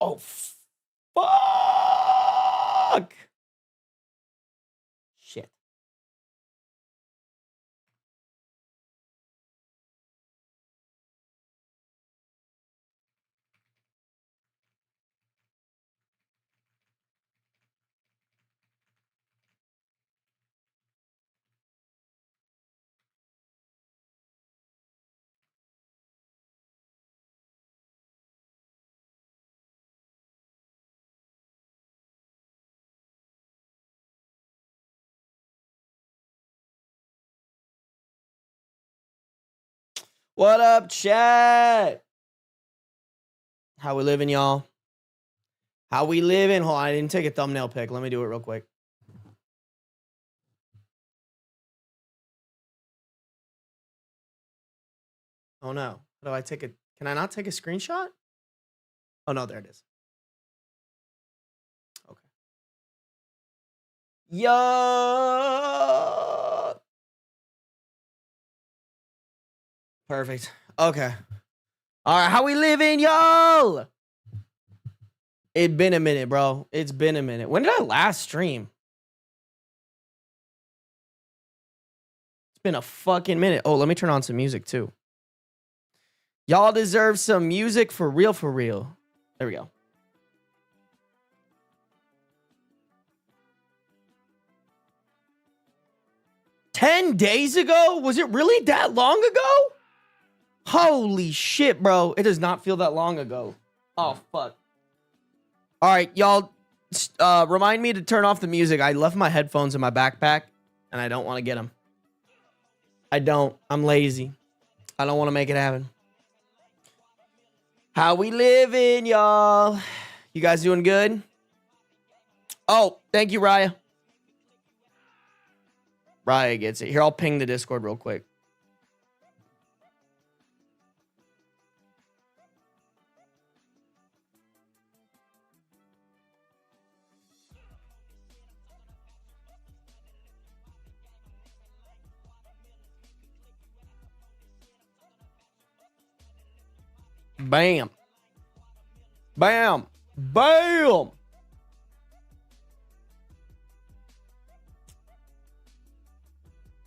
Oh, fuck. Shit. What up, chat? How we living, y'all? How we living? Hold on, I didn't take a thumbnail pic. Let me do it real quick. Oh no. How do I take a... Can I not take a screenshot? Oh no, there it is. Okay. Yo. Perfect. Okay. All right, how we living, y'all? It's been a minute, bro. It's been a minute. When did I last stream? It's been a fucking minute. Oh, let me turn on some music too. Y'all deserve some music for real, for real. There we go. $10 days ago? Was it really that long ago? Holy shit, bro. It does not feel that long ago. Oh, fuck. All right, y'all, remind me to turn off the music. I left my headphones in my backpack, and I don't want to get them. I don't. I'm lazy. I don't want to make it happen. How we living, y'all? You guys doing good? Oh, thank you, Raya. Raya gets it. Here, I'll ping the Discord real quick. Bam. Bam. Bam.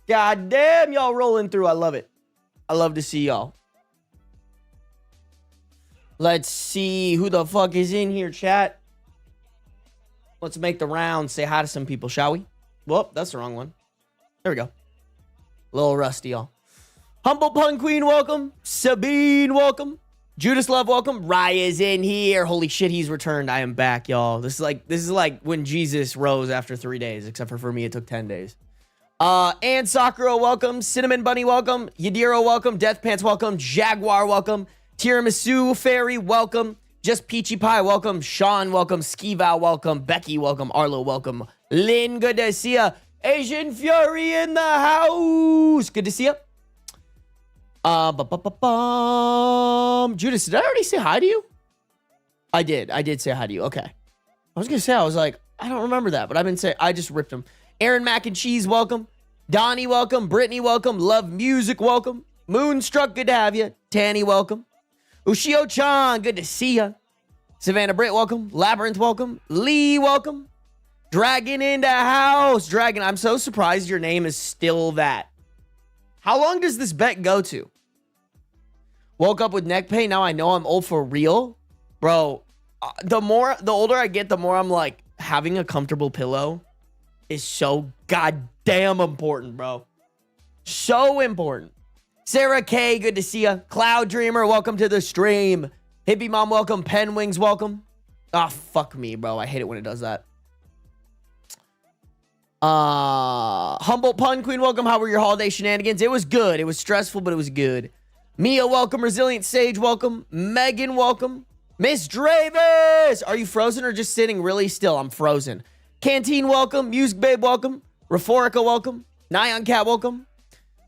God damn, y'all rolling through. I love it. I love to see y'all. Let's see who the fuck is in here, chat. Let's make the round. Say hi to some people, shall we? Whoop, that's the wrong one. There we go. A little rusty, y'all. Humble Pun Queen, welcome. Sabine, welcome. Judas Love, welcome. Raya's in here. Holy shit, he's returned. I am back, y'all. This is like when Jesus rose after 3 days, except for me, it took 10 days. And Sakura, welcome. Cinnamon Bunny, welcome. Yadiro, welcome. Death Pants, welcome. Jaguar, welcome. Tiramisu Fairy, welcome. Just Peachy Pie, welcome. Sean, welcome. Skivow, welcome. Becky, welcome. Arlo, welcome. Lynn, good to see ya. Asian Fury in the house. Good to see ya. Judas, did I already say hi to you? I did say hi to you. Okay. I was gonna say, I was like, I don't remember that, but I've been saying, I just ripped him. Aaron Mac and Cheese, welcome. Donnie, welcome. Brittany, welcome. Love Music, welcome. Moonstruck, good to have you. Tanny, welcome. Ushio-chan, good to see ya. Savannah Britt, welcome. Labyrinth, welcome. Lee, welcome. Dragon in the house. Dragon, I'm so surprised your name is still that. How long does this bet go to? Woke up with neck pain. Now I know I'm old for real. Bro, the older I get, the more I'm like, having a comfortable pillow is so goddamn important, bro. So important. Sarah K, good to see ya. Cloud Dreamer, welcome to the stream. Hippie Mom, welcome. Pen Wings, welcome. Ah, fuck me, bro. I hate it when it does that. Humble Pun Queen, welcome. How were your holiday shenanigans? It was good. It was stressful, but it was good. Mia, welcome. Resilient Sage, welcome. Megan, welcome. Miss Dravis, are you frozen or just sitting really still? I'm frozen. Canteen, welcome. Music Babe, welcome. Reforica, welcome. Nyan Cat, welcome.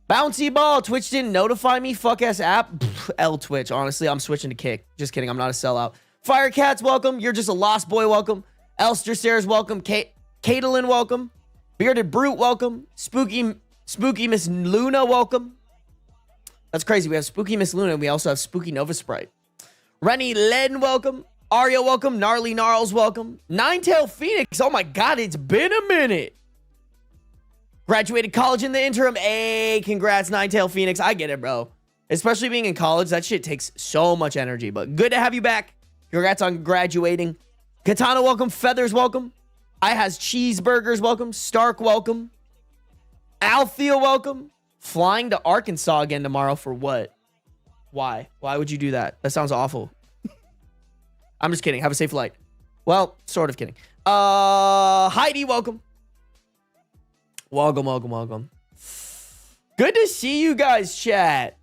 Bouncy Ball, Twitch didn't notify me. Fuck ass app. L Twitch, honestly, I'm switching to Kick. Just kidding, I'm not a sellout. Firecats, welcome. You're just a lost boy, welcome. Elster Stairs, welcome. Caitlin, welcome. Bearded Brute, welcome. Spooky Miss Luna, welcome. That's crazy. We have Spooky Miss Luna, and we also have Spooky Nova Sprite. Rennie Len, welcome. Arya, welcome. Gnarly Gnarls, welcome. Ninetail Phoenix. Oh my God, it's been a minute. Graduated college in the interim. Hey, congrats, Ninetail Phoenix. I get it, bro. Especially being in college, that shit takes so much energy. But good to have you back. Congrats on graduating. Katana, welcome. Feathers, welcome. I has cheeseburgers, welcome. Stark, welcome. Althea, welcome. Flying to Arkansas again tomorrow for what? Why? Why would you do that? That sounds awful. I'm just kidding. Have a safe flight. Well, sort of kidding. Heidi, welcome. Welcome, welcome, welcome. Good to see you guys, chat.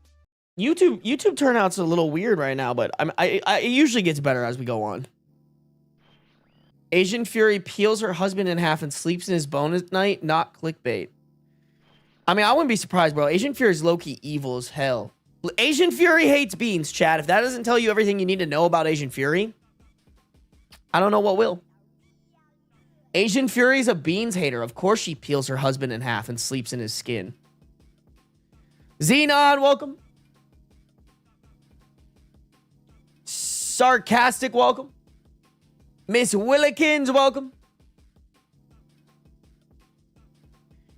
YouTube turnout's a little weird right now, but it usually gets better as we go on. Asian Fury peels her husband in half and sleeps in his bone at night. Not clickbait. I mean, I wouldn't be surprised, bro. Asian Fury is low-key evil as hell. Asian Fury hates beans, chat. If that doesn't tell you everything you need to know about Asian Fury, I don't know what will. Asian Fury's a beans hater. Of course she peels her husband in half and sleeps in his skin. Xenon, welcome. Sarcastic, welcome. Miss Willikins, welcome.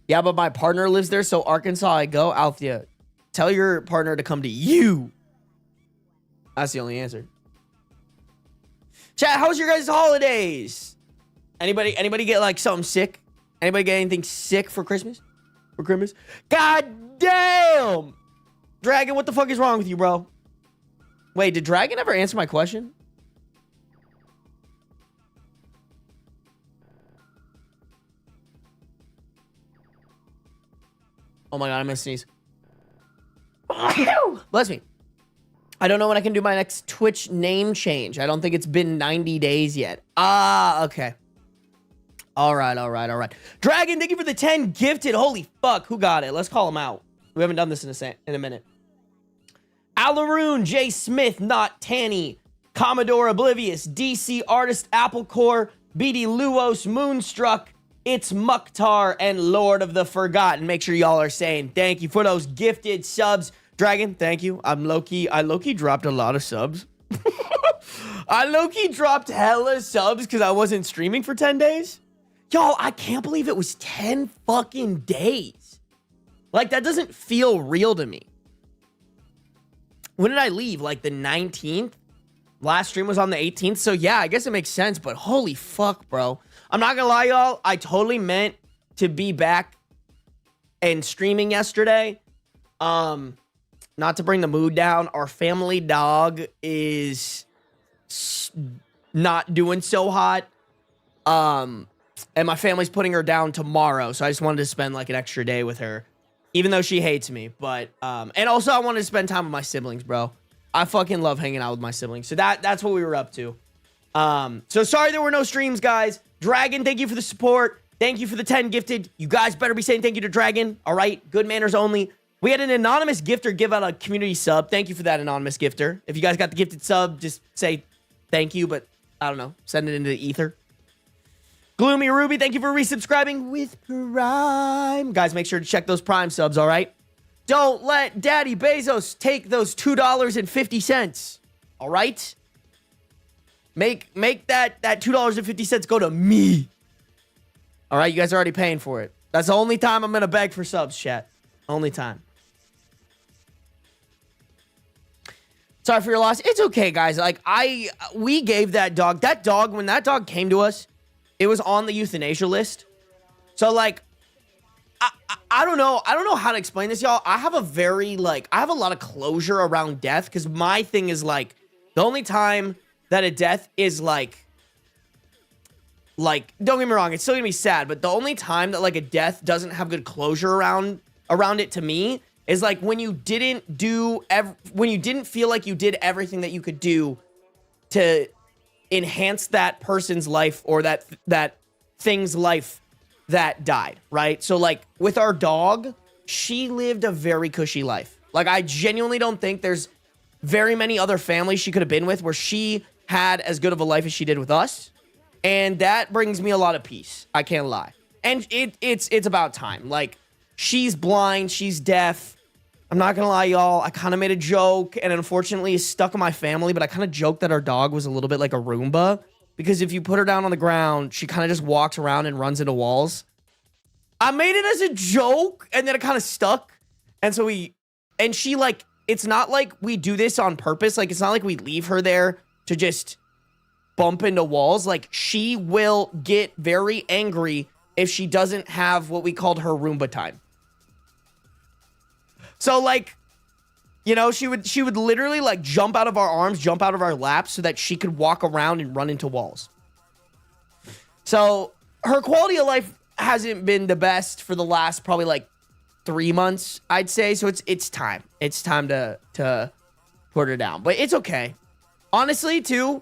Yeah, but my partner lives there, so Arkansas I go. Althea, tell your partner to come to you. That's the only answer. Chat, how was your guys' holidays? Anybody get like something sick? Anybody get anything sick for Christmas? For Christmas? God damn! Dragon, what the fuck is wrong with you, bro? Wait, did Dragon ever answer my question? Oh my God, I'm gonna sneeze. Bless me. I don't know when I can do my next Twitch name change. I don't think it's been 90 days yet. Ah, okay. All right. Dragon, thank you for the 10 gifted. Holy fuck, who got it? Let's call him out. We haven't done this in a minute. Alaroon, J. Smith, Not Tanny, Commodore Oblivious, DC Artist, Applecore, BD Luos, Moonstruck, It's Mukhtar, and Lord of the Forgotten. Make sure y'all are saying thank you for those gifted subs. Dragon, thank you. I low-key dropped a lot of subs. I low-key dropped hella subs because I wasn't streaming for 10 days. Y'all, I can't believe it was 10 fucking days. Like, that doesn't feel real to me. When did I leave? Like the 19th? Last stream was on the 18th. So yeah, I guess it makes sense, but holy fuck, bro. I'm not gonna lie, y'all. I totally meant to be back and streaming yesterday. Not to bring the mood down. Our family dog is not doing so hot. And my family's putting her down tomorrow. So I just wanted to spend like an extra day with her. Even though she hates me, but, and also I wanted to spend time with my siblings, bro. I fucking love hanging out with my siblings. So that's what we were up to. So sorry there were no streams, guys. Dragon, thank you for the support. Thank you for the 10 gifted. You guys better be saying thank you to Dragon. All right, good manners only. We had an anonymous gifter give out a community sub. Thank you for that, anonymous gifter. If you guys got the gifted sub, just say thank you, but I don't know, send it into the ether. Gloomy Ruby, thank you for resubscribing with Prime. Guys, make sure to check those Prime subs, all right? Don't let Daddy Bezos take those $2.50, all right? Make that $2.50 go to me. All right, you guys are already paying for it. That's the only time I'm going to beg for subs, chat. Only time. Sorry for your loss. It's okay, guys. Like, we gave that dog, when that dog came to us, it was on the euthanasia list. So, like, I don't know. I don't know how to explain this, y'all. I have a lot of closure around death because my thing is, like, the only time that a death is, like, don't get me wrong, it's still gonna be sad, but the only time that, like, a death doesn't have good closure around it to me is, like, when you didn't feel like you did everything that you could do to enhance that person's life or that thing's life that died, right? So, like, with our dog, she lived a very cushy life. Like, I genuinely don't think there's very many other families she could have been with where she had as good of a life as she did with us. And that brings me a lot of peace. I can't lie. And it's about time. Like, she's blind, she's deaf. I'm not gonna lie, y'all. I kind of made a joke, and unfortunately, it's stuck in my family. But I kind of joked that our dog was a little bit like a Roomba, because if you put her down on the ground, she kind of just walks around and runs into walls. I made it as a joke, and then it kind of stuck. And so she like, it's not like we do this on purpose. Like, it's not like we leave her there to just bump into walls. Like, she will get very angry if she doesn't have what we called her Roomba time. So, like, you know, she would literally, like, jump out of our arms, jump out of our laps so that she could walk around and run into walls. So, her quality of life hasn't been the best for the last probably, like, 3 months, I'd say. So, it's time. It's time to put her down. But it's okay. Honestly, too,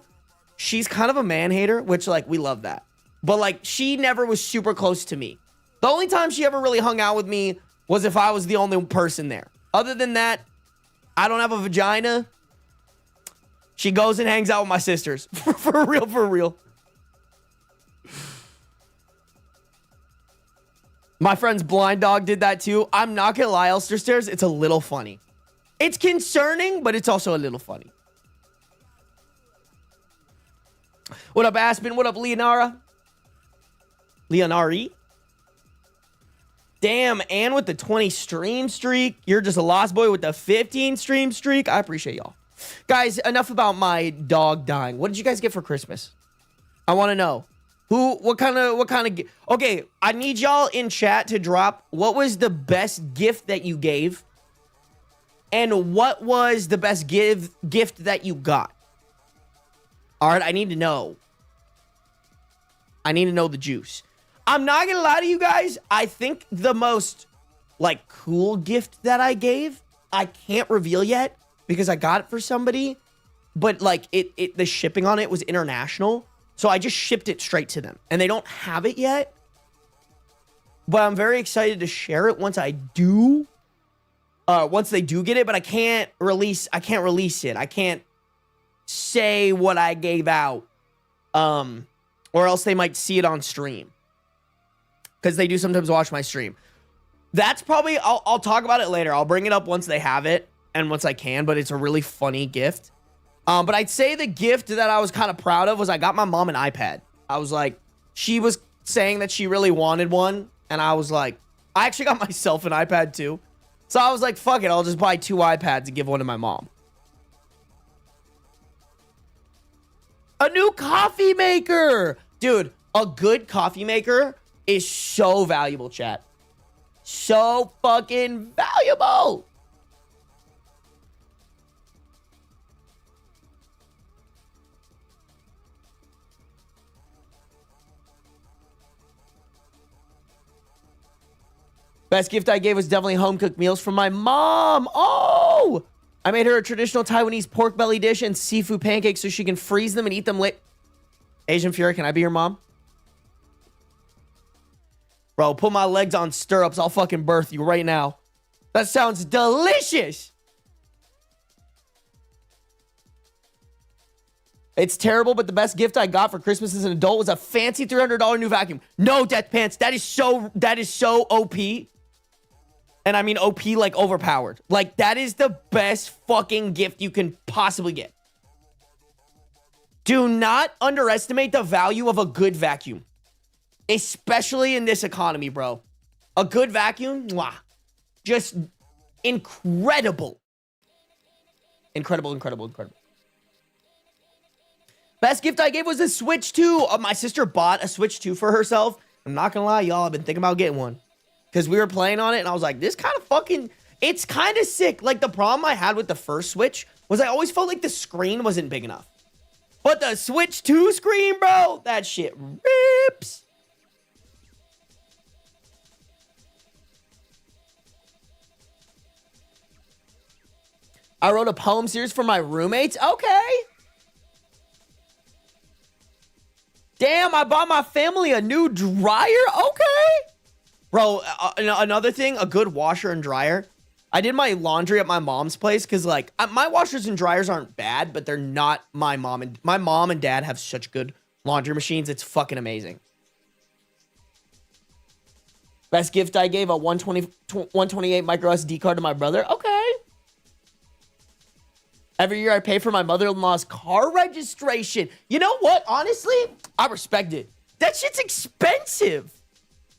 she's kind of a man-hater, which, like, we love that. But, like, she never was super close to me. The only time she ever really hung out with me was if I was the only person there. Other than that, I don't have a vagina. She goes and hangs out with my sisters. For real, for real. My friend's blind dog did that too. I'm not gonna lie, Elster Stairs, it's a little funny. It's concerning, but it's also a little funny. What up, Aspen? What up, Leonara? Leonari? Damn, and with the 20 stream streak, you're just a lost boy with the 15 stream streak. I appreciate y'all. Guys, enough about my dog dying. What did you guys get for Christmas? I want to know. What kind of, okay, I need y'all in chat to drop what was the best gift that you gave and what was the best gift that you got. All right, I need to know. I need to know the juice. I'm not gonna lie to you guys. I think the most, like, cool gift that I gave, I can't reveal yet because I got it for somebody, but, like, the shipping on it was international, so I just shipped it straight to them, and they don't have it yet, but I'm very excited to share it once I do, once they do get it, but I can't release it. I can't say what I gave out, or else they might see it on stream. Because they do sometimes watch my stream. That's probably, I'll talk about it later. I'll bring it up once they have it and once I can, but it's a really funny gift. But I'd say the gift that I was kind of proud of was I got my mom an iPad. I was like, she was saying that she really wanted one. And I was like, I actually got myself an iPad too. So I was like, fuck it. I'll just buy 2 iPads and give one to my mom. A new coffee maker. Dude, a good coffee maker is so valuable, chat. So fucking valuable. Best gift I gave was definitely home-cooked meals from my mom. Oh! I made her a traditional Taiwanese pork belly dish and seafood pancakes so she can freeze them and eat them late. Asian Fury, can I be your mom? Bro, put my legs on stirrups. I'll fucking birth you right now. That sounds delicious. It's terrible, but the best gift I got for Christmas as an adult was a fancy $300 new vacuum. No, Death Pants. That is so OP. And I mean OP like overpowered. Like, that is the best fucking gift you can possibly get. Do not underestimate the value of a good vacuum. Especially in this economy, bro. A good vacuum, mwah, just incredible. Incredible, incredible, incredible. Best gift I gave was a Switch 2. My sister bought a Switch 2 for herself. I'm not gonna lie, y'all, I've been thinking about getting one. Because we were playing on it, and I was like, this kind of fucking, it's kind of sick. Like, the problem I had with the first Switch was I always felt like the screen wasn't big enough. But the Switch 2 screen, bro, that shit rips. I wrote a poem series for my roommates. Okay. Damn, I bought my family a new dryer. Okay. Bro, another thing, a good washer and dryer. I did my laundry at my mom's place because, like, my washers and dryers aren't bad, but they're not my mom. And my mom and dad have such good laundry machines. It's fucking amazing. Best gift I gave, a 128 micro SD card to my brother. Okay. Every year I pay for my mother-in-law's car registration. You know what? Honestly, I respect it. That shit's expensive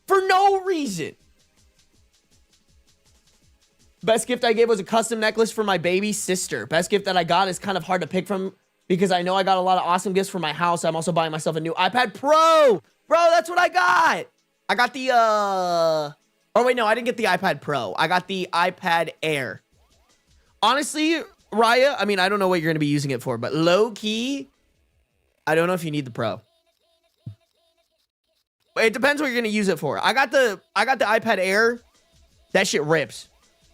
for no reason. Best gift I gave was a custom necklace for my baby sister. Best gift that I got is kind of hard to pick from because I know I got a lot of awesome gifts for my house. I'm also buying myself a new iPad Pro. Bro, that's what I got. I got the, oh wait, no, I didn't get the iPad Pro. I got the iPad Air. Honestly, Raya, I mean, I don't know what you're going to be using it for, but low key, I don't know if you need the Pro. It depends what you're going to use it for. I got the iPad Air. That shit rips.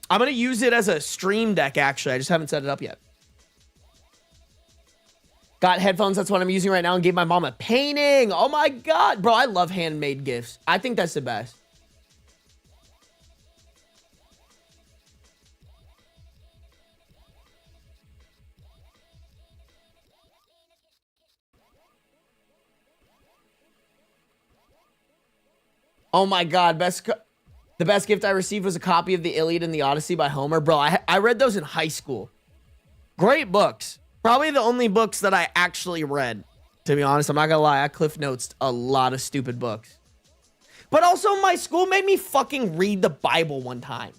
I'm going to use it as a stream deck, actually. I just haven't set it up yet. Got headphones. That's what I'm using right now. And gave my mom a painting. Oh, my God. Bro, I love handmade gifts. I think that's the best. Oh, my God. The best gift I received was a copy of The Iliad and the Odyssey by Homer. Bro, I read those in high school. Great books. Probably the only books that I actually read. To be honest, I'm not gonna lie. I Cliff Notes a lot of stupid books. But also, my school made me fucking read the Bible one time.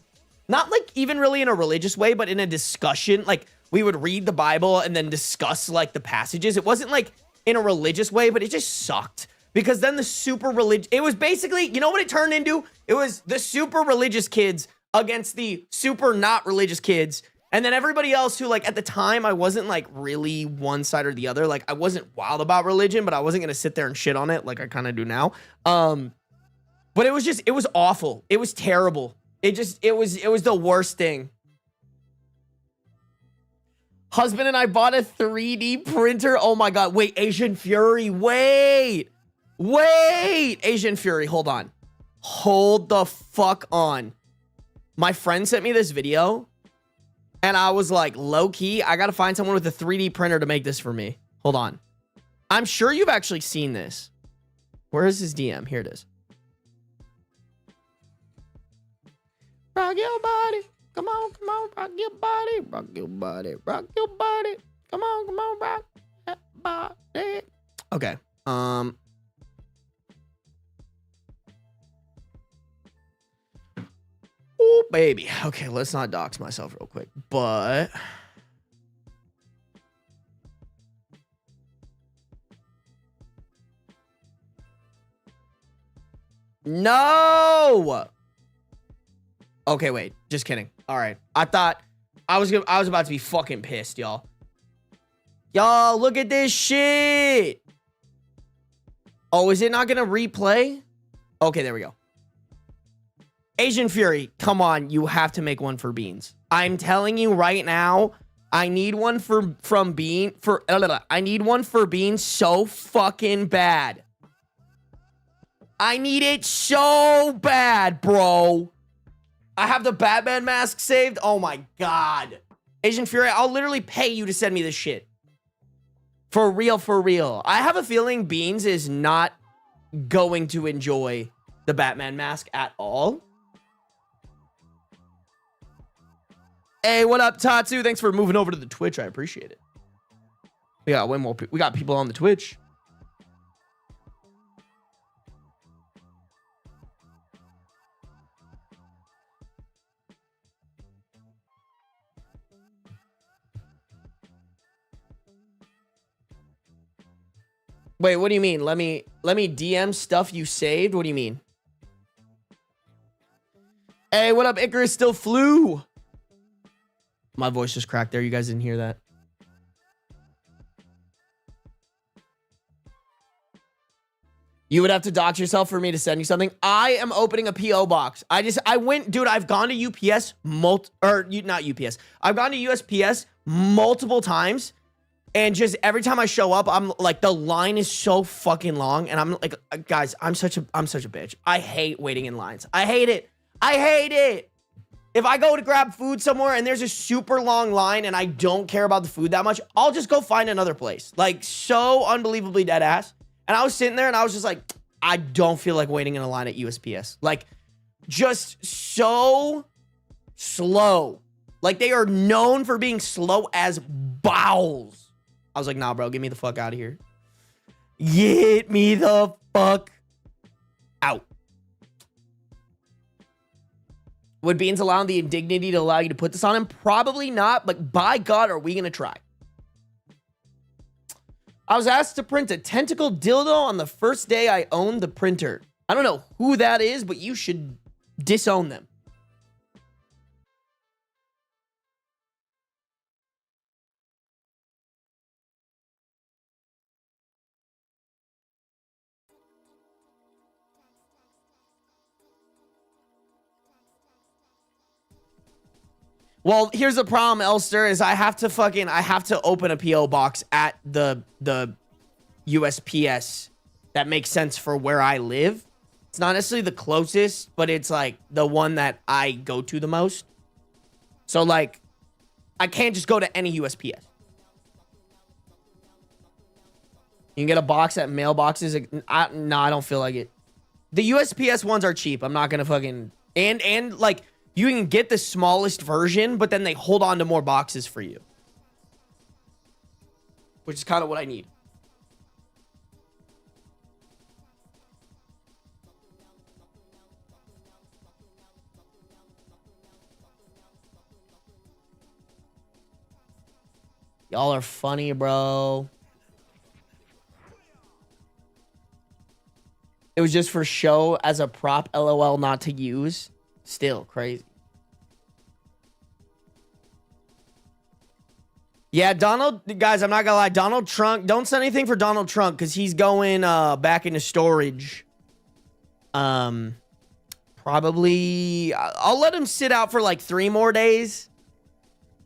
Not like even really in a religious way, but in a discussion. Like, we would read the Bible and then discuss like the passages. It wasn't like in a religious way, but it just sucked. Because then the super religious, it was basically, you know what it turned into? It was the super religious kids against the super not religious kids. And then everybody else who, like, at the time, I wasn't, like, really one side or the other. Like, I wasn't wild about religion, but I wasn't going to sit there and shit on it like I kind of do now. But it was just, it was awful. It was terrible. It was the worst thing. Husband and I bought a 3D printer. Oh, my God. Wait, Asian Fury. Wait, Asian Fury, hold on. Hold the fuck on. My friend sent me this video, and I was like, low-key, I gotta find someone with a 3D printer to make this for me. Hold on. I'm sure you've actually seen this. Where is his DM? Here it is. Rock your body. Come on, rock your body. Rock your body. Rock your body. Come on, rock that body. Okay. Oh, baby. Okay, let's not dox myself real quick, but... No! Okay, wait. Just kidding. All right. I thought... I was about to be fucking pissed, y'all. Y'all, look at this shit! Oh, is it not gonna replay? Okay, there we go. Asian Fury, come on, you have to make one for Beans. I'm telling you right now, I need one from Bean for I need one for Beans so fucking bad. I need it so bad, bro. I have the Batman mask saved. Oh my God. Asian Fury, I'll literally pay you to send me this shit. For real, for real. I have a feeling Beans is not going to enjoy the Batman mask at all. Hey, what up, Tatsu? Thanks for moving over to the Twitch. I appreciate it. We got way more. We got people on the Twitch. Wait, what do you mean? Let me DM stuff you saved? What do you mean? Hey, what up, Icarus? Still flew. My voice just cracked there. You guys didn't hear that. You would have to dox yourself for me to send you something. I am opening a PO box. I went, dude, I've gone to UPS not UPS. I've gone to USPS multiple times. And just every time I show up, I'm like, the line is so fucking long. And I'm like, guys, I'm such a bitch. I hate waiting in lines. I hate it. I hate it. If I go to grab food somewhere and there's a super long line and I don't care about the food that much, I'll just go find another place. Like, so unbelievably dead ass. And I was sitting there and I was just like, I don't feel like waiting in a line at USPS. Like, just so slow. Like, they are known for being slow as bowels. I was like, nah, bro, get me the fuck out of here. Get me the fuck out. Would Beans allow the indignity to allow you to put this on him? Probably not, but by God, are we going to try? I was asked to print a tentacle dildo on the first day I owned the printer. I don't know who that is, but you should disown them. Well, here's the problem, Elster, is I have to open a PO box at the USPS that makes sense for where I live. It's not necessarily the closest, but it's like the one that I go to the most. So like, I can't just go to any USPS. You can get a box at mailboxes. No, I don't feel like it. The USPS ones are cheap. I'm not gonna fucking and like. You can get the smallest version, but then they hold on to more boxes for you. Which is kind of what I need. Y'all are funny, bro. It was just for show as a prop, LOL, not to use. Still crazy. Yeah, Donald, guys, I'm not gonna lie. Donald Trump, don't send anything for Donald Trump because he's going back into storage. Probably, I'll let him sit out for like 3 more days.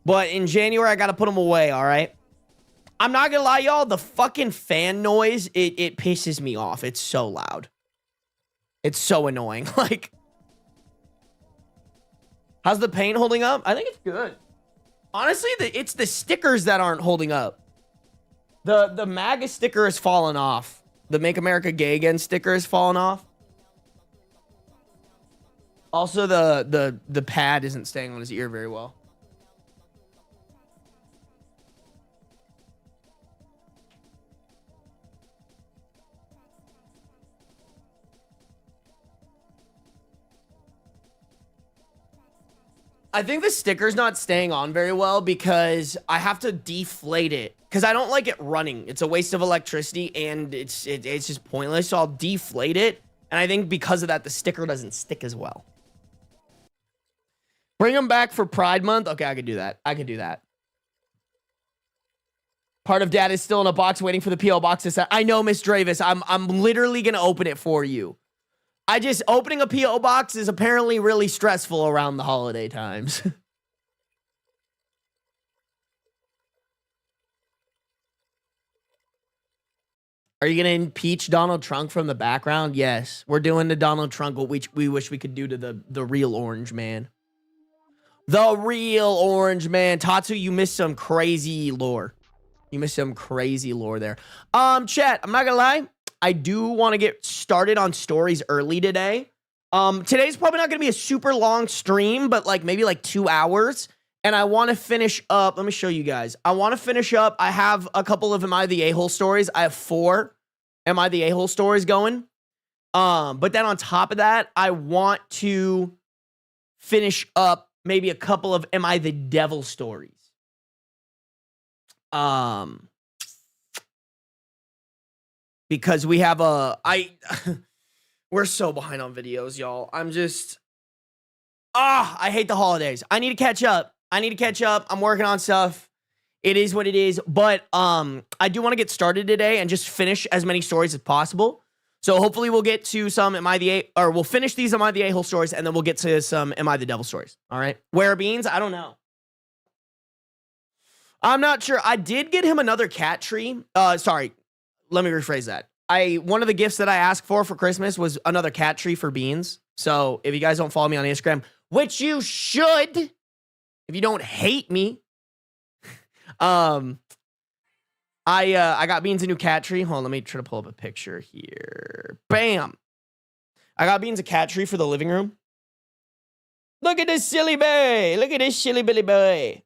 But in January, I gotta put him away, all right? I'm not gonna lie, y'all. The fucking fan noise, it pisses me off. It's so loud. It's so annoying. Like, how's the paint holding up? I think it's good. Honestly, it's the stickers that aren't holding up. The MAGA sticker has fallen off. The Make America Gay Again sticker has fallen off. Also, the pad isn't staying on his ear very well. I think the sticker's not staying on very well because I have to deflate it because I don't like it running. It's a waste of electricity and it's just pointless. So I'll deflate it. And I think because of that, the sticker doesn't stick as well. Bring them back for Pride Month. Okay, I could do that. I could do that. Part of Dad is still in a box waiting for the PO box to set. I know, Miss Dravis. I'm literally going to open it for you. Opening a PO box is apparently really stressful around the holiday times. Are you going to impeach Donald Trump from the background? Yes. We're doing to Donald Trump what we wish we could do to the real orange man. The real orange man. Tatsu, you missed some crazy lore. You missed some crazy lore there. Chat, I'm not going to lie. I do want to get started on stories early today. Today's probably not going to be a super long stream, but like maybe like 2 hours. And I want to finish up. Let me show you guys. I want to finish up. I have a couple of Am I the A-hole stories. I have 4 Am I the A-hole stories going. But then on top of that, I want to finish up maybe a couple of Am I the Devil stories. Because we have we're so behind on videos, y'all. I hate the holidays. I need to catch up. I'm working on stuff. It is what it is. But I do want to get started today and just finish as many stories as possible. So hopefully we'll get to some we'll finish these Am I the A-hole stories and then we'll get to some Am I the Devil stories. All right. Where Beans? I don't know. I'm not sure. I did get him another cat tree. Sorry. Let me rephrase that. One of the gifts that I asked for Christmas was another cat tree for Beans. So if you guys don't follow me on Instagram, which you should, if you don't hate me, I got Beans a new cat tree. Hold on, let me try to pull up a picture here. Bam. I got Beans a cat tree for the living room. Look at this silly boy. Look at this silly billy boy.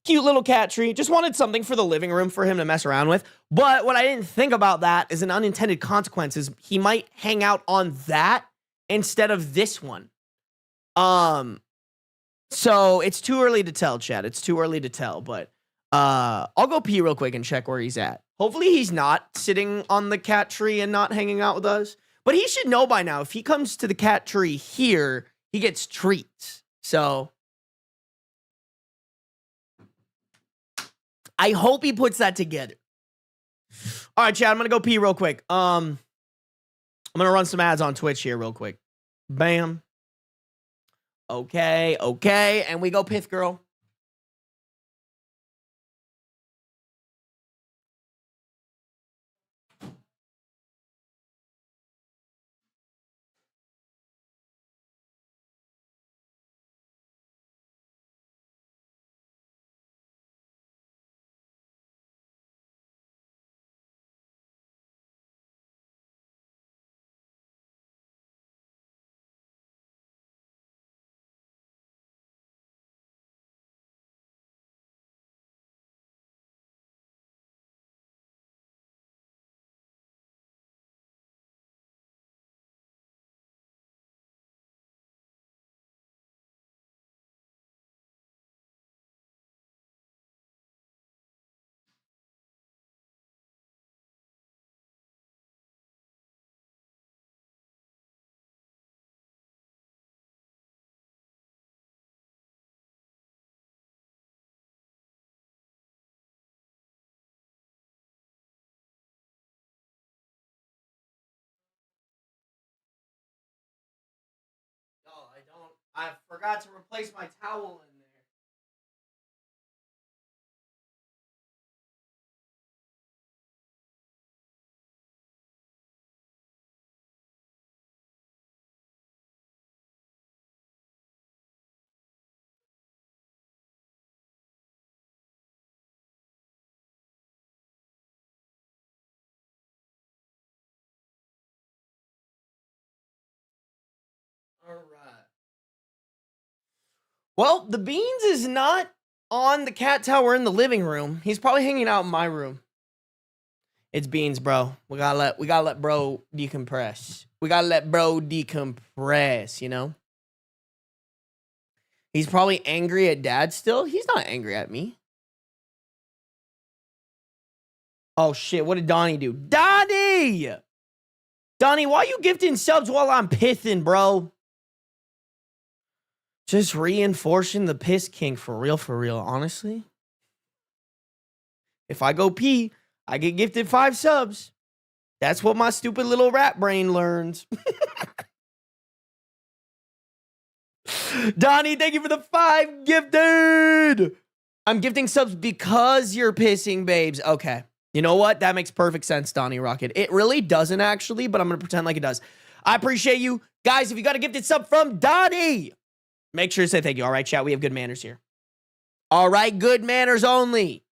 Cute little cat tree. Just wanted something for the living room for him to mess around with. But what I didn't think about that is an unintended consequence is he might hang out on that instead of this one. So it's too early to tell, Chad. It's too early to tell, but I'll go pee real quick and check where he's at. Hopefully he's not sitting on the cat tree and not hanging out with us. But he should know by now, if he comes to the cat tree here, he gets treats. So I hope he puts that together. All right, Chad, I'm going to go pee real quick. I'm going to run some ads on Twitch here real quick. Bam. Okay. And we go Pith Girl. I forgot to replace my towel in there. All right. Well, the Beans is not on the cat tower in the living room. He's probably hanging out in my room. It's Beans, bro. We gotta let bro decompress. We gotta let bro decompress, you know? He's probably angry at dad still. He's not angry at me. Oh shit, what did Donnie do? Donnie! Donnie, why you gifting subs while I'm pissing, bro? Just reinforcing the piss king for real, honestly. If I go pee, I get gifted 5 subs. That's what my stupid little rat brain learns. Donnie, thank you for the 5 gifted. I'm gifting subs because you're pissing, babes. Okay. You know what? That makes perfect sense, Donnie Rocket. It really doesn't actually, but I'm going to pretend like it does. I appreciate you. Guys, if you got a gifted sub from Donnie, make sure to say thank you. All right, chat. We have good manners here. All right, good manners only.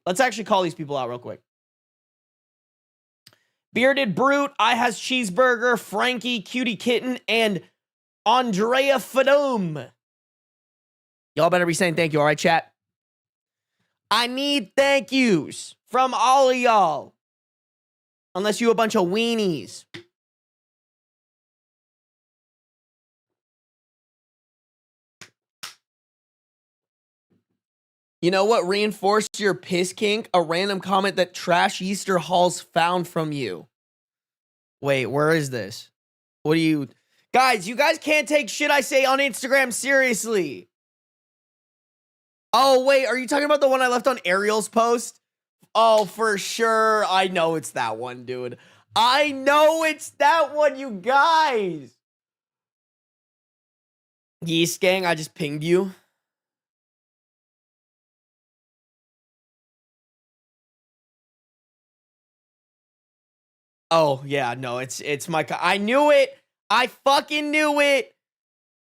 Let's actually call these people out real quick. Bearded Brute, I has Cheeseburger, Frankie, Cutie Kitten, and Andrea Fadum. Y'all better be saying thank you. All right, chat. I need thank yous from all of y'all. Unless you a bunch of weenies. You know what reinforced your piss kink? A random comment that Trash Easter Halls found from you. Wait, where is this? What do you... Guys, you guys can't take shit I say on Instagram seriously. Oh, wait, are you talking about the one I left on Ariel's post? Oh, for sure. I know it's that one, dude. I know it's that one, you guys. Yeast Gang, I just pinged you. Oh, yeah, no, it's my... I knew it. I fucking knew it.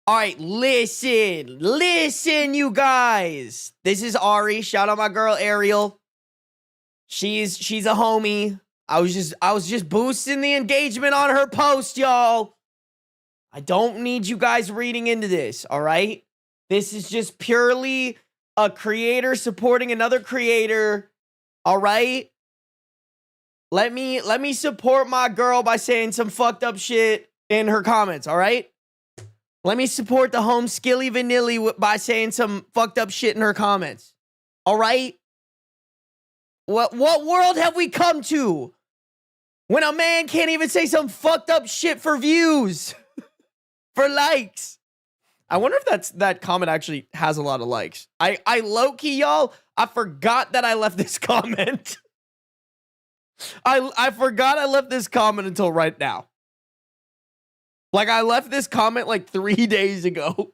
All right, listen, you guys. This is Ari. Shout out my girl Ariel. She's a homie. I was just boosting the engagement on her post, y'all. I don't need you guys reading into this, all right? This is just purely a creator supporting another creator, all right? Let me support my girl by saying some fucked up shit in her comments, all right? Let me support the home skilly vanilli by saying some fucked up shit in her comments, all right? What world have we come to when a man can't even say some fucked up shit for views? For likes. I wonder if that comment actually has a lot of likes. I low-key, y'all, I forgot that I left this comment. I forgot I left this comment until right now. Like, I left this comment like 3 days ago.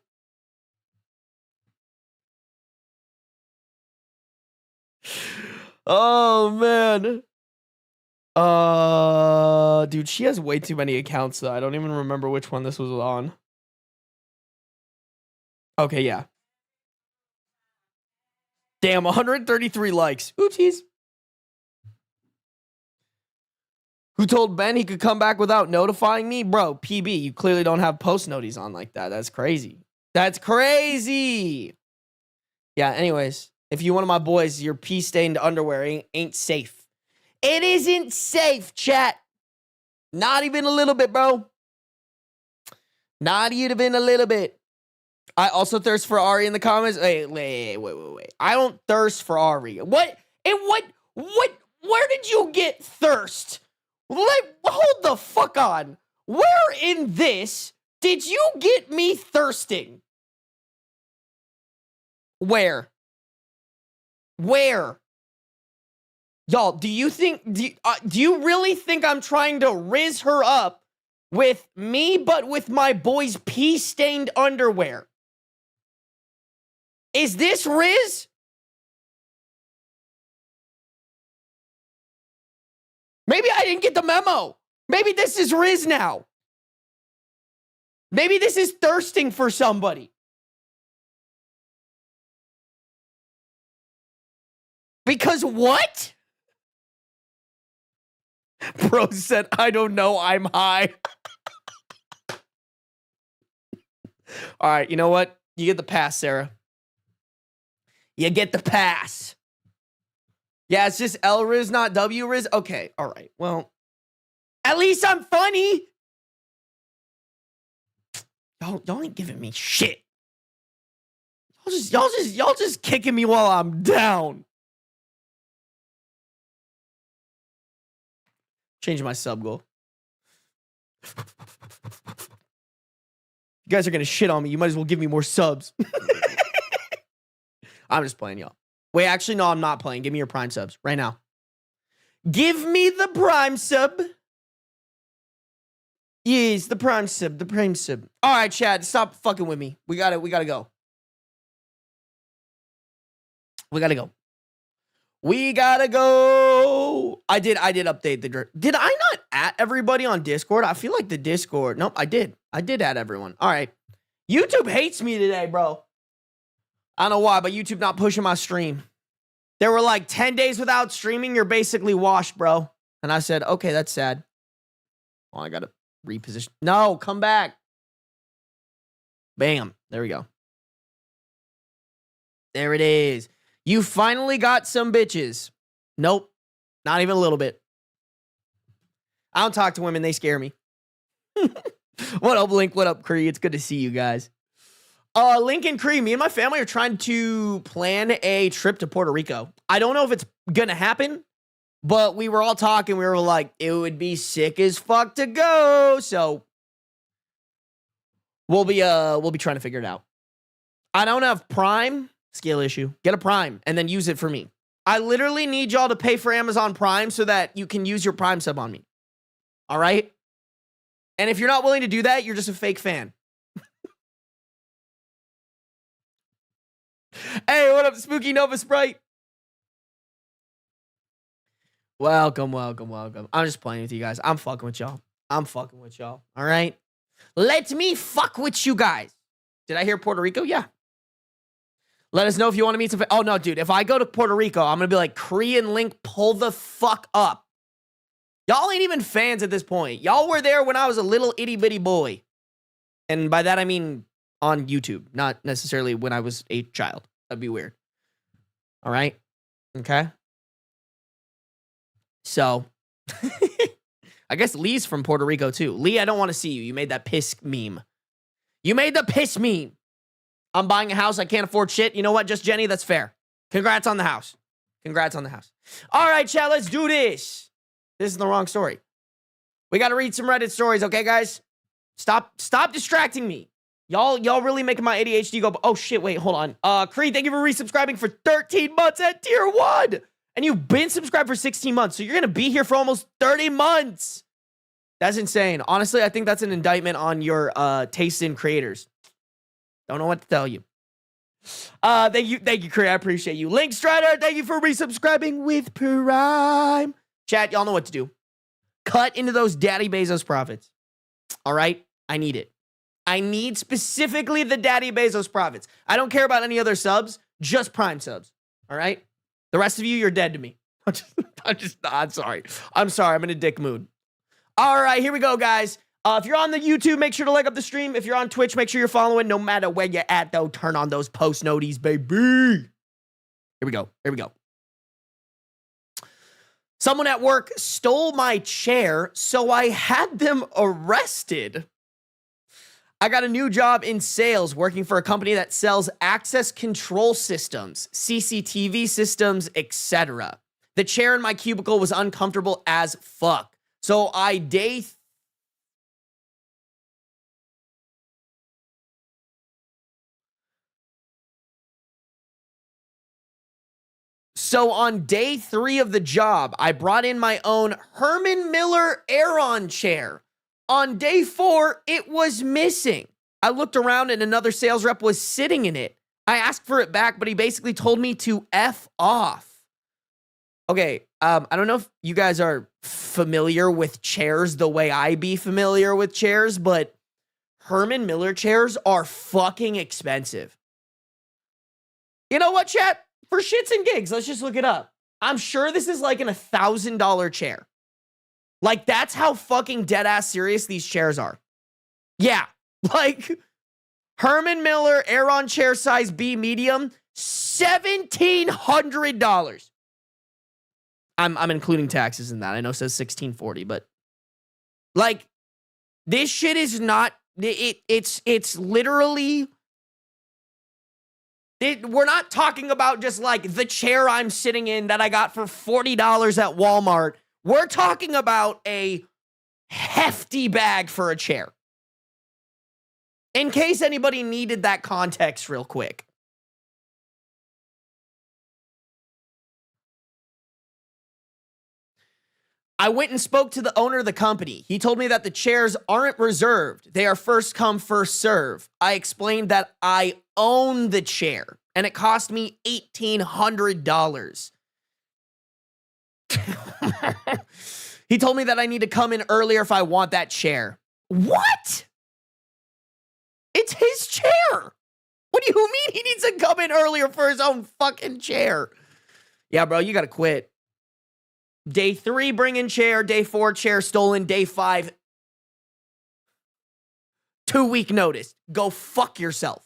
Oh, man. Dude, she has way too many accounts, though. I don't even remember which one this was on. Okay, yeah. Damn, 133 likes. Oopsies. Who told Ben he could come back without notifying me? Bro, PB, you clearly don't have post noties on like that. That's crazy. That's crazy. Yeah, anyways, if you one of my boys, your pee-stained underwear ain't safe. It isn't safe, chat. Not even a little bit, bro. Not even a little bit. I also thirst for Ari in the comments. Wait. I don't thirst for Ari. What? Where did you get thirst? Hold the fuck on. Where in this did you get me thirsting? Where? Y'all, do you really think I'm trying to riz her up with me, but with my boy's pee-stained underwear? Is this riz? Maybe I didn't get the memo. Maybe this is riz now. Maybe this is thirsting for somebody. Because what? Bro said, I don't know, I'm high. All right, you know what? You get the pass, Sarah. You get the pass. Yeah, it's just L Riz, not W Riz. Okay, all right. Well, at least I'm funny. Y'all ain't giving me shit. Y'all just kicking me while I'm down. Changing my sub goal. You guys are gonna shit on me. You might as well give me more subs. I'm just playing, y'all. Wait, actually, no, I'm not playing. Give me your Prime subs right now. Give me the Prime sub. Yes, the Prime sub, the Prime sub. All right, Chad, stop fucking with me. We gotta go. We gotta go. We gotta go. I did update the... Did I not add everybody on Discord? I feel like the Discord... Nope, I did. I did add everyone. All right. YouTube hates me today, bro. I don't know why, but YouTube not pushing my stream. There were like 10 days without streaming. You're basically washed, bro. And I said, okay, that's sad. Oh, I gotta reposition. No, come back. Bam. There we go. There it is. You finally got some bitches. Nope. Not even a little bit. I don't talk to women. They scare me. What up, Link? What up, Cree? It's good to see you guys. Link and Cree, me and my family are trying to plan a trip to Puerto Rico. I don't know if it's gonna happen, but we were all talking. We were like, it would be sick as fuck to go. So we'll be trying to figure it out. I don't have Prime. Skill issue. Get a Prime and then use it for me. I literally need y'all to pay for Amazon Prime so that you can use your Prime sub on me. All right? And if you're not willing to do that, you're just a fake fan. Hey, what up, Spooky Nova Sprite? Welcome. I'm just playing with you guys. I'm fucking with y'all. All right? Let me fuck with you guys. Did I hear Puerto Rico? Yeah. Let us know if you want to meet some... Oh, no, dude. If I go to Puerto Rico, I'm going to be like, Korean Link, pull the fuck up. Y'all ain't even fans at this point. Y'all were there when I was a little itty-bitty boy. And by that, I mean on YouTube, not necessarily when I was a child. That'd be weird. All right? Okay? So, I guess Lee's from Puerto Rico, too. Lee, I don't want to see you. You made that piss meme. You made the piss meme. I'm buying a house. I can't afford shit. You know what? Just Jenny, that's fair. Congrats on the house. Congrats on the house. All right, chat, let's do this. This is the wrong story. We got to read some Reddit stories, okay, guys? Stop distracting me. Y'all really making my ADHD go, oh shit, wait, hold on. Creed, thank you for resubscribing for 13 months at tier 1. And you've been subscribed for 16 months, so you're going to be here for almost 30 months. That's insane. Honestly, I think that's an indictment on your taste in creators. Don't know what to tell you. Thank you, Creed. I appreciate you. Link Strider, thank you for resubscribing with Prime. Chat, y'all know what to do. Cut into those Daddy Bezos profits. All right? I need it. I need specifically the Daddy Bezos profits. I don't care about any other subs, just Prime subs. All right? The rest of you, you're dead to me. I'm sorry. I'm sorry. I'm in a dick mood. All right, here we go, guys. If you're on the YouTube, make sure to like up the stream. If you're on Twitch, make sure you're following. No matter where you're at, though, turn on those post noties, baby. Here we go. Here we go. Someone at work stole my chair, so I had them arrested. I got a new job in sales working for a company that sells access control systems, CCTV systems, etc. The chair in my cubicle was uncomfortable as fuck. So on day 3 of the job, I brought in my own Herman Miller Aeron chair. On day 4, it was missing. I looked around and another sales rep was sitting in it. I asked for it back, but he basically told me to F off. Okay, I don't know if you guys are familiar with chairs the way I be familiar with chairs, but Herman Miller chairs are fucking expensive. You know what, chat? For shits and gigs, let's just look it up. I'm sure this is like an $1,000 chair. Like, that's how fucking dead-ass serious these chairs are. Yeah, like, Herman Miller Aeron chair size B medium, $1,700. I'm including taxes in that. I know it says $1,640, but like, this shit is not. It's literally. We're not talking about just like the chair I'm sitting in that I got for $40 at Walmart. We're talking about a hefty bag for a chair. In case anybody needed that context real quick. I went and spoke to the owner of the company. He told me that the chairs aren't reserved. They are first come, first serve. I explained that I own the chair and it cost me $1,800. He told me that I need to come in earlier if I want that chair. What? It's his chair. What do you mean he needs to come in earlier for his own fucking chair? Yeah, bro, you gotta quit. Day 3, bring in chair. Day 4, chair stolen. Day 5, 2-week notice. Go fuck yourself.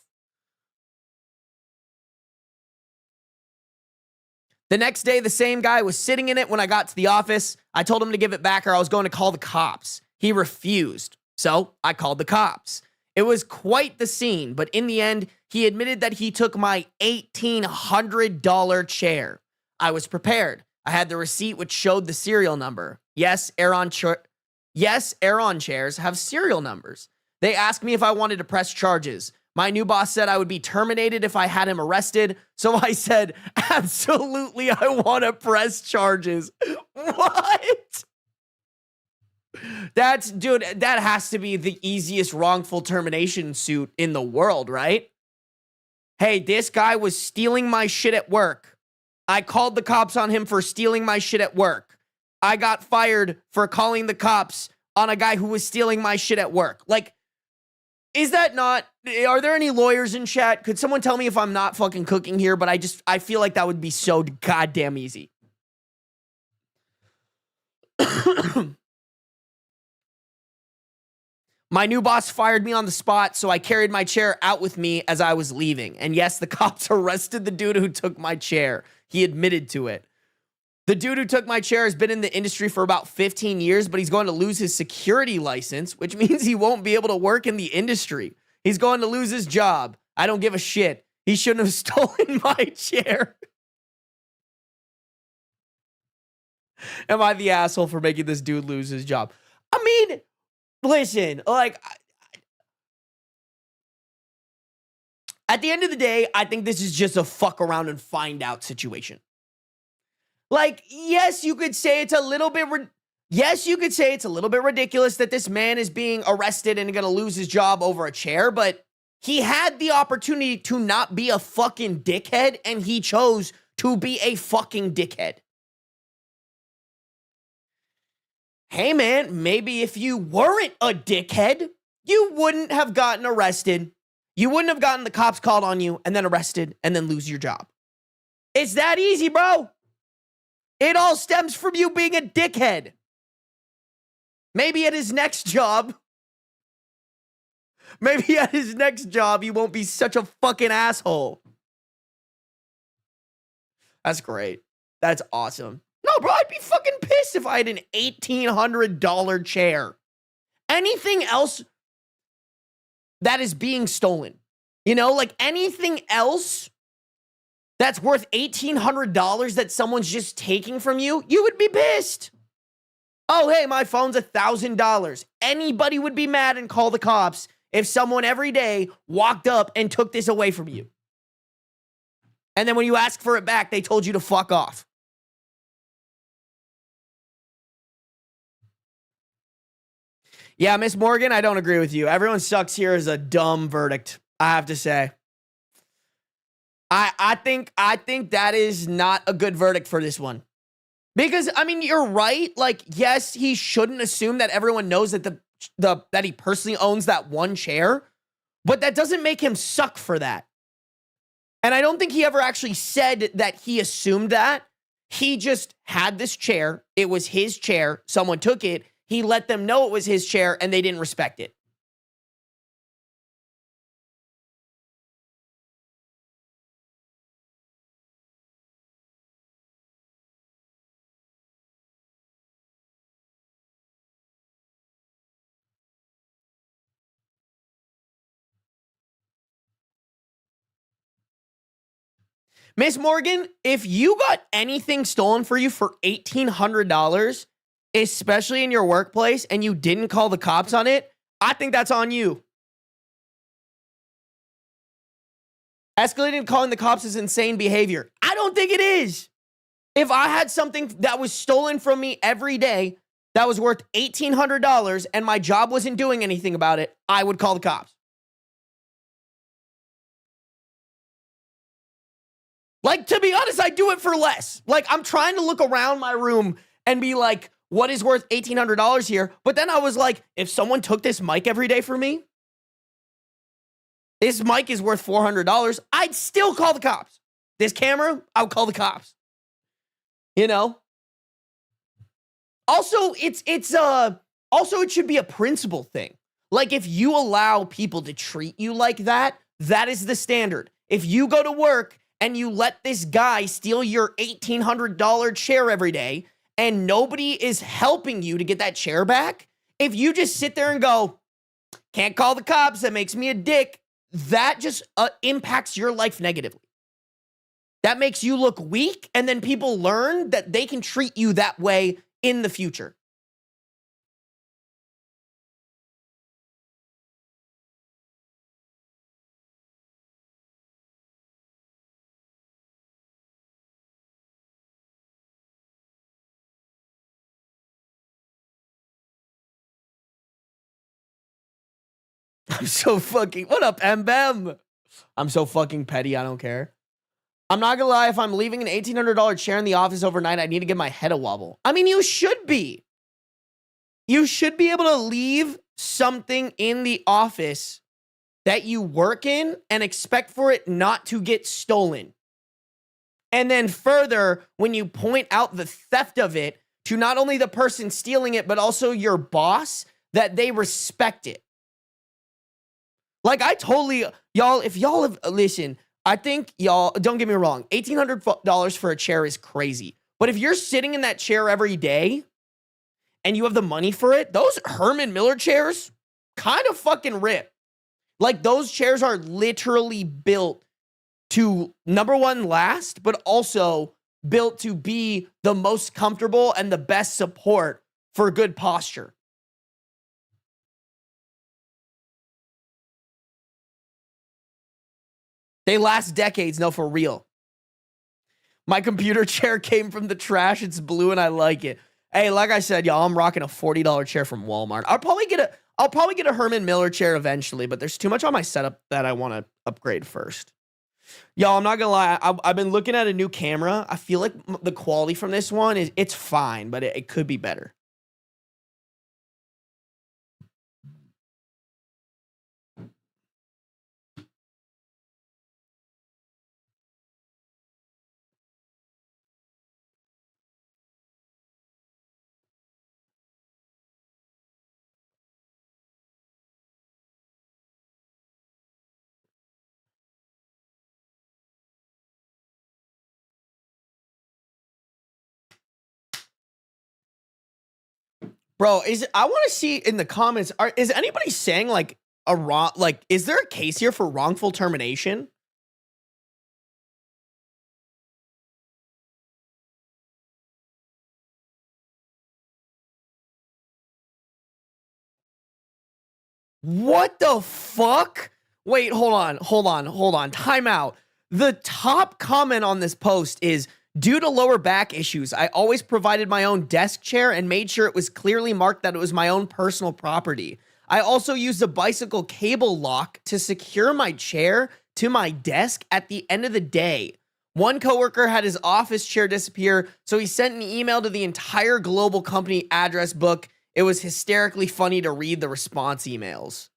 The next day, the same guy was sitting in it when I got to the office. I told him to give it back or I was going to call the cops. He refused. So I called the cops. It was quite the scene, but in the end, he admitted that he took my $1,800 chair. I was prepared. I had the receipt which showed the serial number. Yes, Aeron chairs have serial numbers. They asked me if I wanted to press charges. My new boss said I would be terminated if I had him arrested. So I said, absolutely, I want to press charges. What? Dude, that has to be the easiest wrongful termination suit in the world, right? Hey, this guy was stealing my shit at work. I called the cops on him for stealing my shit at work. I got fired for calling the cops on a guy who was stealing my shit at work. Like, is that not... Are there any lawyers in chat? Could someone tell me if I'm not fucking cooking here? But I feel like that would be so goddamn easy. My new boss fired me on the spot, so I carried my chair out with me as I was leaving. And yes, the cops arrested the dude who took my chair. He admitted to it. The dude who took my chair has been in the industry for about 15 years, but he's going to lose his security license, which means he won't be able to work in the industry. He's going to lose his job. I don't give a shit. He shouldn't have stolen my chair. Am I the asshole for making this dude lose his job? I mean, listen, like, at the end of the day, I think this is just a fuck around and find out situation. Like, yes, you could say it's a little bit ridiculous that this man is being arrested and going to lose his job over a chair, but he had the opportunity to not be a fucking dickhead, and he chose to be a fucking dickhead. Hey, man, maybe if you weren't a dickhead, you wouldn't have gotten arrested. You wouldn't have gotten the cops called on you and then arrested and then lose your job. It's that easy, bro. It all stems from you being a dickhead. Maybe at his next job, he won't be such a fucking asshole. That's great. That's awesome. No, bro, I'd be fucking pissed if I had an $1,800 chair. Anything else that is being stolen, you know, like anything else that's worth $1,800 that someone's just taking from you, you would be pissed. Oh, hey, my phone's $1,000. Anybody would be mad and call the cops if someone every day walked up and took this away from you. And then when you ask for it back, they told you to fuck off. Yeah, Miss Morgan, I don't agree with you. Everyone sucks here is a dumb verdict, I have to say. I think that is not a good verdict for this one. Because, I mean, you're right. Like, yes, he shouldn't assume that everyone knows that that he personally owns that one chair. But that doesn't make him suck for that. And I don't think he ever actually said that he assumed that. He just had this chair. It was his chair. Someone took it. He let them know it was his chair, and they didn't respect it. Miss Morgan, if you got anything stolen for you for $1,800, especially in your workplace, and you didn't call the cops on it, I think that's on you. Escalating and calling the cops is insane behavior. I don't think it is. If I had something that was stolen from me every day that was worth $1,800 and my job wasn't doing anything about it, I would call the cops. Like, to be honest, I do it for less. Like, I'm trying to look around my room and be like, what is worth $1,800 here? But then I was like, if someone took this mic every day from me, this mic is worth $400, I'd still call the cops. This camera, I would call the cops. You know? Also, it should be a principle thing. Like, if you allow people to treat you like that, that is the standard. If you go to work and you let this guy steal your $1,800 chair every day, and nobody is helping you to get that chair back, if you just sit there and go, can't call the cops, that makes me a dick, that just impacts your life negatively. That makes you look weak, and then people learn that they can treat you that way in the future. I'm so fucking, what up, Mbem? I'm so fucking petty, I don't care. I'm not gonna lie, if I'm leaving an $1,800 chair in the office overnight, I need to give my head a wobble. I mean, you should be. You should be able to leave something in the office that you work in and expect for it not to get stolen. And then further, when you point out the theft of it to not only the person stealing it, but also your boss, that they respect it. Like, I totally, y'all, if y'all have, listen, I think y'all, don't get me wrong, $1,800 for a chair is crazy. But if you're sitting in that chair every day and you have the money for it, those Herman Miller chairs kind of fucking rip. Like, those chairs are literally built to, number one, last, but also built to be the most comfortable and the best support for good posture. They last decades, no, for real. My computer chair came from the trash. It's blue and I like it. Hey, like I said, y'all, I'm rocking a $40 chair from Walmart. I'll probably get a Herman Miller chair eventually, but there's too much on my setup that I want to upgrade first. Y'all, I'm not gonna lie. I've been looking at a new camera. I feel like the quality from this one it's fine, but it could be better. Bro, I want to see in the comments, is anybody saying like is there a case here for wrongful termination? What the fuck? Wait, hold on. Time out. The top comment on this post is, due to lower back issues, I always provided my own desk chair and made sure it was clearly marked that it was my own personal property. I also used a bicycle cable lock to secure my chair to my desk at the end of the day. One coworker had his office chair disappear, so he sent an email to the entire global company address book. It was hysterically funny to read the response emails.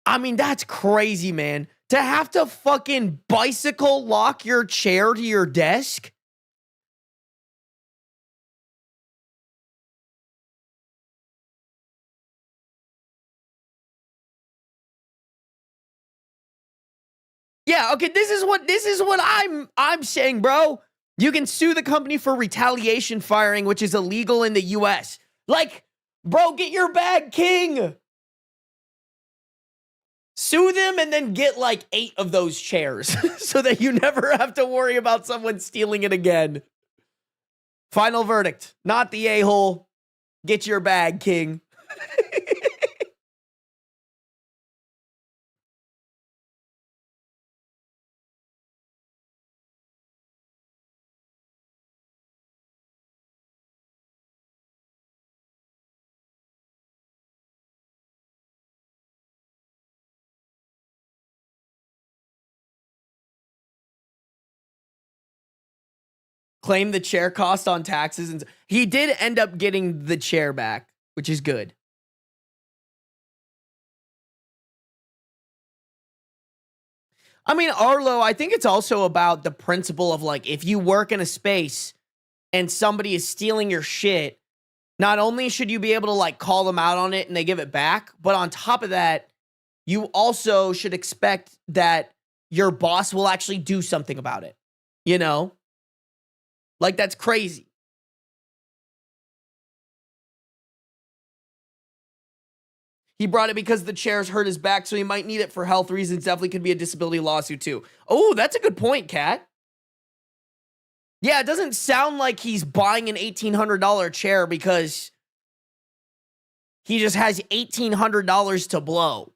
I mean, that's crazy, man. To have to fucking bicycle lock your chair to your desk? Yeah, okay, this is what I'm saying, bro. You can sue the company for retaliation firing, which is illegal in the US. Like, bro, get your bag, king. Sue them and then get like 8 of those chairs so that you never have to worry about someone stealing it again. Final verdict, not the a-hole. Get your bag, king. Claim the chair cost on taxes, and he did end up getting the chair back, which is good. I mean, Arlo, I think it's also about the principle of like, if you work in a space and somebody is stealing your shit, not only should you be able to like call them out on it and they give it back, but on top of that, you also should expect that your boss will actually do something about it. You know? Like, that's crazy. He brought it because the chairs hurt his back, so he might need it for health reasons. Definitely could be a disability lawsuit too. Oh, that's a good point, Kat. Yeah, it doesn't sound like he's buying an $1,800 chair because he just has $1,800 to blow.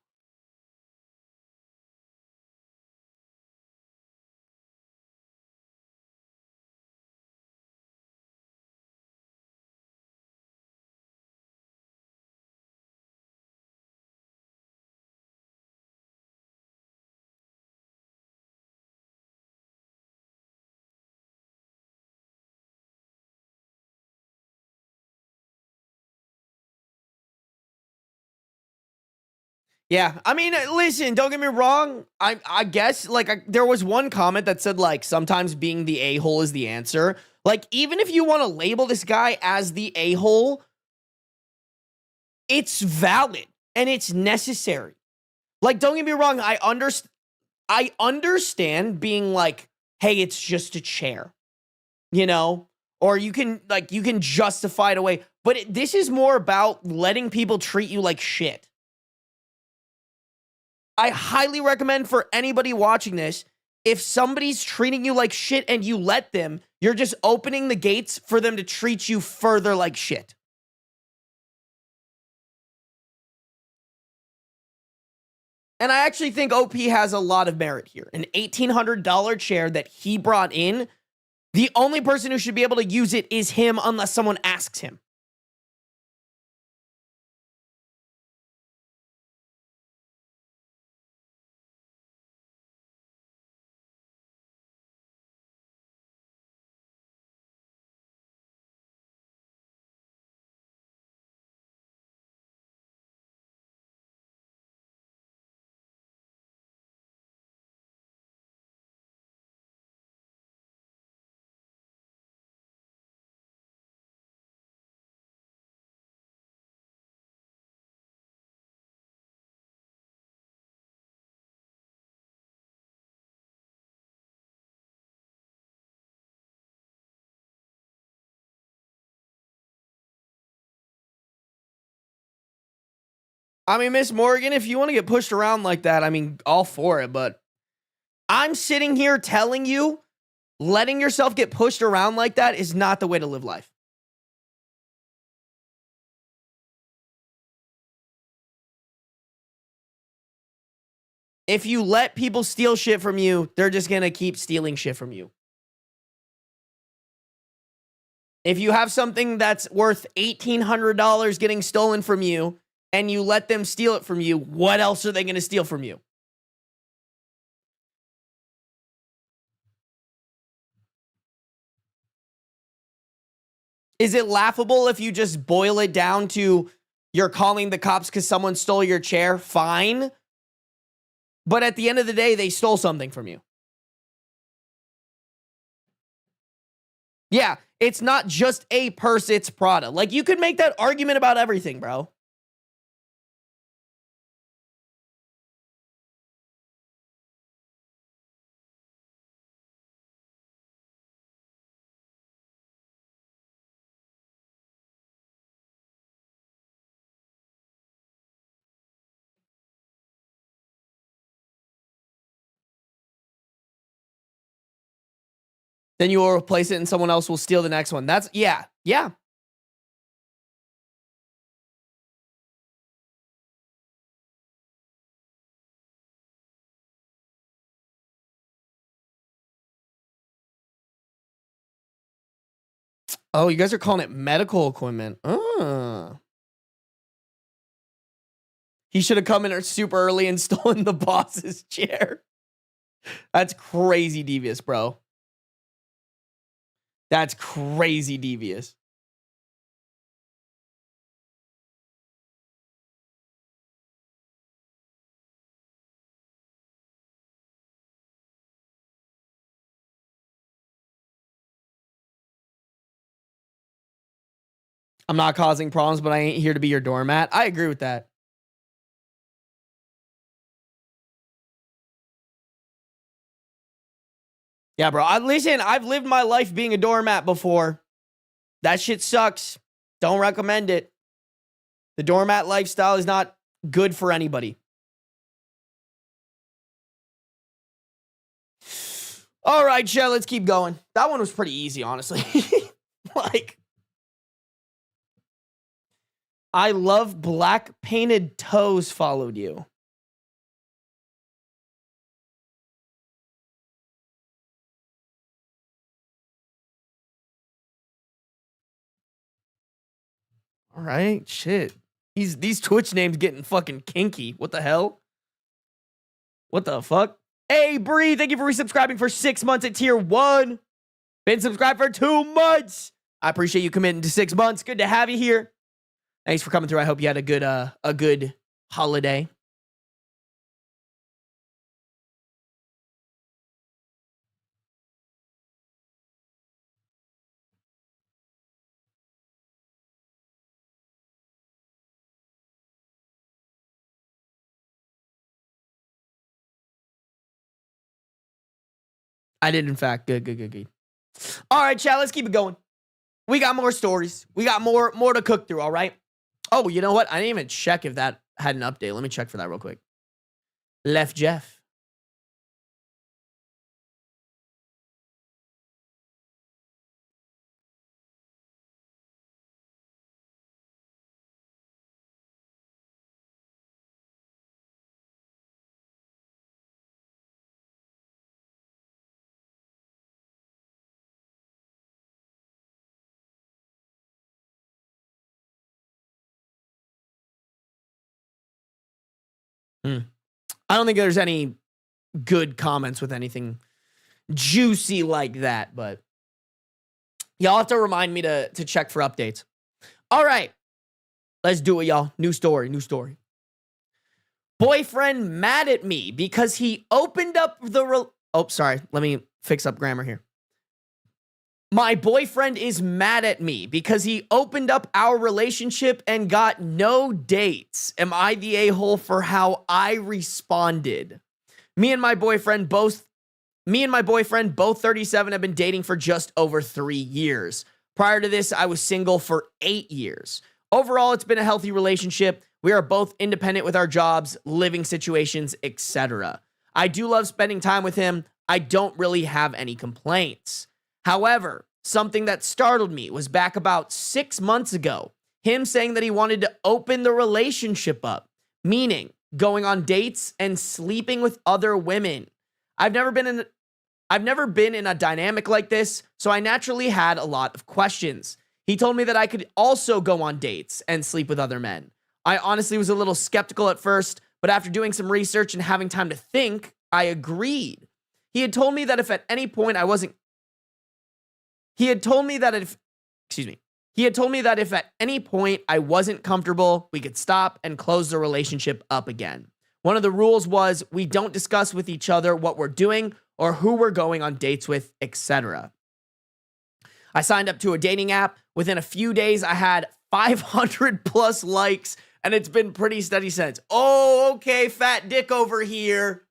Yeah, I mean, listen, don't get me wrong. I guess, like, there was one comment that said, like, sometimes being the a-hole is the answer. Like, even if you want to label this guy as the a-hole, it's valid and it's necessary. Like, don't get me wrong, I understand being like, hey, it's just a chair, you know? Or you can justify it away. But this is more about letting people treat you like shit. I highly recommend for anybody watching this, if somebody's treating you like shit and you let them, you're just opening the gates for them to treat you further like shit. And I actually think OP has a lot of merit here. An $1,800 chair that he brought in, the only person who should be able to use it is him unless someone asks him. I mean, Miss Morgan, if you want to get pushed around like that, I mean, all for it. But I'm sitting here telling you, letting yourself get pushed around like that is not the way to live life. If you let people steal shit from you, they're just going to keep stealing shit from you. If you have something that's worth $1,800 getting stolen from you and you let them steal it from you, what else are they going to steal from you? Is it laughable if you just boil it down to you're calling the cops because someone stole your chair? Fine. But at the end of the day, they stole something from you. Yeah, it's not just a purse, it's Prada. Like, you could make that argument about everything, bro. Then you will replace it and someone else will steal the next one. That's, yeah. Oh, you guys are calling it medical equipment. He should have come in super early and stolen the boss's chair. That's crazy devious, bro. That's crazy devious. I'm not causing problems, but I ain't here to be your doormat. I agree with that. Yeah, bro. Listen, I've lived my life being a doormat before. That shit sucks. Don't recommend it. The doormat lifestyle is not good for anybody. All right, Chad, let's keep going. That one was pretty easy, honestly. Like, I love black painted toes followed you. All right, shit. These Twitch names getting fucking kinky. What the hell? What the fuck? Hey, Bree, thank you for resubscribing for 6 months at tier 1. Been subscribed for 2 months. I appreciate you committing to 6 months. Good to have you here. Thanks for coming through. I hope you had a good holiday. I did, in fact. Good. All right, chat, let's keep it going. We got more stories. We got more to cook through, all right? Oh, you know what? I didn't even check if that had an update. Let me check for that real quick. Left Jeff. I don't think there's any good comments with anything juicy like that, but y'all have to remind me to check for updates. All right. Let's do it, y'all. New story. Boyfriend mad at me because he opened up the... Oh, sorry. Let me fix up grammar here. My boyfriend is mad at me because he opened up our relationship and got no dates. Am I the a-hole for how I responded? Me and my boyfriend, both 37, have been dating for just over 3 years. Prior to this, I was single for 8 years. Overall, it's been a healthy relationship. We are both independent with our jobs, living situations, etc. I do love spending time with him. I don't really have any complaints. However, something that startled me was back about 6 months ago, him saying that he wanted to open the relationship up, meaning going on dates and sleeping with other women. I've never been in a dynamic like this, so I naturally had a lot of questions. He told me that I could also go on dates and sleep with other men. I honestly was a little skeptical at first, but after doing some research and having time to think, I agreed. He had told me that if at any point I wasn't comfortable, we could stop and close the relationship up again. One of the rules was we don't discuss with each other what we're doing or who we're going on dates with, etc. I signed up to a dating app. Within a few days, I had 500 plus likes, and it's been pretty steady since. Oh, okay, fat dick over here.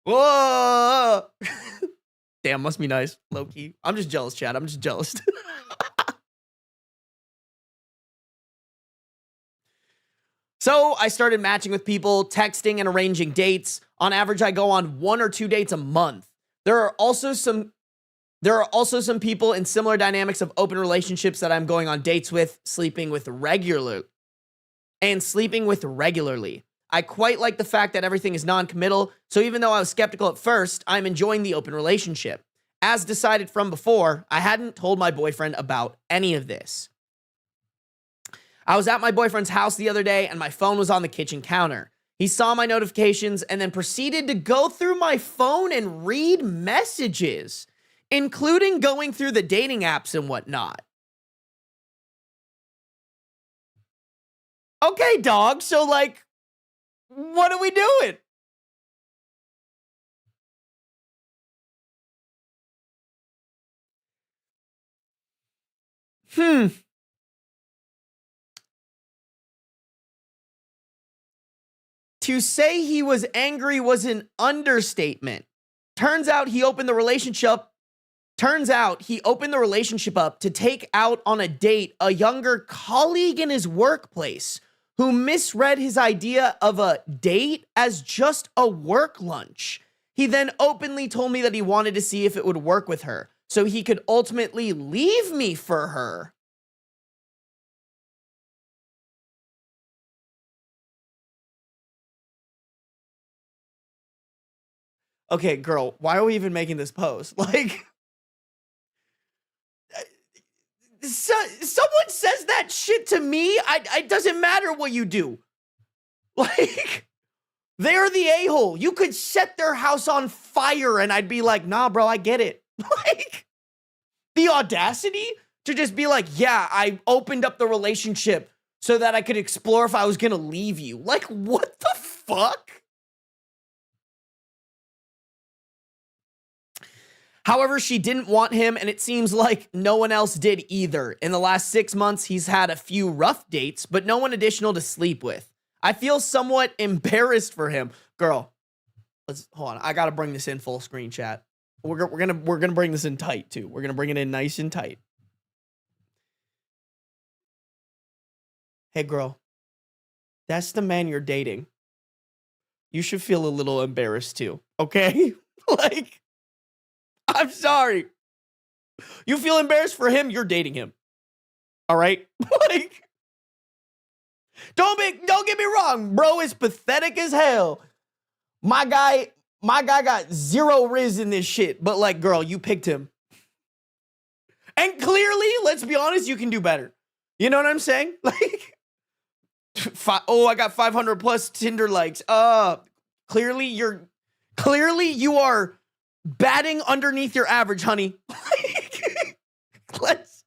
Whoa. Damn, must be nice, low-key. I'm just jealous, Chad. I'm just jealous. So I started matching with people, texting, and arranging dates. On average, I go on 1 or 2 dates a month. There are also some people in similar dynamics of open relationships that I'm going on dates with, sleeping with regularly. I quite like the fact that everything is non-committal, so even though I was skeptical at first, I'm enjoying the open relationship. As decided from before, I hadn't told my boyfriend about any of this. I was at my boyfriend's house the other day, and my phone was on the kitchen counter. He saw my notifications and then proceeded to go through my phone and read messages, including going through the dating apps and whatnot. Okay, dog, so like, what are we doing? To say he was angry was an understatement. Turns out he opened the relationship up to take out on a date a younger colleague in his workplace who misread his idea of a date as just a work lunch. He then openly told me that he wanted to see if it would work with her, so he could ultimately leave me for her. Okay, girl, why are we even making this post? Like, someone says that shit to me, it doesn't matter what you do. Like, they're the a-hole. You could set their house on fire and I'd be like, nah, bro, I get it. Like, the audacity to just be like, yeah, I opened up the relationship so that I could explore if I was gonna leave you. Like, what the fuck? However, she didn't want him, and it seems like no one else did either. In the last 6 months, he's had a few rough dates, but no one additional to sleep with. I feel somewhat embarrassed for him. Girl, hold on. I gotta bring this in full screen chat. We're gonna bring this in tight too. We're gonna bring it in nice and tight. Hey girl, that's the man you're dating. You should feel a little embarrassed too, okay? Like, I'm sorry. You feel embarrassed for him, you're dating him. All right? Like, don't get me wrong, bro is pathetic as hell. My guy got zero riz in this shit, but like, girl, you picked him. And clearly, let's be honest, you can do better. You know what I'm saying? Like, I got 500 plus Tinder likes. Clearly you are batting underneath your average, honey. let's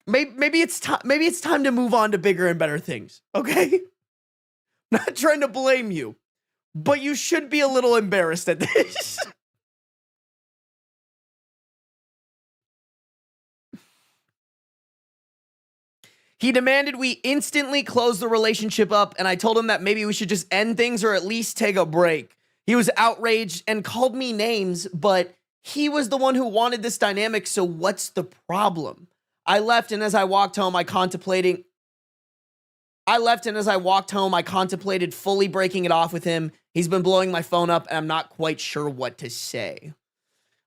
maybe it's time to move on to bigger and better things. Okay? Not trying to blame you, but you should be a little embarrassed at this. He demanded we instantly close the relationship up, and I told him that maybe we should just end things or at least take a break. He was outraged and called me names, but he was the one who wanted this dynamic, so what's the problem? I left, and as I walked home, I contemplated fully breaking it off with him. He's been blowing my phone up, and I'm not quite sure what to say.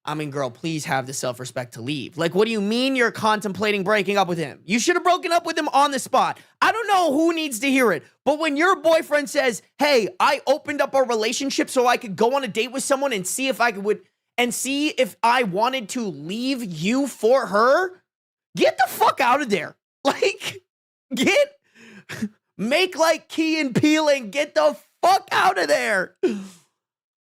I mean, girl, please have the self-respect to leave. Like, what do you mean you're contemplating breaking up with him? You should have broken up with him on the spot. I don't know who needs to hear it, but when your boyfriend says, hey, I opened up a relationship so I could go on a date with someone and see if I wanted to leave you for her, get the fuck out of there. Like, make like Key and Peele and get the fuck out of there.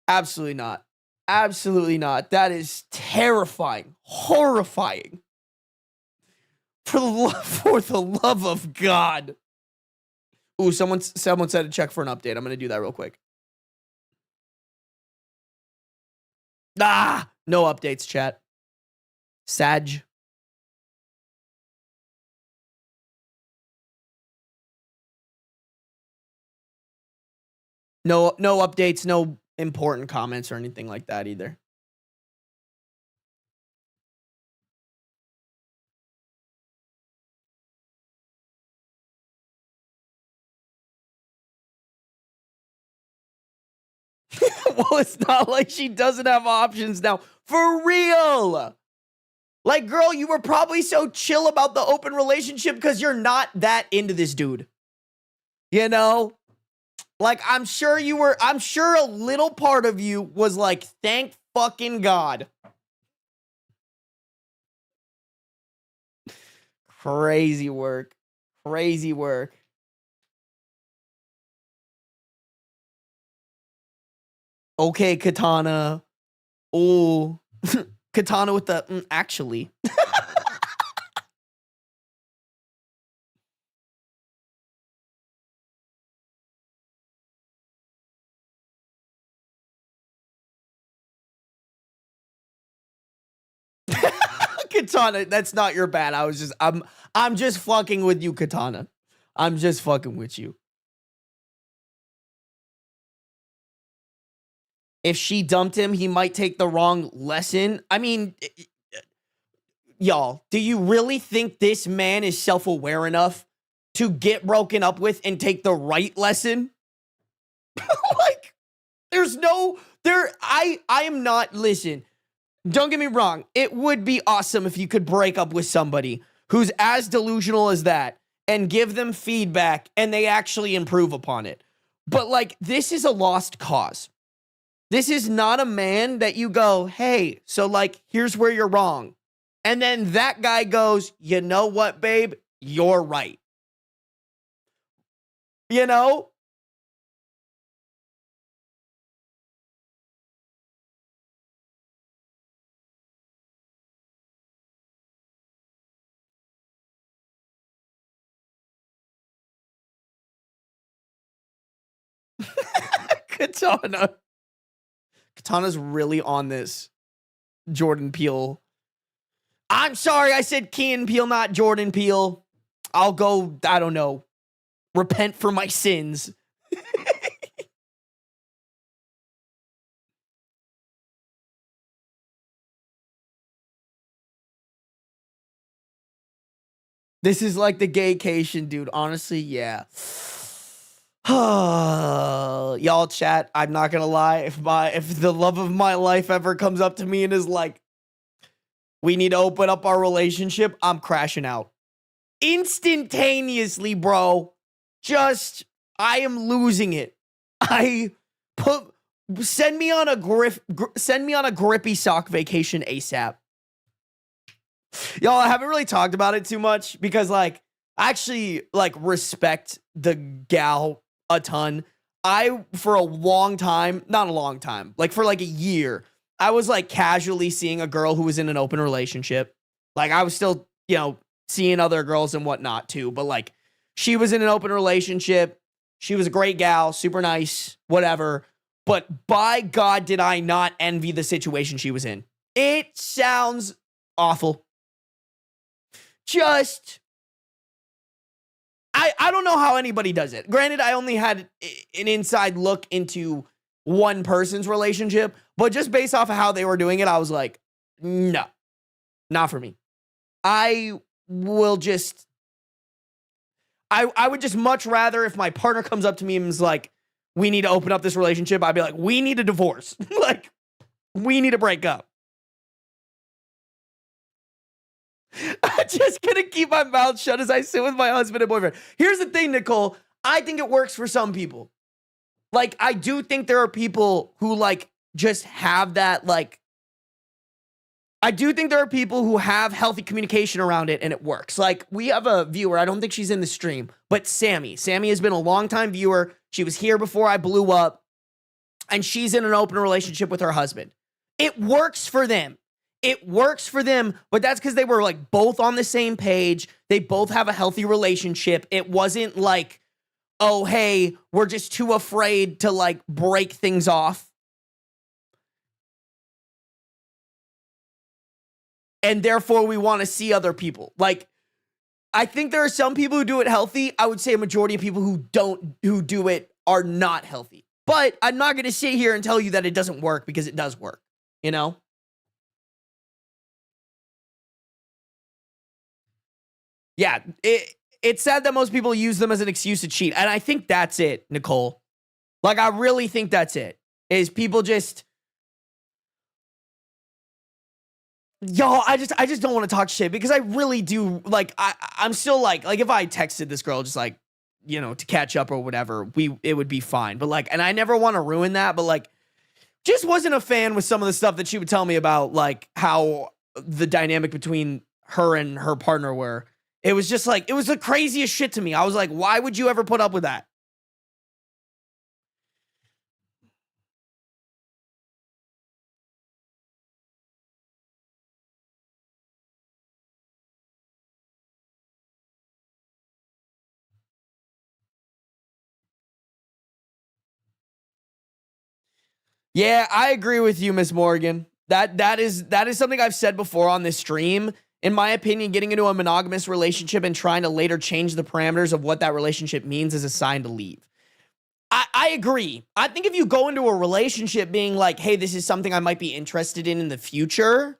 Absolutely not. Absolutely not. That is terrifying. Horrifying. For the love of God. Ooh, someone said to check for an update. I'm going to do that real quick. No updates, chat. Sag. No updates, no important comments or anything like that either. Well, it's not like she doesn't have options now. For real. Like, girl, you were probably so chill about the open relationship because you're not that into this dude. You know? Like, I'm sure a little part of you was like, thank fucking God. Crazy work. Crazy work. Okay, Katana. Oh, Katana with the actually. Katana, that's not your bad. I'm just fucking with you, Katana. I'm just fucking with you. If she dumped him, he might take the wrong lesson. I mean, y'all, do you really think this man is self-aware enough to get broken up with and take the right lesson? Like, I am not, listen, don't get me wrong. It would be awesome if you could break up with somebody who's as delusional as that and give them feedback and they actually improve upon it. But like, this is a lost cause. This is not a man that you go, hey, so like, here's where you're wrong. And then that guy goes, you know what, babe? You're right. You know? Katana's really on this Jordan Peele. I'm sorry, I said Key and Peele, not Jordan Peele. I'll go, I don't know, repent for my sins. This is like the gaycation, dude. Honestly, yeah. Y'all chat, I'm not gonna lie. If the love of my life ever comes up to me and is like, we need to open up our relationship, I'm crashing out. Instantaneously, bro. Just, I am losing it. Send me on a grippy sock vacation ASAP. Y'all, I haven't really talked about it too much because, like, I actually, like, respect the gal a ton. For a long time, not a long time, like, for, like, a year, I was, like, casually seeing a girl who was in an open relationship. Like, I was still, seeing other girls and whatnot, too. But, like, she was in an open relationship. She was a great gal, super nice, whatever. But by God, did I not envy the situation she was in. It sounds awful. I don't know how anybody does it. Granted, I only had an inside look into one person's relationship, but just based off of how they were doing it, I was like, no, not for me. I would just much rather if my partner comes up to me and is like, we need to open up this relationship, I'd be like, we need a divorce. Like, we need to break up. I'm just gonna keep my mouth shut as I sit with my husband and boyfriend. Here's the thing, Nicole. I think it works for some people. Like, I do think there are people who, like, just have that, like, I do think there are people who have healthy communication around it and it works. Like, we have a viewer, I don't think she's in the stream, but Sammy. Sammy has been a longtime viewer. She was here before I blew up, and she's in an open relationship with her husband. It works for them. It works for them, but that's because they were, like, both on the same page. They both have a healthy relationship. It wasn't like, oh, hey, we're just too afraid to, like, break things off. And therefore, we want to see other people. Like, I think there are some people who do it healthy. I would say a majority of people who do it are not healthy. But I'm not going to sit here and tell you that it doesn't work, because it does work, you know? Yeah, it's sad that most people use them as an excuse to cheat. And I think that's it, Nicole. Like, I really think that's it. Is people just... Y'all, I just don't want to talk shit, because I really do, like, I'm still like if I texted this girl just like, to catch up or whatever, it would be fine. But like, and I never want to ruin that, but like, just wasn't a fan with some of the stuff that she would tell me about, like, how the dynamic between her and her partner were. It was just like, it was the craziest shit to me. I was like, why would you ever put up with that? Yeah, I agree with you, Miss Morgan. That is something I've said before on this stream. In my opinion, getting into a monogamous relationship and trying to later change the parameters of what that relationship means is a sign to leave. I agree. I think if you go into a relationship being like, hey, this is something I might be interested in the future,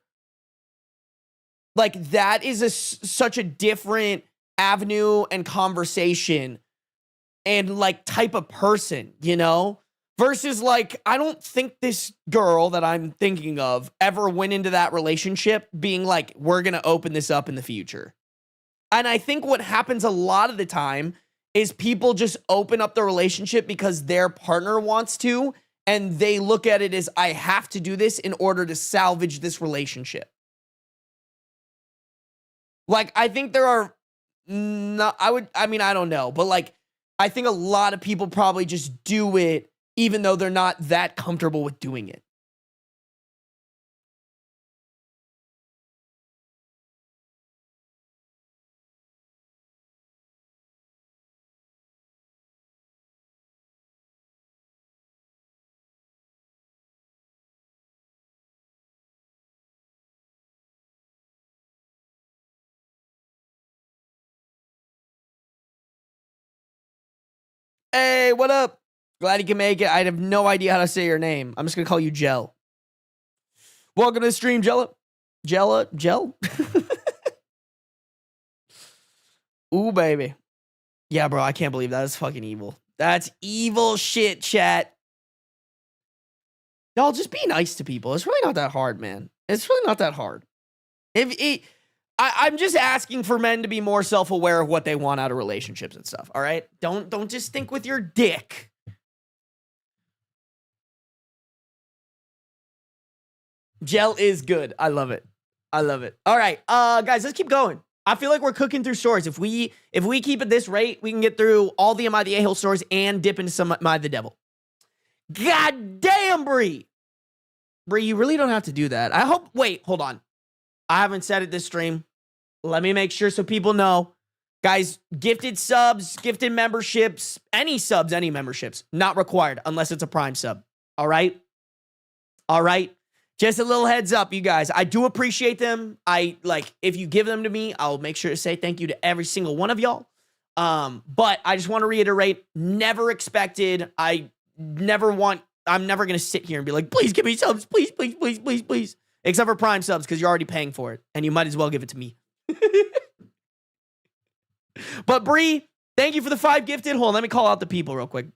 like, that is such a different avenue and conversation and, like, type of person, Versus, like, I don't think this girl that I'm thinking of ever went into that relationship being like, we're going to open this up in the future. And I think what happens a lot of the time is people just open up the relationship because their partner wants to, and they look at it as, I have to do this in order to salvage this relationship. Like, I think there are, I don't know, but like, I think a lot of people probably just do it even though they're not that comfortable with doing it. Hey, what up? Glad you can make it. I have no idea how to say your name. I'm just going to call you Gel. Welcome to the stream, Gel. Gel? Ooh, baby. Yeah, bro, I can't believe that. That's fucking evil. That's evil shit, chat. Y'all, just be nice to people. It's really not that hard, man. It's really not that hard. I'm just asking for men to be more self-aware of what they want out of relationships and stuff, all right? Don't just think with your dick. Gel is good. I love it. I love it. All right, guys, let's keep going. I feel like we're cooking through stories. If we keep at this rate, we can get through all the Am I the A-hole stories and dip into some Am I the Devil. God damn, Bree. Bree, you really don't have to do that. Wait, hold on. I haven't said it this stream. Let me make sure so people know. Guys, gifted subs, gifted memberships, any subs, any memberships, not required unless it's a Prime sub. All right? All right? Just a little heads up, you guys. I do appreciate them. If you give them to me, I'll make sure to say thank you to every single one of y'all. But I just want to reiterate, never expected. I'm never going to sit here and be like, please give me subs. Please, please, please, please, please. Except for Prime subs, because you're already paying for it. And you might as well give it to me. But Bree, thank you for the 5 gifted. Hold on, let me call out the people real quick.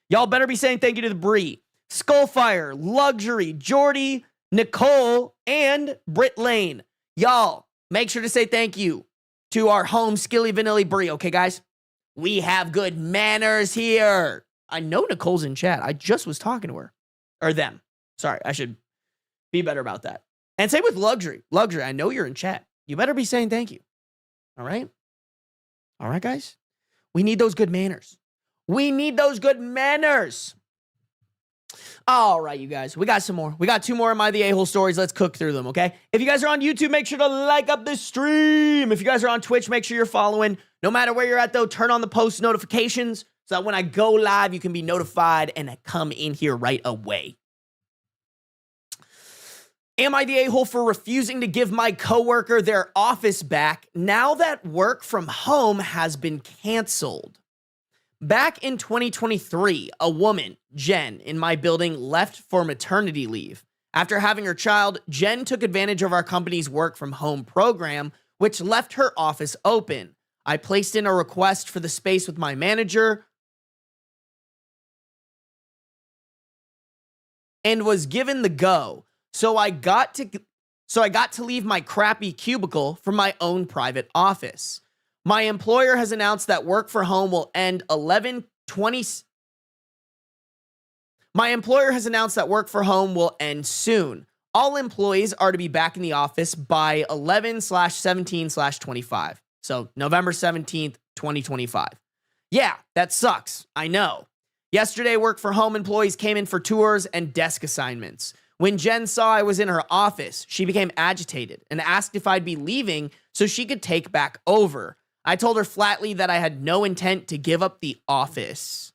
Y'all better be saying thank you to the Bree. Skullfire, Luxury, Jordy, Nicole, and Britt Lane. Y'all, make sure to say thank you to our home Skilly Vanilli Brie, okay, guys? We have good manners here. I know Nicole's in chat. I just was talking to her. Or them. Sorry, I should be better about that. And same with Luxury. Luxury, I know you're in chat. You better be saying thank you. All right? All right, guys? We need those good manners. We need those good manners. All right, you guys. We got some more. We got 2 more Am I the A-hole stories. Let's cook through them, okay? If you guys are on YouTube, make sure to like up this stream. If you guys are on Twitch, make sure you're following. No matter where you're at, though, turn on the post notifications so that when I go live, you can be notified and come in here right away. Am I the a-hole for refusing to give my coworker their office back now that work from home has been canceled? Back in 2023, a woman, Jen, in my building left for maternity leave. After having her child, Jen took advantage of our company's work from home program, which left her office open. I placed in a request for the space with my manager and was given the go. So I got to leave my crappy cubicle for my own private office. My employer has announced that work from home will end 11/20. My employer has announced that work from home will end soon. All employees are to be back in the office by 11/17/25. So November 17th, 2025. Yeah, that sucks. I know. Yesterday, work from home employees came in for tours and desk assignments. When Jen saw I was in her office, she became agitated and asked if I'd be leaving so she could take back over. I told her flatly that I had no intent to give up the office.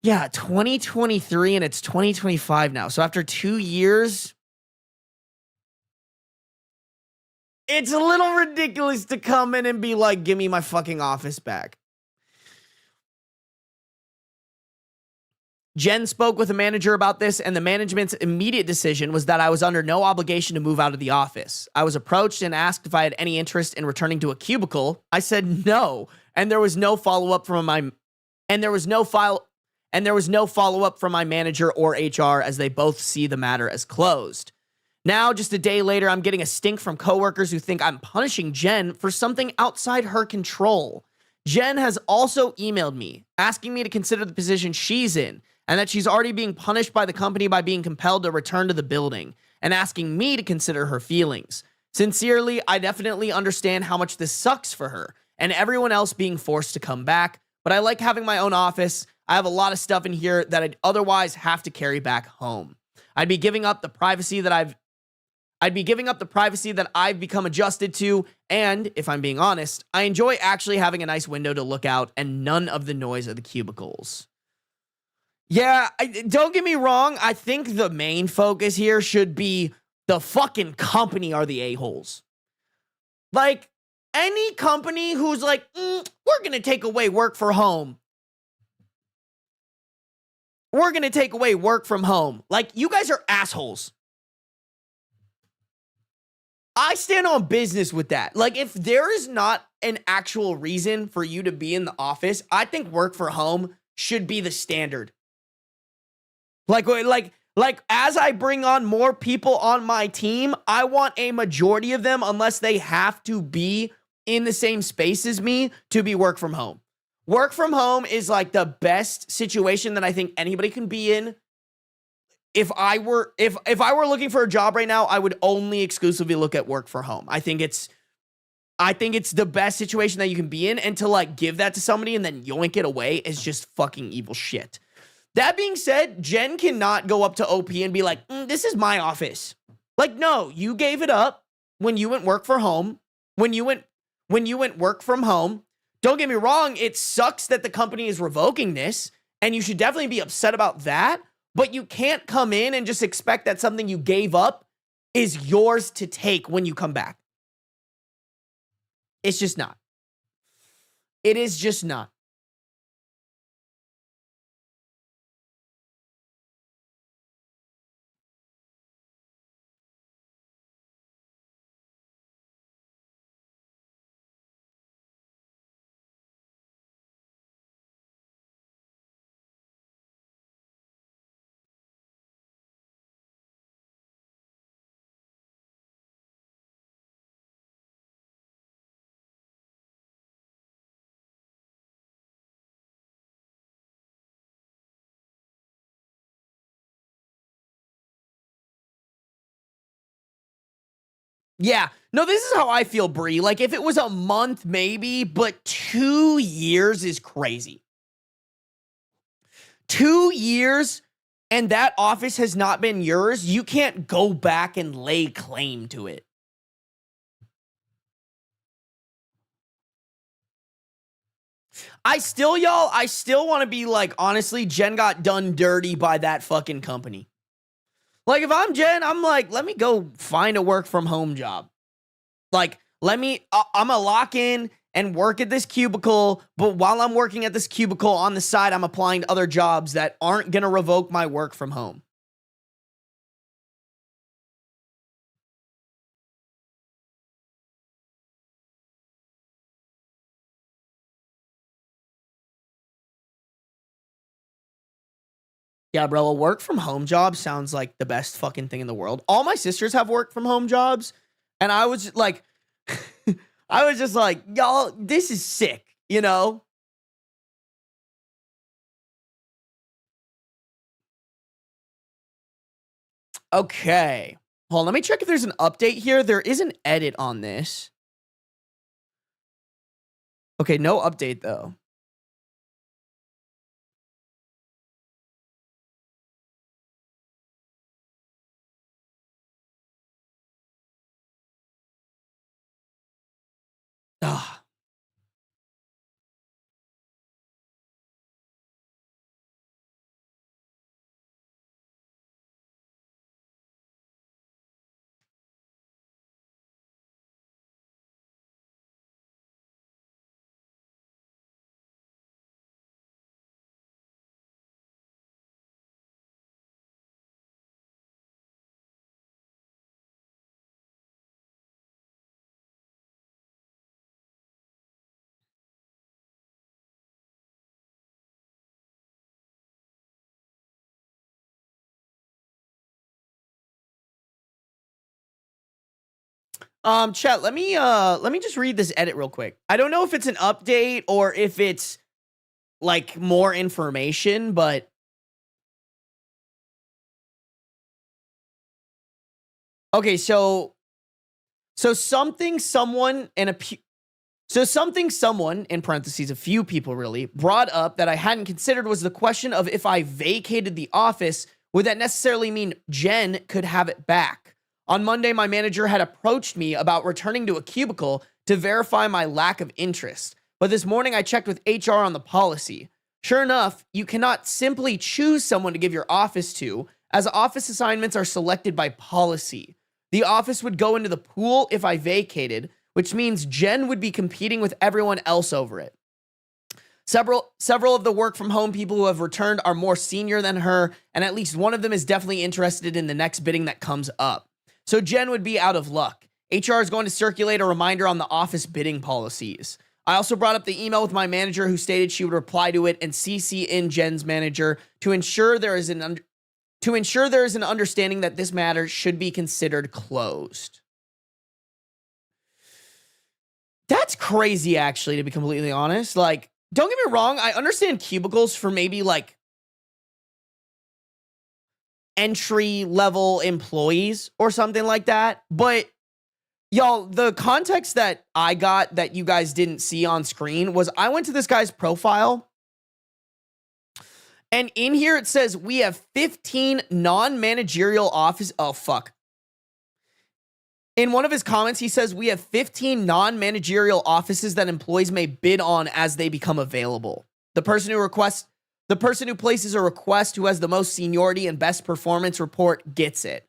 Yeah, 2023 and it's 2025 now. So after 2 years, it's a little ridiculous to come in and be like, give me my fucking office back. Jen spoke with a manager about this, and the management's immediate decision was that I was under no obligation to move out of the office. I was approached and asked if I had any interest in returning to a cubicle. I said no, and there was no follow-up from my manager or HR, as they both see the matter as closed. Now, just a day later, I'm getting a stink from coworkers who think I'm punishing Jen for something outside her control. Jen has also emailed me asking me to consider the position she's in, and that she's already being punished by the company by being compelled to return to the building, and asking me to consider her feelings. Sincerely, I definitely understand how much this sucks for her and everyone else being forced to come back, but I like having my own office. I have a lot of stuff in here that I'd otherwise have to carry back home. I'd be giving up the privacy that I've become adjusted to, and if I'm being honest, I enjoy actually having a nice window to look out and none of the noise of the cubicles. Yeah, don't get me wrong. I think the main focus here should be the fucking company are the a-holes. Like, any company who's like, we're going to take away work for home. We're going to take away work from home. Like, you guys are assholes. I stand on business with that. Like, if there is not an actual reason for you to be in the office, I think work for home should be the standard. Like as I bring on more people on my team, I want a majority of them, unless they have to be in the same space as me, to be work from home. Work from home is like the best situation that I think anybody can be in. If I were looking for a job right now, I would only exclusively look at work for home. I think it's the best situation that you can be in, and to like give that to somebody and then yoink it away is just fucking evil shit. That being said, Jen cannot go up to OP and be like, this is my office. Like, no, you gave it up when you went work for home. When you went work from home. Don't get me wrong, it sucks that the company is revoking this, and you should definitely be upset about that, but you can't come in and just expect that something you gave up is yours to take when you come back. It's just not. It is just not. Yeah. No, this is how I feel, Bree. Like, if it was a month, maybe, but 2 years is crazy. 2 years and that office has not been yours, you can't go back and lay claim to it. I still want to be like, honestly, Jen got done dirty by that fucking company. Like, if I'm Jen, I'm like, let me go find a work from home job. Like, I'm gonna lock in and work at this cubicle, but while I'm working at this cubicle on the side, I'm applying to other jobs that aren't gonna revoke my work from home. Yeah, bro, a work from home job sounds like the best fucking thing in the world. All my sisters have work from home jobs, and I was like, y'all, this is sick, you know? Okay. Hold on, let me check if there's an update here. There is an edit on this. Okay, no update though. Ah. Chat, let me just read this edit real quick. I don't know if it's an update or if it's like more information, but okay, so something someone in parentheses, a few people really brought up that I hadn't considered was the question of if I vacated the office, would that necessarily mean Jen could have it back? On Monday, my manager had approached me about returning to a cubicle to verify my lack of interest. But this morning, I checked with HR on the policy. Sure enough, you cannot simply choose someone to give your office to, as office assignments are selected by policy. The office would go into the pool if I vacated, which means Jen would be competing with everyone else over it. Several of the work from home people who have returned are more senior than her, and at least one of them is definitely interested in the next bidding that comes up. So Jen would be out of luck. HR is going to circulate a reminder on the office bidding policies. I also brought up the email with my manager who stated she would reply to it and CC in Jen's manager to ensure there is an understanding that this matter should be considered closed. That's crazy, actually, to be completely honest. Like, don't get me wrong, I understand cubicles for maybe like entry-level employees or something like that, but y'all, the context that I got that you guys didn't see on screen was I went to this guy's profile, and in here it says we have 15 non-managerial office. Oh, fuck. In one of his comments, he says we have 15 non-managerial offices that employees may bid on as they become available. The person who places a request who has the most seniority and best performance report gets it.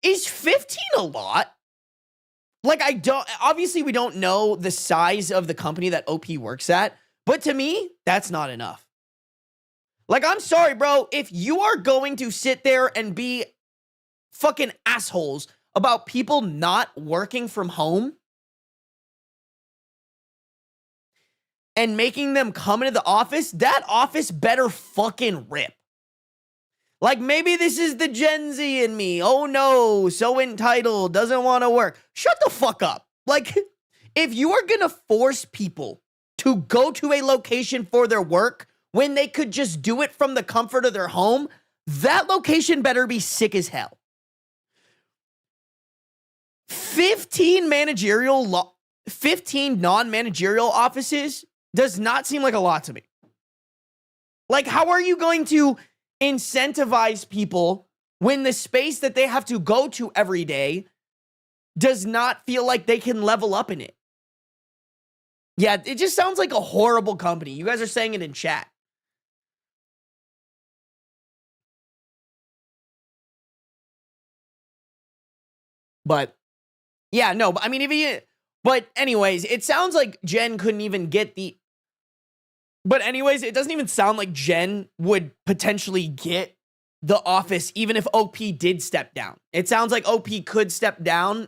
Is 15 a lot? Like, obviously we don't know the size of the company that OP works at, but to me, that's not enough. Like, I'm sorry, bro. If you are going to sit there and be fucking assholes about people not working from home and making them come into the office, that office better fucking rip. Like, maybe this is the Gen Z in me. Oh no, so entitled, doesn't want to work. Shut the fuck up. Like, if you are gonna force people to go to a location for their work when they could just do it from the comfort of their home, that location better be sick as hell. 15 non-managerial offices does not seem like a lot to me. Like, how are you going to incentivize people when the space that they have to go to every day does not feel like they can level up in it? Yeah, it just sounds like a horrible company. You guys are saying it in chat. But yeah, no, I mean, but anyways, it sounds like Jen couldn't even get the, but anyways, it doesn't even sound like Jen would potentially get the office even if OP did step down. It sounds like OP could step down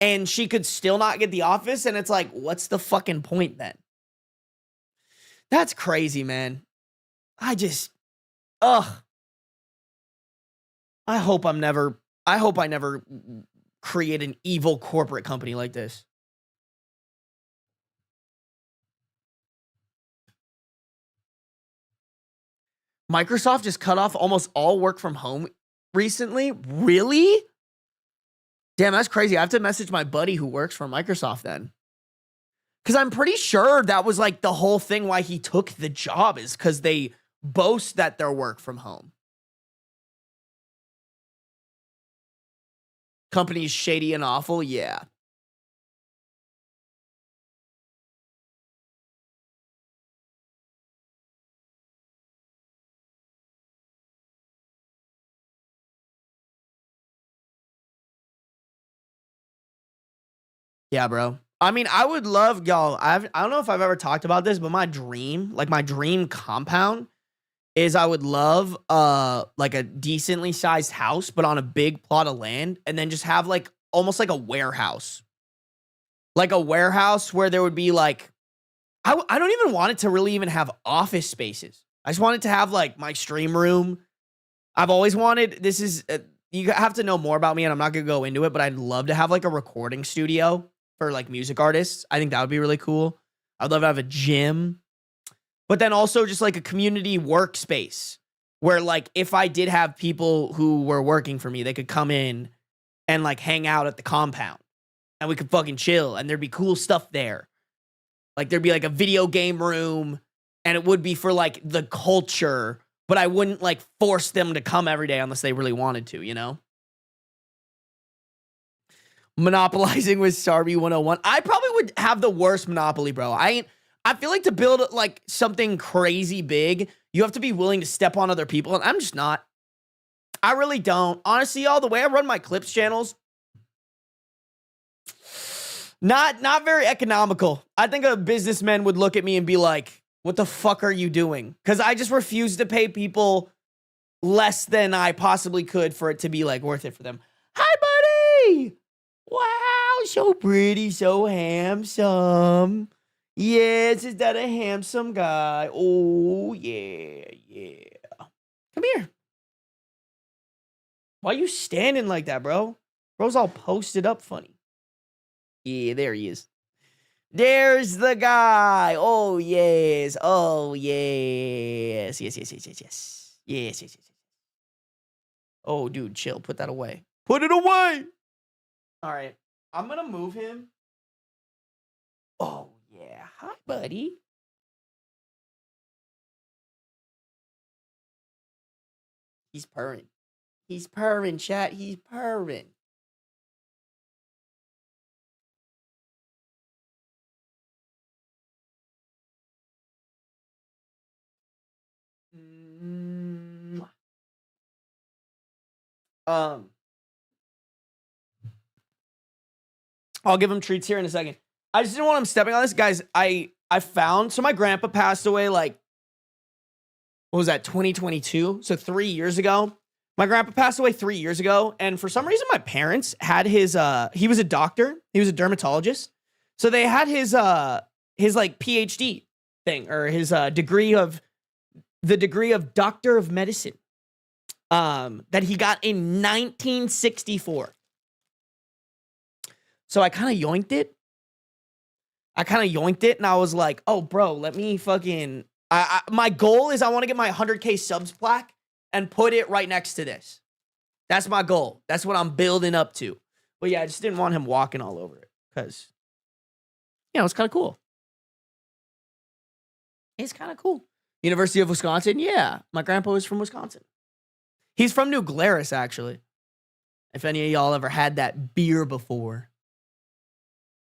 and she could still not get the office, and it's like, what's the fucking point then? That's crazy, man. I hope I never create an evil corporate company like this. Microsoft just cut off almost all work from home recently? Really? Damn, that's crazy. I have to message my buddy who works for Microsoft then. Because I'm pretty sure that was like the whole thing why he took the job, is because they boast that they're work from home. Company's shady and awful, yeah. Yeah, bro. I mean, I would love, y'all, I don't know if I've ever talked about this, but my dream compound is I would love like a decently sized house, but on a big plot of land, and then just have like almost like a warehouse. Like a warehouse where there would be like, I don't even want it to really even have office spaces. I just want it to have like my stream room. I've always wanted, this is, you have to know more about me and I'm not going to go into it, but I'd love to have like a recording studio for like music artists. I think that would be really cool. I'd love to have a gym, but then also just like a community workspace where like if I did have people who were working for me, they could come in and like hang out at the compound and we could fucking chill and there'd be cool stuff there. Like there'd be like a video game room and it would be for like the culture, but I wouldn't like force them to come every day unless they really wanted to, you know? Monopolizing with Sarby 101. I probably would have the worst monopoly, bro. I feel like to build like something crazy big, you have to be willing to step on other people, and I'm just not. I really don't. Honestly, y'all, the way I run my clips channels, Not very economical. I think a businessman would look at me and be like, what the fuck are you doing? Because I just refuse to pay people less than I possibly could for it to be like worth it for them. Hi, buddy. Wow, so pretty, so handsome. Yes, is that a handsome guy? Oh, yeah, yeah. Come here. Why are you standing like that, bro? Bro's all posted up funny. Yeah, there he is. There's the guy. Oh, yes. Oh, yes. Yes, yes, yes, yes, yes. Yes, yes, yes, yes. Oh, dude, chill. Put that away. Put it away. All right. I'm going to move him. Oh, yeah. Hi, buddy. He's purring. He's purring, chat. He's purring. I'll give him treats here in a second. I just didn't want him stepping on this. Guys, I found, so my grandpa passed away like, what was that, 2022? So 3 years ago. My grandpa passed away 3 years ago. And for some reason, my parents had his, he was a doctor. He was a dermatologist. So they had his like PhD thing, or his degree of Doctor of Medicine that he got in 1964. So I kind of yoinked it. And I was like, oh, bro, let me fucking... my goal is I want to get my 100K subs plaque and put it right next to this. That's my goal. That's what I'm building up to. But yeah, I just didn't want him walking all over it because, you know, it's kind of cool. It's kind of cool. University of Wisconsin? Yeah. My grandpa is from Wisconsin. He's from New Glarus, actually. If any of y'all ever had that beer before.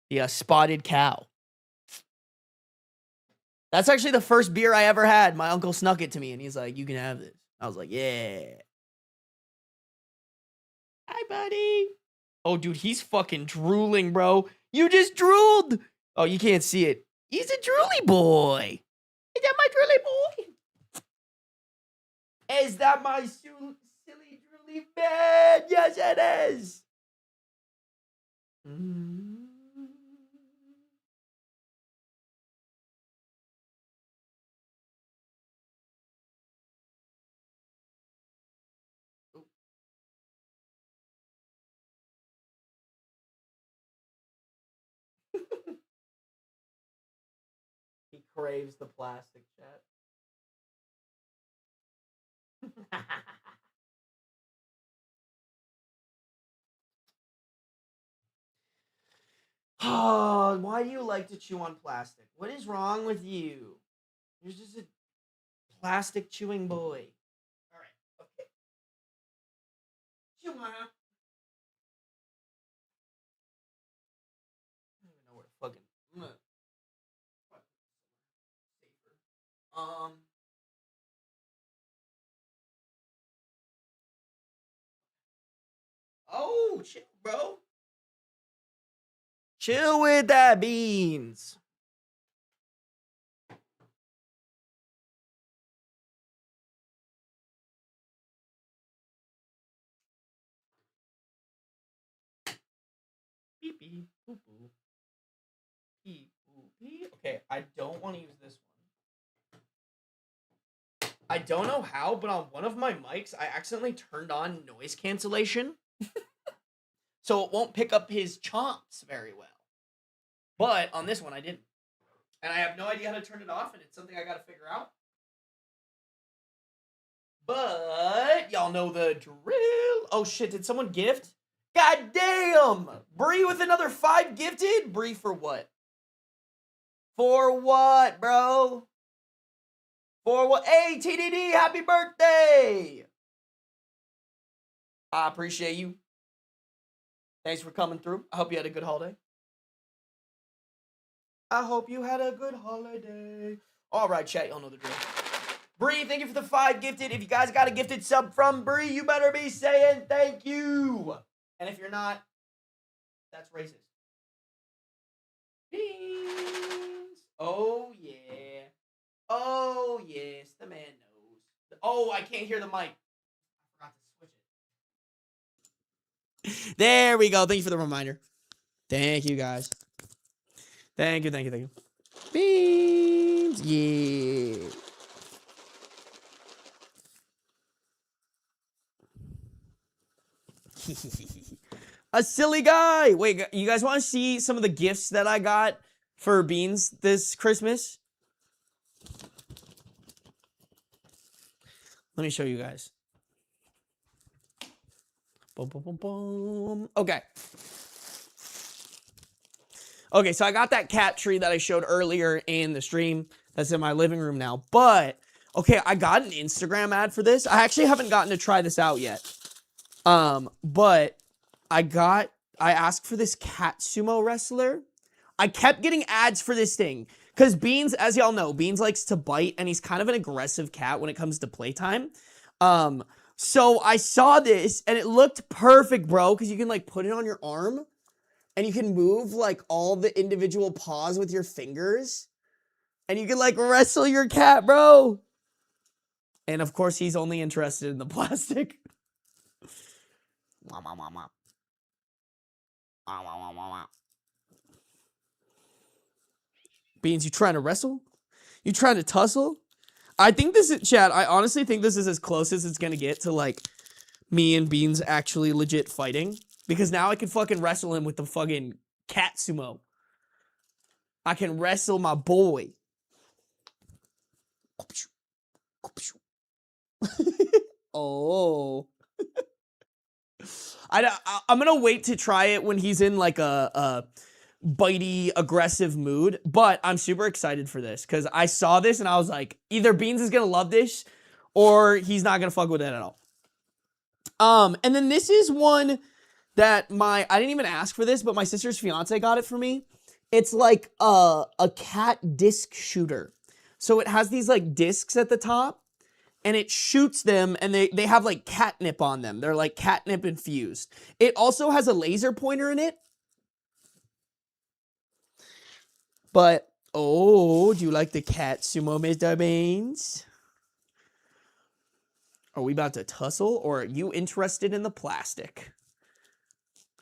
The Spotted Cow. That's actually the first beer I ever had. My uncle snuck it to me, and he's like, you can have this. I was like, yeah. Hi, buddy. Oh, dude, he's fucking drooling, bro. You just drooled. Oh, you can't see it. He's a drooly boy. Is that my drooly boy? Is that my silly drooly man? Yes, it is. He craves the plastic, chat. Oh, why do you like to chew on plastic? What is wrong with you? You're just a plastic chewing boy. All right, okay. Chew on. I don't even know where to fucking. I'm gonna safer. Oh, chill, bro. Chill with that beans. Beep beep boop boop. Beep boop beep. Okay, I don't want to use this one. I don't know how, but on one of my mics, I accidentally turned on noise cancellation. So it won't pick up his chomps very well. But on this one, I didn't. And I have no idea how to turn it off, and it's something I got to figure out. But y'all know the drill. Oh, shit. Did someone gift? God damn. Bree with another 5 gifted? Bree for what? For what, bro? For what? Hey, TDD, happy birthday. I appreciate you. Thanks for coming through. I hope you had a good holiday. I hope you had a good holiday. All right, chat. Y'all know the drill. Bree, thank you for the 5 gifted. If you guys got a gifted sub from Bree, you better be saying thank you. And if you're not, that's racist. Oh, yeah. Oh, yes. The man knows. Oh, I can't hear the mic. I forgot to switch it. There we go. Thank you for the reminder. Thank you, guys. Thank you, thank you, thank you. Beans. Yeah. A silly guy. Wait, you guys want to see some of the gifts that I got for Beans this Christmas? Let me show you guys. Boom, boom, boom, boom. Okay. Okay, so I got that cat tree that I showed earlier in the stream. That's in my living room now. But, okay, I got an Instagram ad for this. I actually haven't gotten to try this out yet. But I asked for this cat sumo wrestler. I kept getting ads for this thing. Because Beans, as y'all know, Beans likes to bite, and he's kind of an aggressive cat when it comes to playtime. So I saw this, and it looked perfect, bro, because you can, like, put it on your arm, and you can move, like, all the individual paws with your fingers, and you can, like, wrestle your cat, bro. And, of course, he's only interested in the plastic. Beans, you trying to wrestle? You trying to tussle? I think this is, Chad, I honestly think this is as close as it's gonna get to, like, me and Beans actually legit fighting. Because now I can fucking wrestle him with the fucking cat sumo. I can wrestle my boy. Oh. I'm gonna wait to try it when he's in, like, a bitey, aggressive mood, but I'm super excited for this because I saw this and I was like, either Beans is gonna love this or he's not gonna fuck with it at all. And then this is one that I didn't even ask for this, but my sister's fiance got it for me. It's like a cat disc shooter. So it has these like discs at the top and it shoots them and they have like catnip on them. They're like catnip infused. It also has a laser pointer in it. But, oh, do you like the cat sumo, Mr. Beans? Are we about to tussle, or are you interested in the plastic?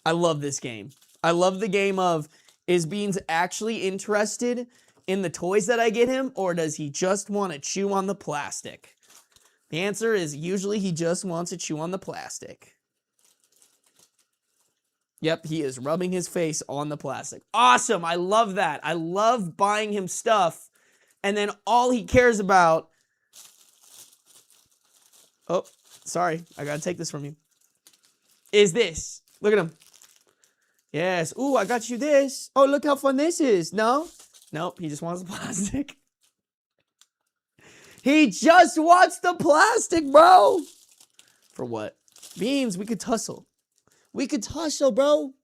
I love this game. I love the game of, is Beans actually interested in the toys that I get him, or does he just want to chew on the plastic? The answer is usually he just wants to chew on the plastic. Yep, he is rubbing his face on the plastic. Awesome, I love that. I love buying him stuff, and then all he cares about... Oh, sorry, I gotta take this from you. Is this. Look at him. Yes, ooh, I got you this. Oh, look how fun this is. No? Nope, he just wants the plastic. He just wants the plastic, bro! For what? Beans, we could tussle. We could tussle, bro.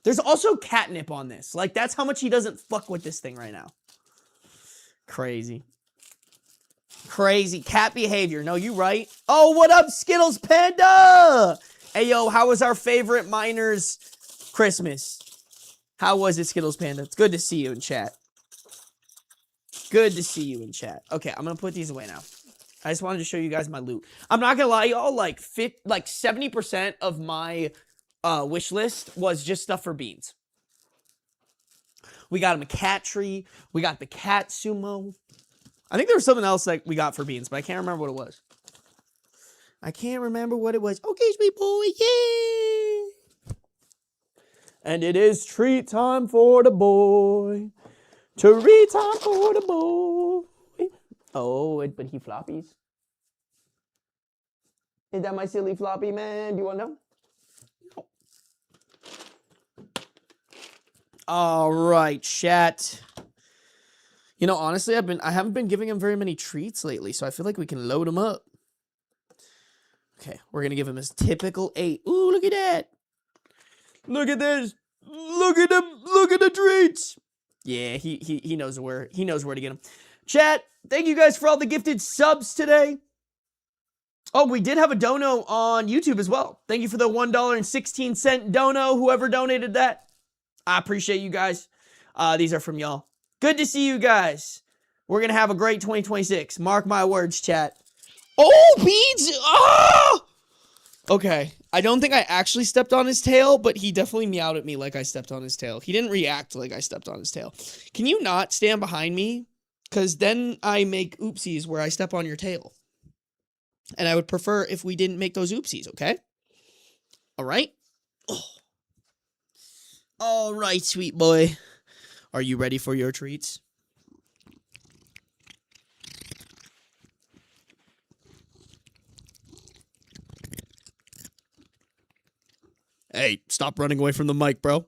There's also catnip on this. Like, that's how much he doesn't fuck with this thing right now. Crazy. Crazy. Cat behavior. No, you right. Oh, what up, Skittles Panda? Hey, yo, how was our favorite miners Christmas? How was it, Skittles Panda? It's good to see you in chat. Good to see you in chat. Okay, I'm going to put these away now. I just wanted to show you guys my loot. I'm not going to lie, y'all. Like 70% of my... wish list was just stuff for Beans. We got him a cat tree. We got the cat sumo. I think there was something else that we got for Beans, but I can't remember what it was. I can't remember what it was. Okay, sweet boy, yeah. And it is treat time for the boy. Treat time for the boy. Oh, but he floppies. Is that my silly floppy, man? Do you want to know? All right, chat. You know, honestly, I haven't been giving him very many treats lately, so I feel like we can load him up. Okay, we're gonna give him his typical 8. Ooh, look at that! Look at this! Look at him! Look at the treats! Yeah, he knows where to get them. Chat, thank you guys for all the gifted subs today. Oh, we did have a dono on YouTube as well. Thank you for the $1.16 dono, whoever donated that. I appreciate you guys. These are from y'all. Good to see you guys. We're going to have a great 2026. Mark my words, chat. Oh, Beans! Ah! Okay. I don't think I actually stepped on his tail, but he definitely meowed at me like I stepped on his tail. He didn't react like I stepped on his tail. Can you not stand behind me? Because then I make oopsies where I step on your tail. And I would prefer if we didn't make those oopsies, okay? All right? Oh. All right, sweet boy. Are you ready for your treats? Hey, stop running away from the mic, bro.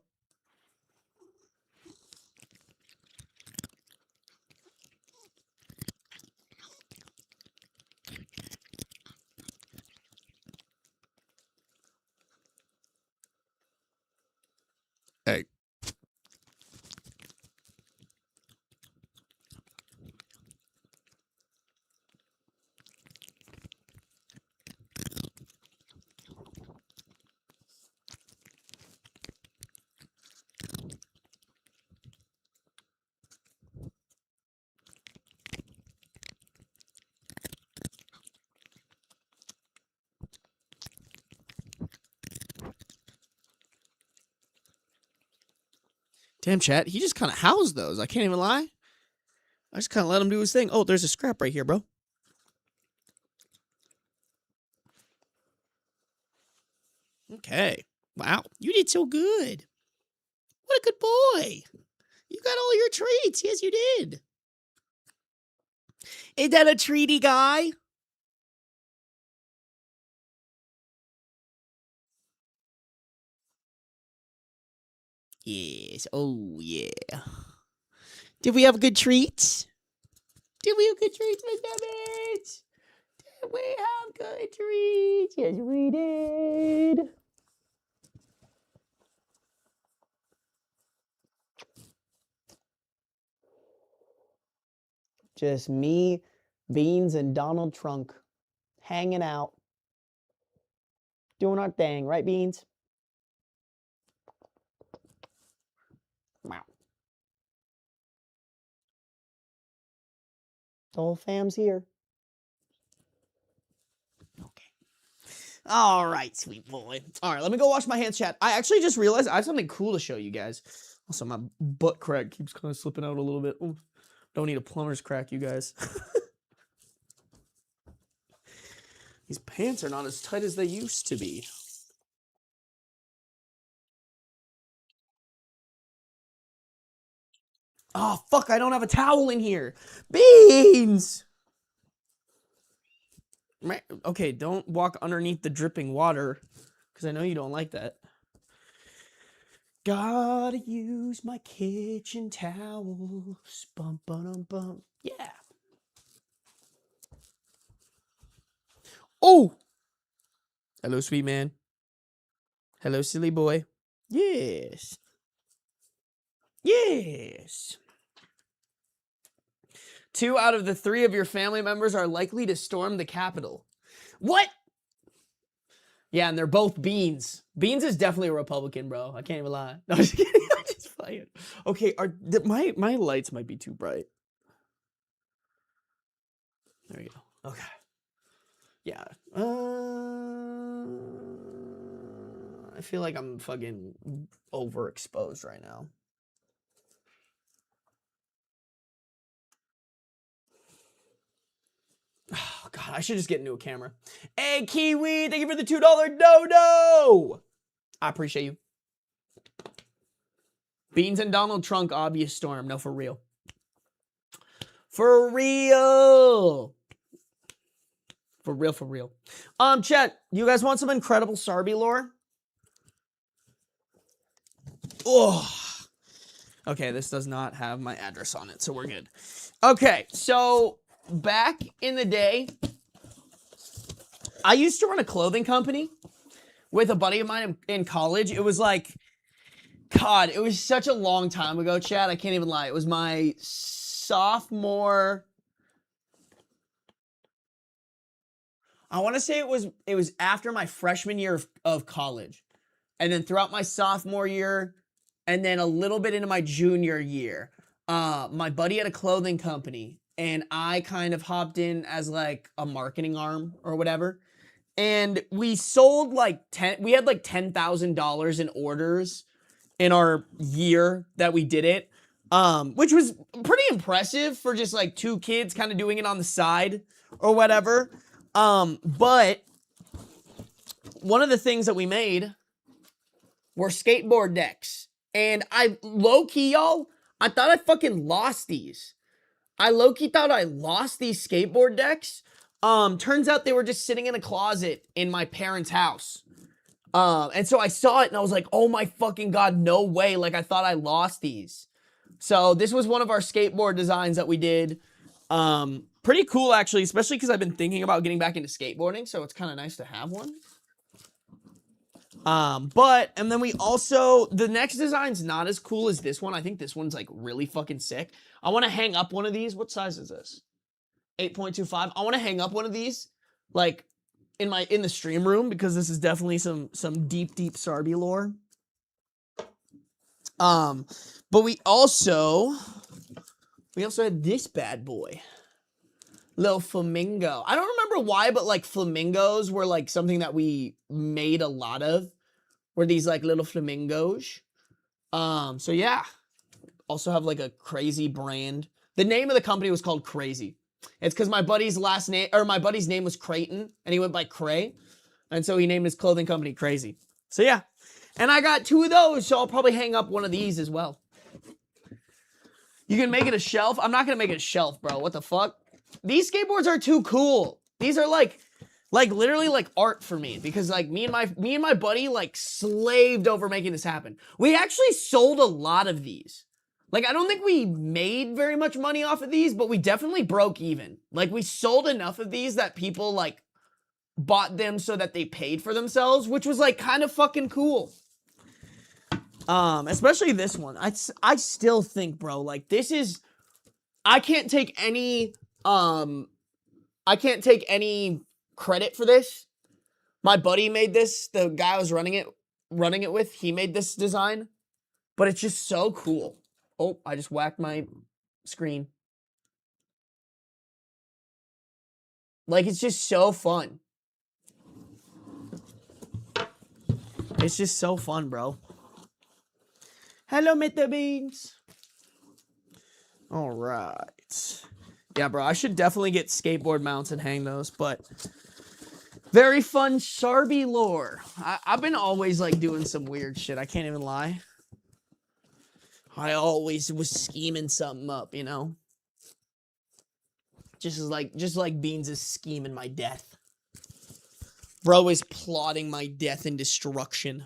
Hey. Damn, chat. He just kind of housed those. I can't even lie. I just kind of let him do his thing. Oh, there's a scrap right here, bro. Okay. Wow. You did so good. What a good boy. You got all your treats. Yes, you did. Is that a treaty guy? Yes. Oh, yeah. Did we have good treats? Did we have good treats, Miss Debbie? Did we have good treats? Yes, we did. Just me, Beans, and Donald Trump hanging out. Doing our thing, right, Beans? Wow. The whole fam's here. Okay. All right, sweet boy. All right, let me go wash my hands, chat. I actually just realized I have something cool to show you guys. Also, my butt crack keeps kind of slipping out a little bit. Ooh, don't need a plumber's crack, you guys. These pants are not as tight as they used to be. Oh, fuck, I don't have a towel in here. Beans! Okay, don't walk underneath the dripping water, because I know you don't like that. Gotta use my kitchen towels. Bum, bum, bum. Yeah. Oh! Hello, sweet man. Hello, silly boy. Yes. Yes. 2 out of the 3 of your family members are likely to storm the Capitol. What? Yeah, and they're both Beans. Beans is definitely a Republican, bro. I can't even lie. No, I'm just kidding. I'm just playing. Okay, my lights might be too bright. There we go. Okay. Yeah. I feel like I'm fucking overexposed right now. Oh, God, I should just get into a camera. Hey, Kiwi, thank you for the $2 dodo. I appreciate you. Beans and Donald Trump, obvious storm. No, for real. For real. For real, for real. Chat, you guys want some incredible Sarby lore? Oh. Okay, this does not have my address on it, so we're good. Okay, so back in the day, I used to run a clothing company with a buddy of mine in college. It was like, God, it was such a long time ago, Chad. I can't even lie. It was my sophomore. I want to say it was after my freshman year of college. And then throughout my sophomore year, and then a little bit into my junior year, my buddy had a clothing company, and I kind of hopped in as like a marketing arm or whatever. And we sold like we had like $10,000 in orders in our year that we did it. Which was pretty impressive for just like 2 kids kind of doing it on the side or whatever. But one of the things that we made were skateboard decks. And I low-key, y'all, I thought I fucking lost these. I low-key thought I lost these skateboard decks. Turns out they were just sitting in a closet in my parents' house. And so I saw it and I was like, oh my fucking God, no way. Like I thought I lost these. So this was one of our skateboard designs that we did. Pretty cool actually, especially because I've been thinking about getting back into skateboarding. So it's kind of nice to have one. And then we also, the next design's not as cool as this one. I think this one's like really fucking sick. I want to hang up one of these. What size is this? 8.25. I want to hang up one of these like in the stream room because this is definitely some deep Sarby lore. But we also had this bad boy. Little flamingo. I don't remember why, but like flamingos were like something that we made a lot of. Were these like little flamingos. So yeah. Also have like a crazy brand. The name of the company was called Crazy. It's because my buddy's name was Creighton, and he went by Cray. And so he named his clothing company Crazy. So yeah. And I got 2 of those, so I'll probably hang up one of these as well. You can make it a shelf. I'm not gonna make it a shelf, bro. What the fuck? These skateboards are too cool. These are like literally like art for me because like me and my buddy like slaved over making this happen. We actually sold a lot of these. Like I don't think we made very much money off of these, but we definitely broke even. Like we sold enough of these that people like bought them so that they paid for themselves, which was like kind of fucking cool. Especially this one. I still think, bro, like this is, I can't take any credit for this. My buddy made this. The guy I was running it with, he made this design, but it's just so cool. Oh, I just whacked my screen. Like, it's just so fun. It's just so fun, bro. Hello, Mr. Beans. All right. Yeah, bro, I should definitely get skateboard mounts and hang those, but very fun Sarby lore. I've been always, like, doing some weird shit. I can't even lie. I always was scheming something up, you know? Just like Beans is scheming my death. Bro is plotting my death and destruction.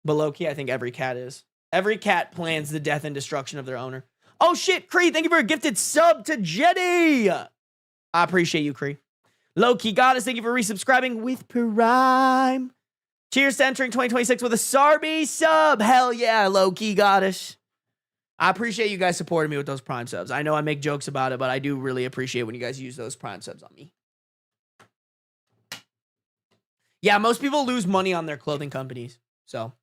But low-key, I think every cat is. Every cat plans the death and destruction of their owner. Oh shit, Cree, thank you for a gifted sub to Jetty. I appreciate you, Cree. Low-key Goddess, thank you for resubscribing with Prime. Cheers to entering 2026 with a Sarby sub. Hell yeah, Low-key Goddess. I appreciate you guys supporting me with those Prime subs. I know I make jokes about it, but I do really appreciate when you guys use those Prime subs on me. Yeah, most people lose money on their clothing companies. So,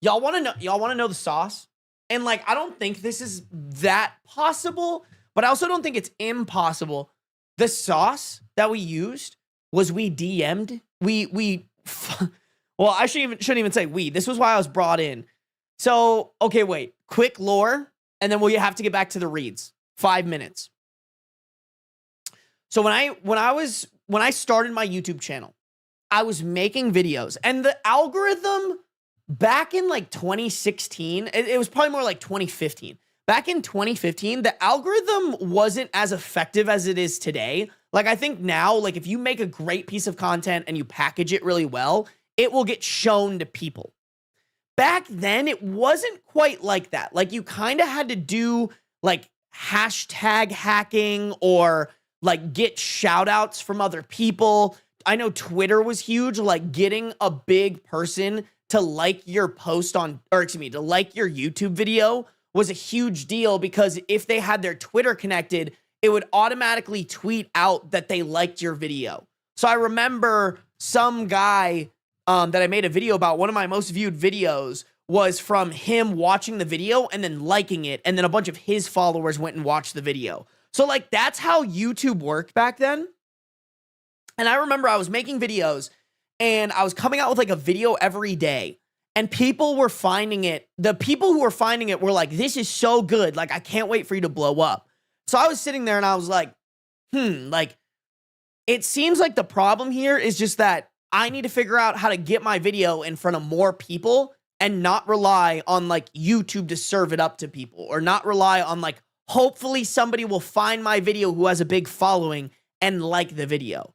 y'all want to know the sauce? And like, I don't think this is that possible, but I also don't think it's impossible. The sauce that we used was we DM'd. Well, I shouldn't even say we. This was why I was brought in. So, okay, wait. Quick lore, and then we'll have to get back to the reads. 5 minutes. So when I started my YouTube channel, I was making videos, and the algorithm back in like 2016, it was probably more like 2015. Back in 2015, the algorithm wasn't as effective as it is today. Like, I think now, like, if you make a great piece of content and you package it really well, it will get shown to people. Back then, it wasn't quite like that. Like, you kind of had to do, like, hashtag hacking or, like, get shout-outs from other people. I know Twitter was huge. Like, getting a big person to like your post to like your YouTube video was a huge deal because if they had their Twitter connected, it would automatically tweet out that they liked your video. So I remember some guy that I made a video about, one of my most viewed videos was from him watching the video and then liking it, and then a bunch of his followers went and watched the video. So like that's how YouTube worked back then. And I remember I was making videos and I was coming out with like a video every day, and people were finding it. The people who were finding it were like, this is so good. Like, I can't wait for you to blow up. So I was sitting there and I was like, like, it seems like the problem here is just that I need to figure out how to get my video in front of more people and not rely on like YouTube to serve it up to people, or not rely on like, hopefully somebody will find my video who has a big following and like the video.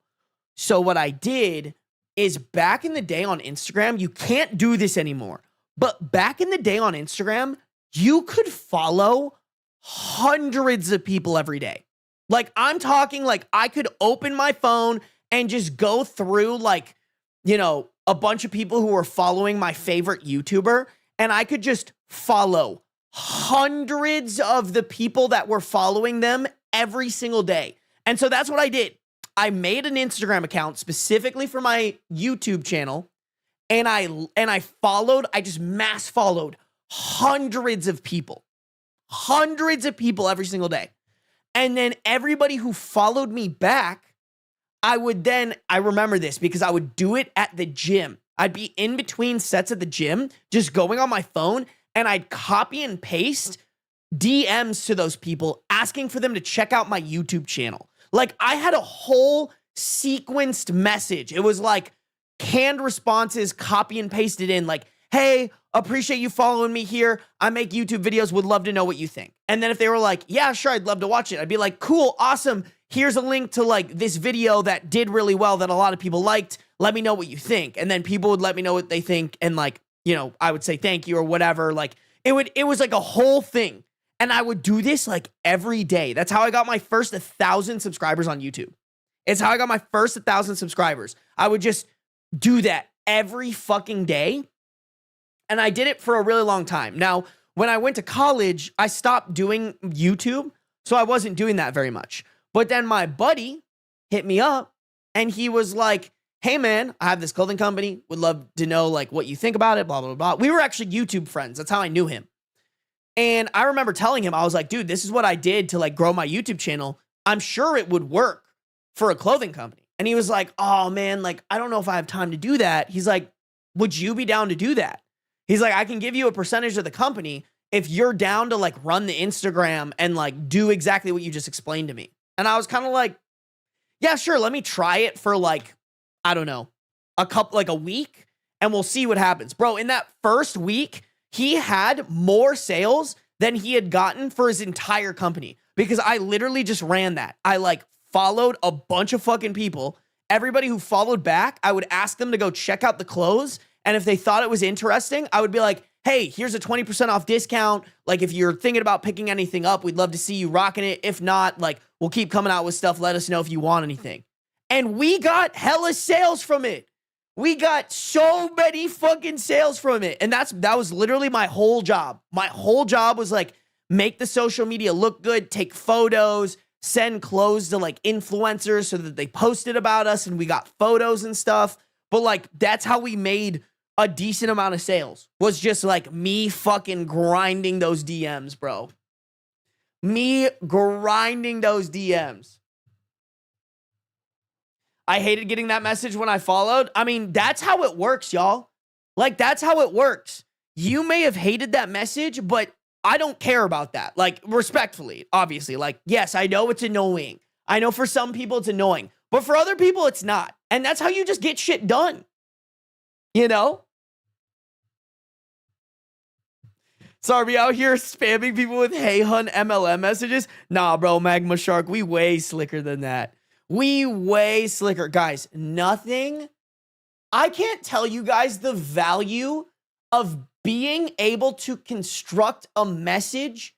So what I did is, back in the day on Instagram, you can't do this anymore, but back in the day on Instagram, you could follow hundreds of people every day. Like, I'm talking like I could open my phone and just go through like, you know, a bunch of people who were following my favorite YouTuber, and I could just follow hundreds of the people that were following them every single day. And so that's what I did. I made an Instagram account specifically for my YouTube channel, and I just mass followed hundreds of people every single day. And then everybody who followed me back, I remember this because I would do it at the gym. I'd be in between sets at the gym, just going on my phone, and I'd copy and paste DMs to those people asking for them to check out my YouTube channel. Like, I had a whole sequenced message. It was like canned responses, copy and pasted in, like, hey, appreciate you following me here. I make YouTube videos. Would love to know what you think. And then if they were like, yeah, sure, I'd love to watch it, I'd be like, cool, awesome. Here's a link to like this video that did really well that a lot of people liked. Let me know what you think. And then people would let me know what they think. And like, you know, I would say thank you or whatever. Like, it was like a whole thing. And I would do this like every day. That's how I got my first 1,000 subscribers on YouTube. It's how I got my first 1,000 subscribers. I would just do that every fucking day. And I did it for a really long time. Now, when I went to college, I stopped doing YouTube, so I wasn't doing that very much. But then my buddy hit me up and he was like, hey man, I have this clothing company. Would love to know like what you think about it, blah, blah, blah. We were actually YouTube friends. That's how I knew him. And I remember telling him, I was like, dude, this is what I did to like grow my YouTube channel. I'm sure it would work for a clothing company. And he was like, oh man, like, I don't know if I have time to do that. He's like, would you be down to do that? He's like, I can give you a percentage of the company if you're down to like run the Instagram and like do exactly what you just explained to me. And I was kind of like, yeah, sure. Let me try it for like, I don't know, a week, and we'll see what happens. Bro, in that first week, he had more sales than he had gotten for his entire company, because I literally just ran that. I like followed a bunch of fucking people. Everybody who followed back, I would ask them to go check out the clothes. And if they thought it was interesting, I would be like, hey, here's a 20% off discount. Like, if you're thinking about picking anything up, we'd love to see you rocking it. If not, like, we'll keep coming out with stuff. Let us know if you want anything. And we got hella sales from it. We got so many fucking sales from it. And that was literally my whole job. My whole job was like, make the social media look good, take photos, send clothes to like influencers so that they posted about us and we got photos and stuff. But like, that's how we made a decent amount of sales, was just like me fucking grinding those DMs, bro. Me grinding those DMs. I hated getting that message when I followed. I mean, that's how it works, y'all. Like, that's how it works. You may have hated that message, but I don't care about that. Like, respectfully, obviously. Like, yes, I know it's annoying. I know for some people it's annoying, but for other people it's not. And that's how you just get shit done. You know? Sarby out here spamming people with hey hun MLM messages. Nah, bro, Magma Shark, we way slicker than that. We way slicker. Guys, nothing. I can't tell you guys the value of being able to construct a message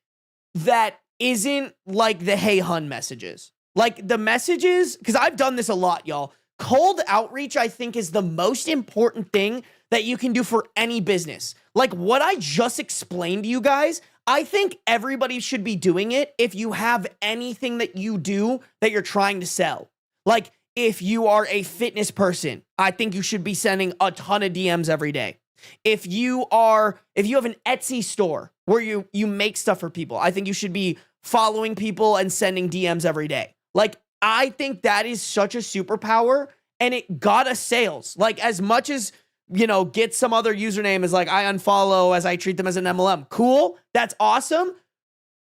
that isn't like the hey hun messages. Like the messages, because I've done this a lot, y'all. Cold outreach, I think, is the most important thing that you can do for any business. Like what I just explained to you guys, I think everybody should be doing it if you have anything that you do that you're trying to sell. Like if you are a fitness person, I think you should be sending a ton of DMs every day. If you have an Etsy store where you make stuff for people, I think you should be following people and sending DMs every day. Like, I think that is such a superpower, and it got us sales. Like, as much as, get some other username as like I unfollow as I treat them as an MLM. Cool. That's awesome.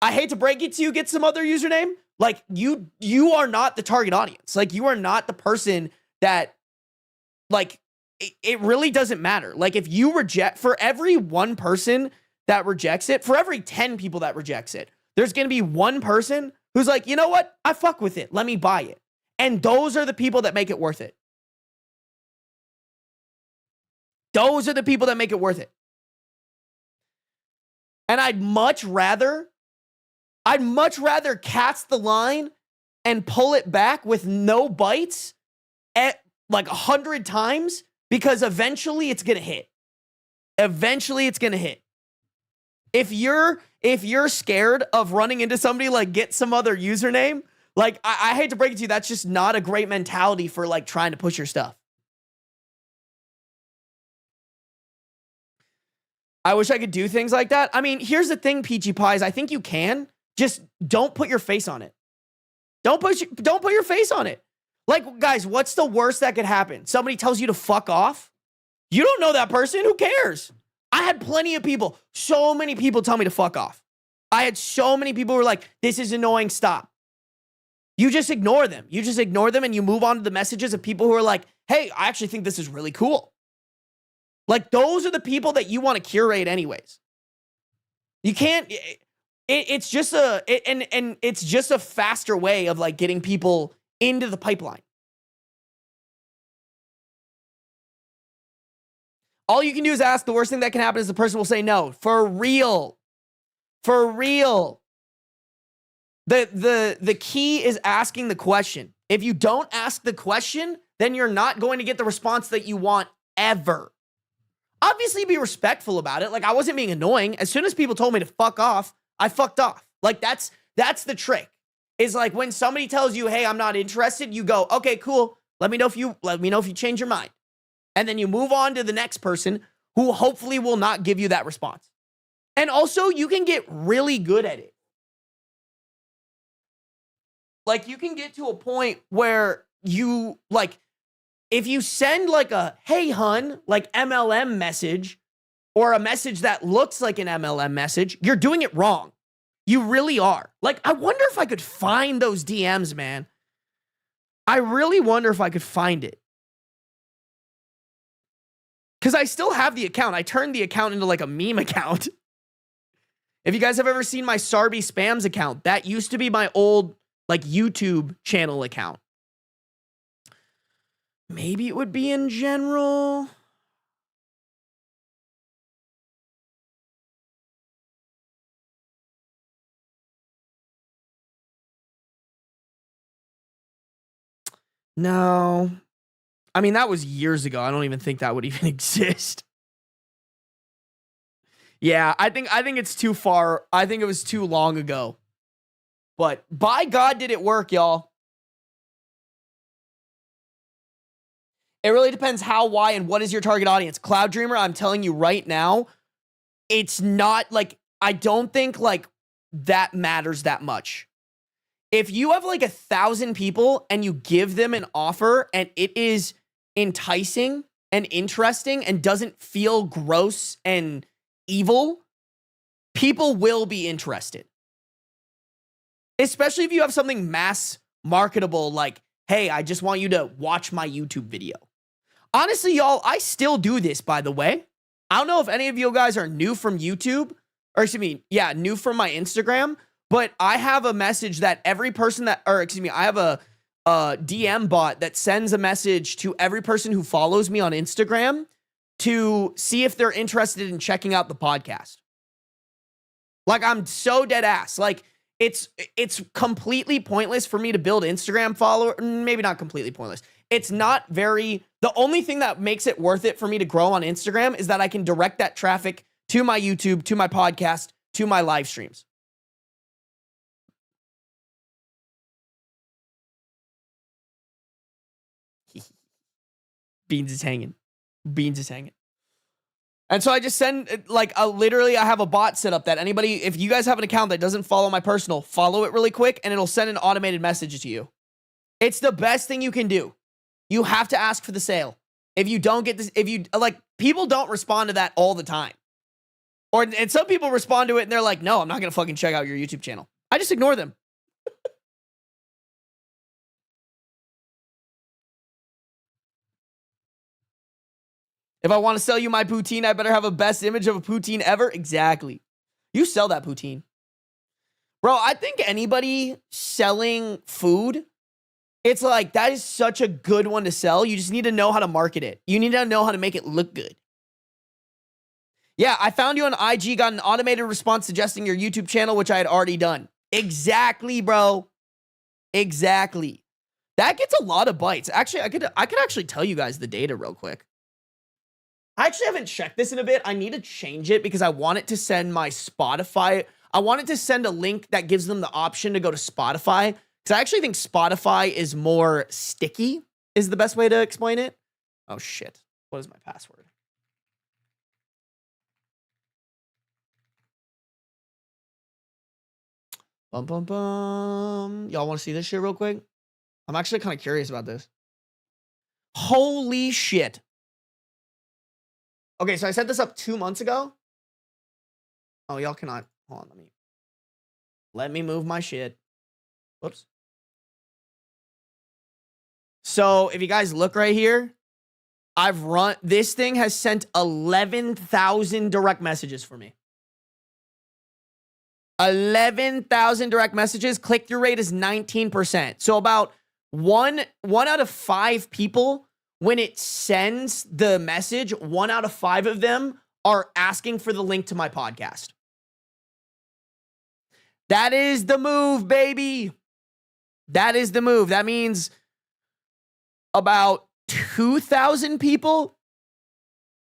I hate to break it to you, get some other username. Like, you are not the target audience. Like, you are not the person that, like, it really doesn't matter. Like, if you reject, for every one person that rejects it, for every 10 people that rejects it, there's going to be one person who's like, you know what? I fuck with it. Let me buy it. And those are the people that make it worth it. Those are the people that make it worth it. And I'd much rather cast the line and pull it back with no bites at like 100 times, because eventually it's going to hit. Eventually it's going to hit. If you're scared of running into somebody, like, get some other username, like, I hate to break it to you, that's just not a great mentality for, like, trying to push your stuff. I wish I could do things like that. I mean, here's the thing, Peachy Pies. I think you can. Just don't put your face on it. Don't put your face on it. Like, guys, what's the worst that could happen? Somebody tells you to fuck off. You don't know that person. Who cares? I had plenty of people, so many people tell me to fuck off. I had so many people who were like, this is annoying, stop. You just ignore them. You just ignore them and you move on to the messages of people who are like, hey, I actually think this is really cool. Like, those are the people that you want to curate anyways. You can't, it's just a faster way of, like, getting people into the pipeline. All you can do is ask. The worst thing that can happen is the person will say no. For real. For real. The key is asking the question. If you don't ask the question, then you're not going to get the response that you want ever. Obviously, be respectful about it. Like, I wasn't being annoying. As soon as people told me to fuck off, I fucked off. Like, that's the trick. Is like, when somebody tells you, hey, I'm not interested, you go, okay, cool. Let me know if you change your mind. And then you move on to the next person who hopefully will not give you that response. And also, you can get really good at it. Like, you can get to a point where you, like, if you send like a, hey, hun, like MLM message, or a message that looks like an MLM message, you're doing it wrong. You really are. Like, I wonder if I could find those DMs, man. I really wonder if I could find it. Because I still have the account. I turned the account into like a meme account. If you guys have ever seen my Sarby Spams account, that used to be my old, like, YouTube channel account. Maybe it would be in general. No. I mean, that was years ago. I don't even think that would even exist. Yeah, I think it's too far. I think it was too long ago. But by God, did it work, y'all. It really depends how, why, and what is your target audience. Cloud Dreamer, I'm telling you right now, it's not like, I don't think like that matters that much. If you have like 1,000 people and you give them an offer and it is enticing and interesting and doesn't feel gross and evil, people will be interested. Especially if you have something mass marketable like, hey, I just want you to watch my YouTube video. Honestly, y'all, I still do this, by the way. I don't know if any of you guys are new from YouTube, or excuse me, yeah, new from my Instagram, but I have a message that every person that, or excuse me, I have a DM bot that sends a message to every person who follows me on Instagram to see if they're interested in checking out the podcast. Like, I'm so dead ass. Like, it's completely pointless for me to build Instagram follower. Maybe not completely pointless. It's not very, the only thing that makes it worth it for me to grow on Instagram is that I can direct that traffic to my YouTube, to my podcast, to my live streams. Beans is hanging. Beans is hanging. And so I just send, like, literally, I have a bot set up that anybody, if you guys have an account that doesn't follow my personal, follow it really quick, and it'll send an automated message to you. It's the best thing you can do. You have to ask for the sale. If you don't get this, like, people don't respond to that all the time. And some people respond to it, and they're like, no, I'm not going to fucking check out your YouTube channel. I just ignore them. If I want to sell you my poutine, I better have a best image of a poutine ever. Exactly. You sell that poutine. Bro, I think anybody selling food, it's like, that is such a good one to sell. You just need to know how to market it. You need to know how to make it look good. Yeah, I found you on IG, got an automated response suggesting your YouTube channel, which I had already done. Exactly, bro. Exactly. That gets a lot of bites. Actually, I could actually tell you guys the data real quick. I actually haven't checked this in a bit. I need to change it because I want it to send my Spotify. I want it to send a link that gives them the option to go to Spotify. Because I actually think Spotify is more sticky, is the best way to explain it. Oh, shit. What is my password? Bum, bum, bum. Y'all want to see this shit real quick? I'm actually kind of curious about this. Holy shit. Okay, so I set this up 2 months ago. Oh, y'all cannot. Hold on, let me move my shit. Whoops. So if you guys look right here, this thing has sent 11,000 direct messages for me. 11,000 direct messages. Click-through rate is 19%. So about one out of 5 people, when it sends the message, 1 out of 5 of them are asking for the link to my podcast. That is the move, baby. That is the move. That means about 2,000 people,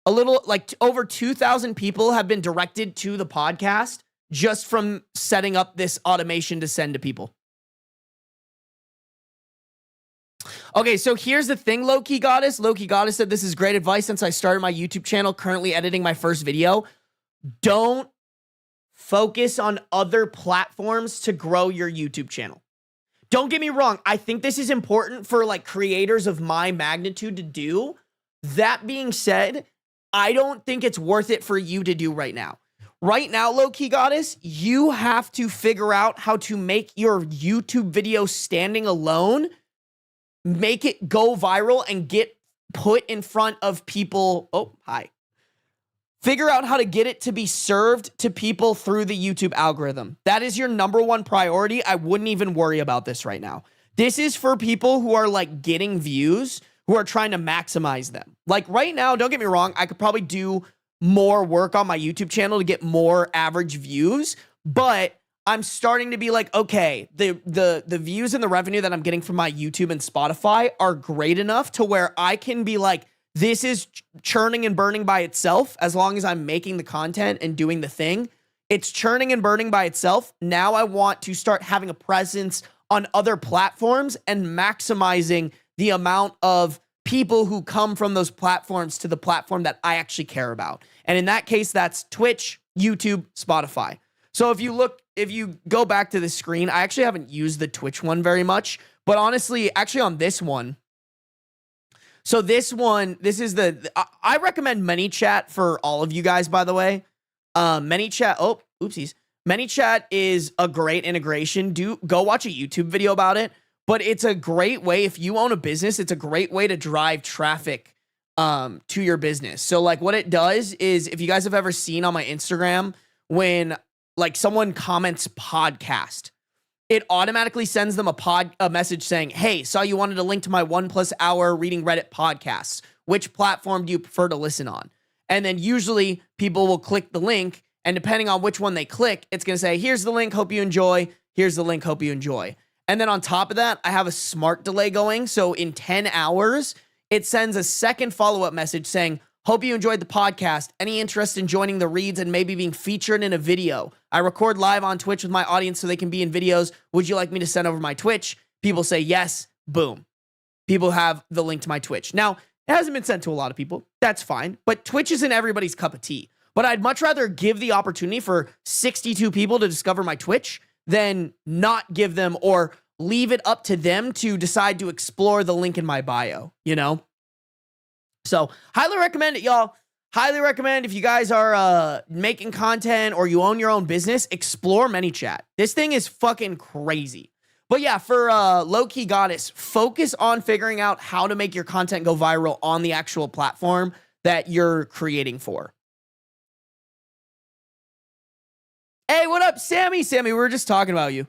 a little like over 2,000 people have been directed to the podcast just from setting up this automation to send to people. Okay, so here's the thing, Low-Key Goddess. Low-Key Goddess said, this is great advice since I started my YouTube channel, currently editing my first video. Don't focus on other platforms to grow your YouTube channel. Don't get me wrong. I think this is important for like creators of my magnitude to do. That being said, I don't think it's worth it for you to do right now. Right now, Low-Key Goddess, you have to figure out how to make your YouTube video standing alone, make it go viral and get put in front of people. Oh, hi. Figure out how to get it to be served to people through the YouTube algorithm. That is your number one priority. I wouldn't even worry about this right now. This is for people who are like getting views, who are trying to maximize them. Like right now, don't get me wrong, I could probably do more work on my YouTube channel to get more average views, but I'm starting to be like, okay, the views and the revenue that I'm getting from my YouTube and Spotify are great enough to where I can be like, this is churning and burning by itself as long as I'm making the content and doing the thing. It's churning and burning by itself. Now I want to start having a presence on other platforms and maximizing the amount of people who come from those platforms to the platform that I actually care about. And in that case, that's Twitch, YouTube, Spotify. So if you go back to the screen, I actually haven't used the Twitch one very much, but honestly, actually on this one, so this one, I recommend ManyChat for all of you guys, by the way. ManyChat, oh, oopsies. ManyChat is a great integration. Go watch a YouTube video about it, but it's a great way, if you own a business, it's a great way to drive traffic to your business. So like what it does is, if you guys have ever seen on my Instagram, when like someone comments podcast, it automatically sends them a message saying, hey, saw you wanted a link to my 1+ hour reading Reddit podcasts. Which platform do you prefer to listen on? And then usually people will click the link, and depending on which one they click, it's going to say, here's the link, hope you enjoy. Here's the link, hope you enjoy. And then on top of that, I have a smart delay going. So in 10 hours, it sends a second follow-up message saying, hope you enjoyed the podcast. Any interest in joining the reads and maybe being featured in a video? I record live on Twitch with my audience so they can be in videos. Would you like me to send over my Twitch? People say yes. Boom. People have the link to my Twitch. Now, It hasn't been sent to a lot of people. That's fine. But Twitch isn't everybody's cup of tea. But I'd much rather give the opportunity for 62 people to discover my Twitch than not give them or leave it up to them to decide to explore the link in my bio, you know? So highly recommend it, y'all. Highly recommend if you guys are making content or you own your own business, explore ManyChat. This thing is fucking crazy. But yeah, for Low-Key Goddess, focus on figuring out how to make your content go viral on the actual platform that you're creating for. Hey, what up, Sammy? Sammy, we were just talking about you.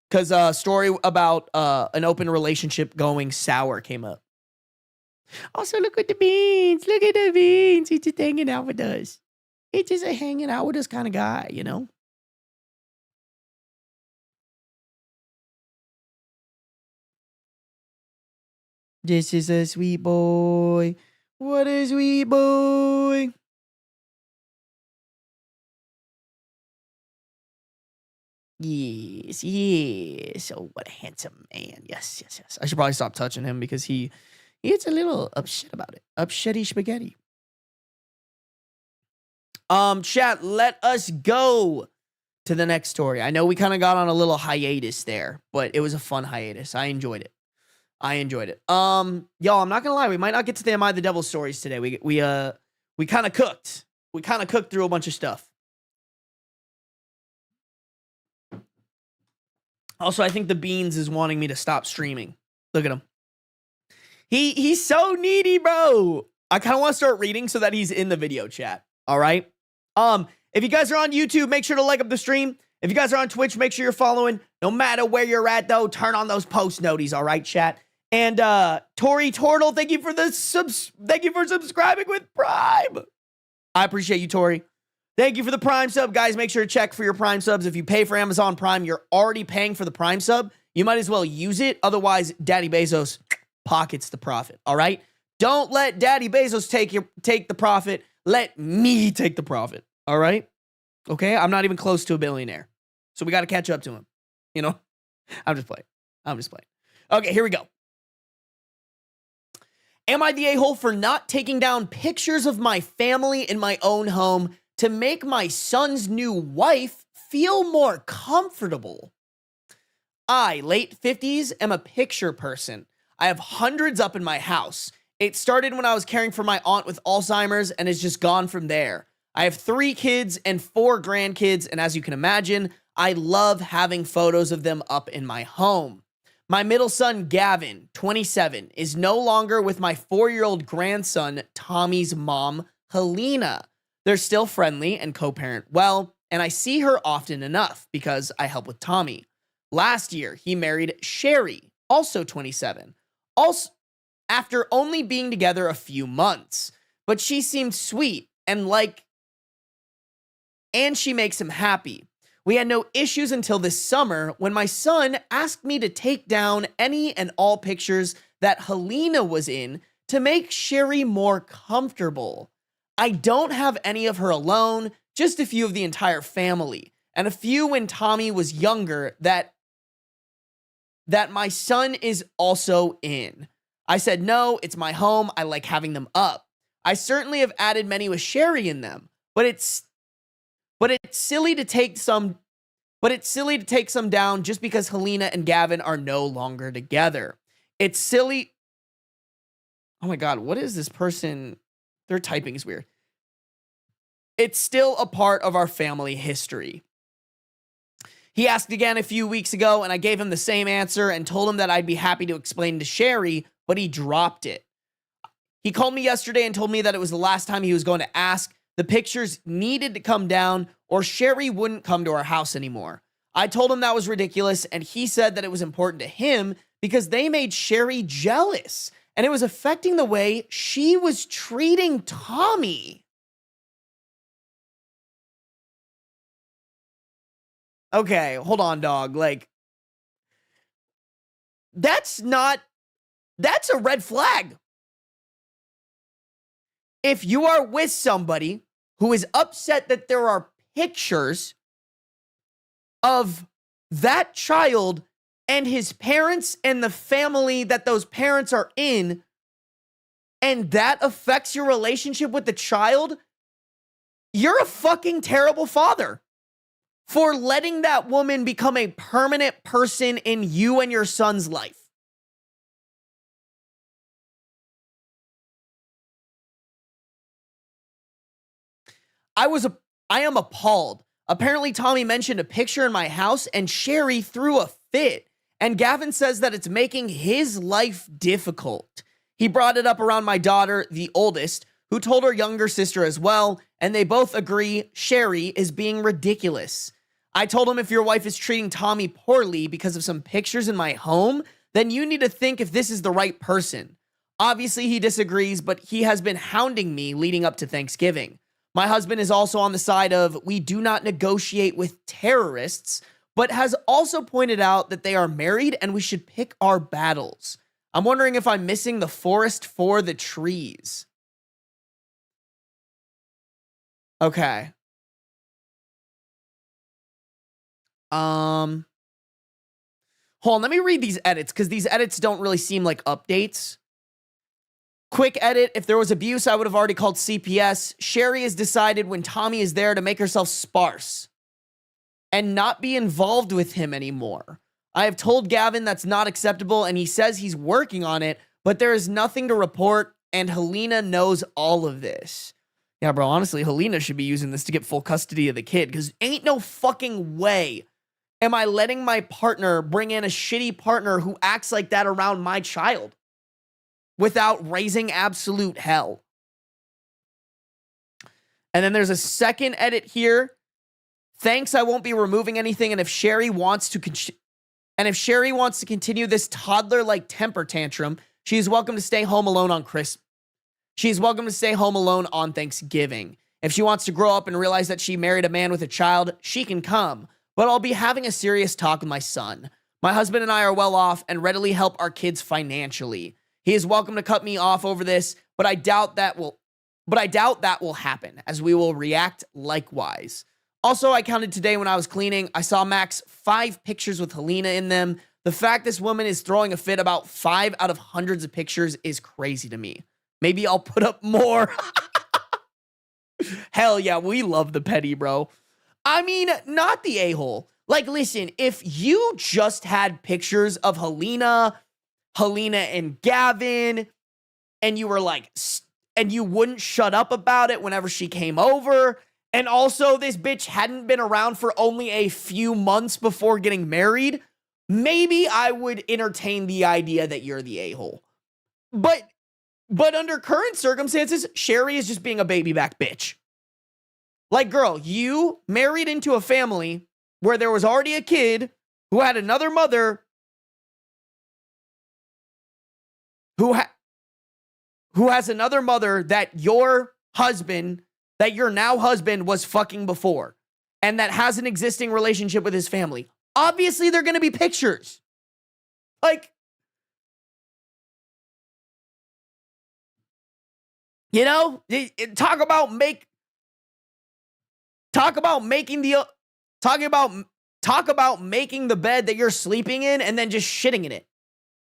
Because a story about an open relationship going sour came up. Also, look at the beans. Look at the beans. He's just hanging out with us. He's just a hanging out with us kind of guy, you know? This is a sweet boy. What a sweet boy. Yes, yes. Oh, what a handsome man. Yes, yes, yes. I should probably stop touching him because he gets a little upset about it. Upsetty spaghetti. Chat, let us go to the next story. I know we kind of got on a little hiatus there, but it was a fun hiatus. I enjoyed it. Y'all, I'm not gonna lie, we might not get to the Am I the Devil stories today. We kind of cooked. We kind of cooked through a bunch of stuff. Also, I think the Beans is wanting me to stop streaming. Look at him. He's so needy, bro. I kind of want to start reading so that he's in the video chat. All right. If you guys are on YouTube, make sure to like up the stream. If you guys are on Twitch, make sure you're following. No matter where you're at, though, turn on those post noties. All right, chat. And Tori Tortle, thank you for subscribing with Prime. I appreciate you, Tori. Thank you for the Prime sub, guys. Make sure to check for your Prime subs. If you pay for Amazon Prime, you're already paying for the Prime sub. You might as well use it. Otherwise, Daddy Bezos pockets the profit. All right. Don't let Daddy Bezos take the profit. Let me take the profit. All right. Okay. I'm not even close to a billionaire, so we got to catch up to him. You know. I'm just playing. Okay. Here we go. Am I the a-hole for not taking down pictures of my family in my own home to make my son's new wife feel more comfortable? I, late 50s, am a picture person. I have hundreds up in my house. It started when I was caring for my aunt with Alzheimer's and has just gone from there. I have 3 kids and 4 grandkids, and as you can imagine, I love having photos of them up in my home. My middle son, Gavin, 27, is no longer with my 4-year-old grandson, Tommy's mom, Helena. They're still friendly and co-parent well, and I see her often enough because I help with Tommy. Last year, he married Sherry, also 27, also after only being together a few months. But she seemed sweet and she makes him happy. We had no issues until this summer when my son asked me to take down any and all pictures that Helena was in to make Sherry more comfortable. I don't have any of her alone, just a few of the entire family, and a few when Tommy was younger that my son is also in. I said, no, it's my home. I like having them up. I certainly have added many with Sherry in them, but it's silly to take some down just because Helena and Gavin are no longer together. It's silly. Oh my God, what is this person? Their typing is weird. It's still a part of our family history. He asked again a few weeks ago, and I gave him the same answer and told him that I'd be happy to explain to Sherry, but he dropped it. He called me yesterday and told me that it was the last time he was going to ask. The pictures needed to come down or Sherry wouldn't come to our house anymore. I told him that was ridiculous, and he said that it was important to him because they made Sherry jealous, and it was affecting the way she was treating Tommy. Okay, hold on, dog. Like, that's a red flag. If you are with somebody who is upset that there are pictures of that child and his parents and the family that those parents are in and that affects your relationship with the child, you're a fucking terrible father for letting that woman become a permanent person in you and your son's life. I am appalled. Apparently, Tommy mentioned a picture in my house and Sherry threw a fit. And Gavin says that it's making his life difficult. He brought it up around my daughter, the oldest, who told her younger sister as well, and they both agree Sherry is being ridiculous. I told him if your wife is treating Tommy poorly because of some pictures in my home, then you need to think if this is the right person. Obviously, he disagrees, but he has been hounding me leading up to Thanksgiving. My husband is also on the side of we do not negotiate with terrorists, but has also pointed out that they are married and we should pick our battles. I'm wondering if I'm missing the forest for the trees. Okay. Hold on, let me read these edits because these edits don't really seem like updates. Quick edit, if there was abuse, I would have already called CPS. Sherry has decided when Tommy is there to make herself sparse and not be involved with him anymore. I have told Gavin that's not acceptable, and he says he's working on it, but there is nothing to report, and Helena knows all of this. Yeah, bro, honestly, Helena should be using this to get full custody of the kid, because ain't no fucking way am I letting my partner bring in a shitty partner who acts like that around my child without raising absolute hell. And then there's a second edit here. Thanks, I won't be removing anything, and if Sherry wants to continue this toddler-like temper tantrum, she is welcome to stay home alone on Christmas. She is welcome to stay home alone on Thanksgiving. If she wants to grow up and realize that she married a man with a child, she can come. But I'll be having a serious talk with my son. My husband and I are well off and readily help our kids financially. He is welcome to cut me off over this, but I doubt that will happen, as we will react likewise. Also, I counted today when I was cleaning. I saw max 5 pictures with Helena in them. The fact this woman is throwing a fit about 5 out of hundreds of pictures is crazy to me. Maybe I'll put up more. Hell yeah, we love the petty, bro. I mean, not the a-hole. Like, listen, if you just had pictures of Helena and Gavin, and you were like, and you wouldn't shut up about it whenever she came over, and also this bitch hadn't been around for only a few months before getting married, maybe I would entertain the idea that you're the a-hole. But under current circumstances, Sherry is just being a baby back bitch. Like, girl, you married into a family where there was already a kid who had another mother who has another mother that your now husband was fucking before, and that has an existing relationship with his family. Obviously, they're going to be pictures. Like, you know, talk about making the bed that you're sleeping in and then just shitting in it.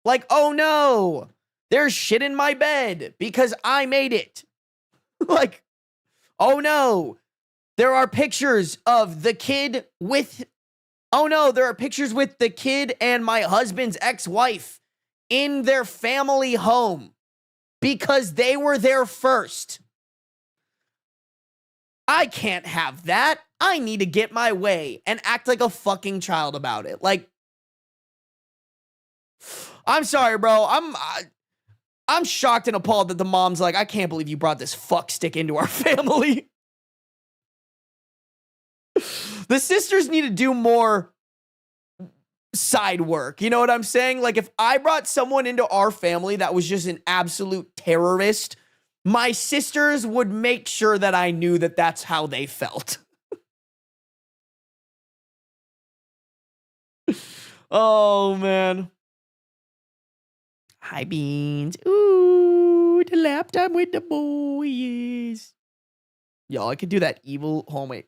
Like, oh no, there's shit in my bed because I made it. Like, oh no, there are pictures of the kid with the kid and my husband's ex-wife in their family home because they were there first. I can't have that. I need to get my way and act like a fucking child about it. Like, I'm sorry, bro. I'm shocked and appalled that the mom's like, I can't believe you brought this fuck stick into our family. The sisters need to do more side work. You know what I'm saying? Like, if I brought someone into our family that was just an absolute terrorist, my sisters would make sure that I knew that that's how they felt. Oh, man. Hi, Beans. Ooh, the laptop with the boys. Yo, I could do that evil. Oh, wait.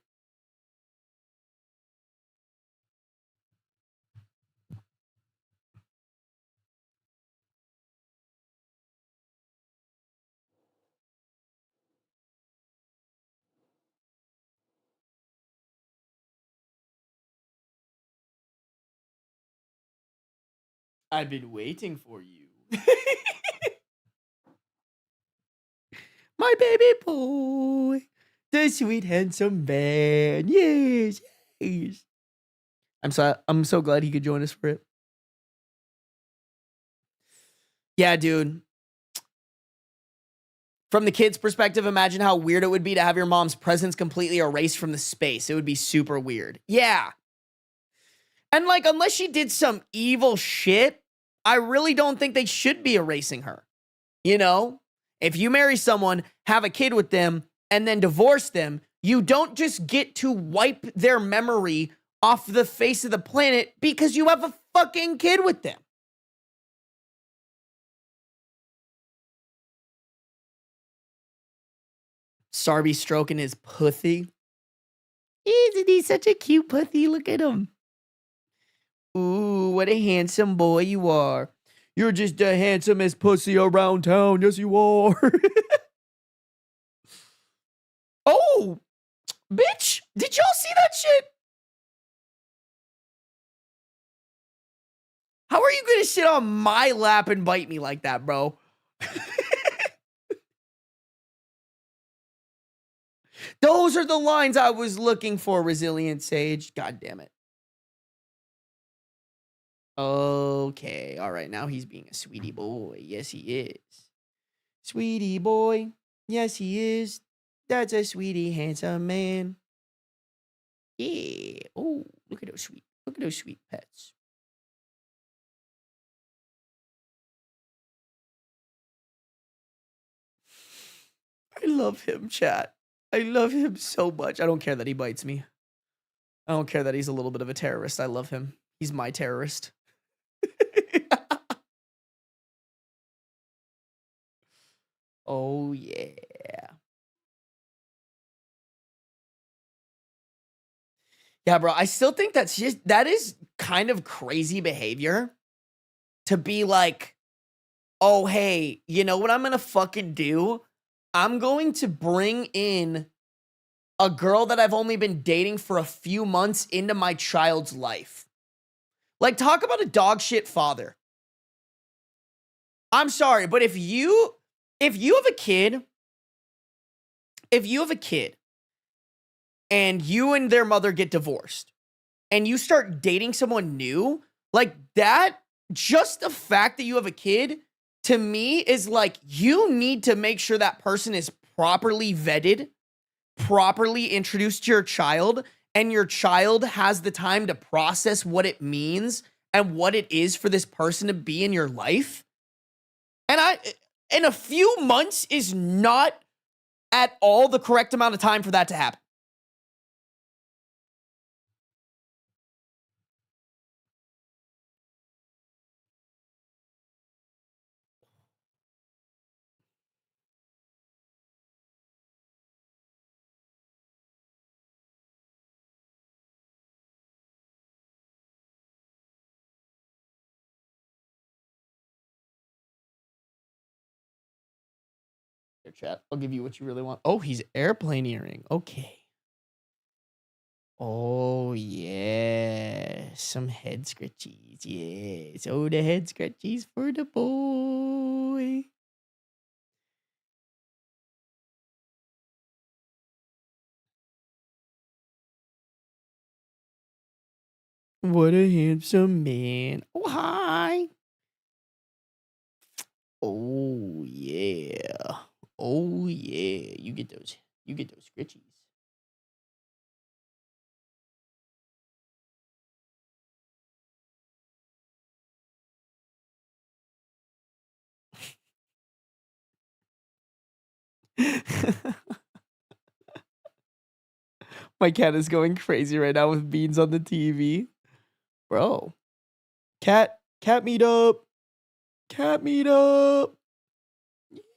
I've been waiting for you. My baby boy. The sweet handsome man. Yes. Yes. I'm so glad he could join us for it. Yeah, dude. From the kid's perspective, imagine how weird it would be to have your mom's presence completely erased from the space. It would be super weird. Yeah. And like, unless she did some evil shit, I really don't think they should be erasing her. You know? If you marry someone, have a kid with them, and then divorce them, you don't just get to wipe their memory off the face of the planet because you have a fucking kid with them. Sarby stroking his pussy. Isn't he such a cute pussy? Look at him. Ooh, what a handsome boy you are. You're just the handsomest pussy around town. Yes, you are. Oh, bitch. Did y'all see that shit? How are you going to sit on my lap and bite me like that, bro? Those are the lines I was looking for, Resilient Sage. God damn it. Okay. All right. Now he's being a sweetie boy. Yes, he is. Sweetie boy. Yes, he is. That's a sweetie, handsome man. Yeah. Oh, look at those sweet pets. I love him, chat. I love him so much. I don't care that he bites me. I don't care that he's a little bit of a terrorist. I love him. He's my terrorist. Oh, yeah. Yeah, bro. I still think that is kind of crazy behavior to be like, oh, hey, you know what I'm going to fucking do? I'm going to bring in a girl that I've only been dating for a few months into my child's life. Like, talk about a dog shit father. I'm sorry, but if you have a kid, and you and their mother get divorced and you start dating someone new, like that, just the fact that you have a kid to me is like, you need to make sure that person is properly vetted, properly introduced to your child, and your child has the time to process what it means and what it is for this person to be in your life. And a few months is not at all the correct amount of time for that to happen. Here, chat. I'll give you what you really want. Oh, he's airplaneering. Okay. Oh, yeah. Some head scratchies. Yes. Oh, the head scratchies for the boy. What a handsome man. Oh, hi. Oh, yeah. Oh, yeah. You get those scratchies. My cat is going crazy right now with beans on the TV. Bro. Cat meetup. Cat meetup.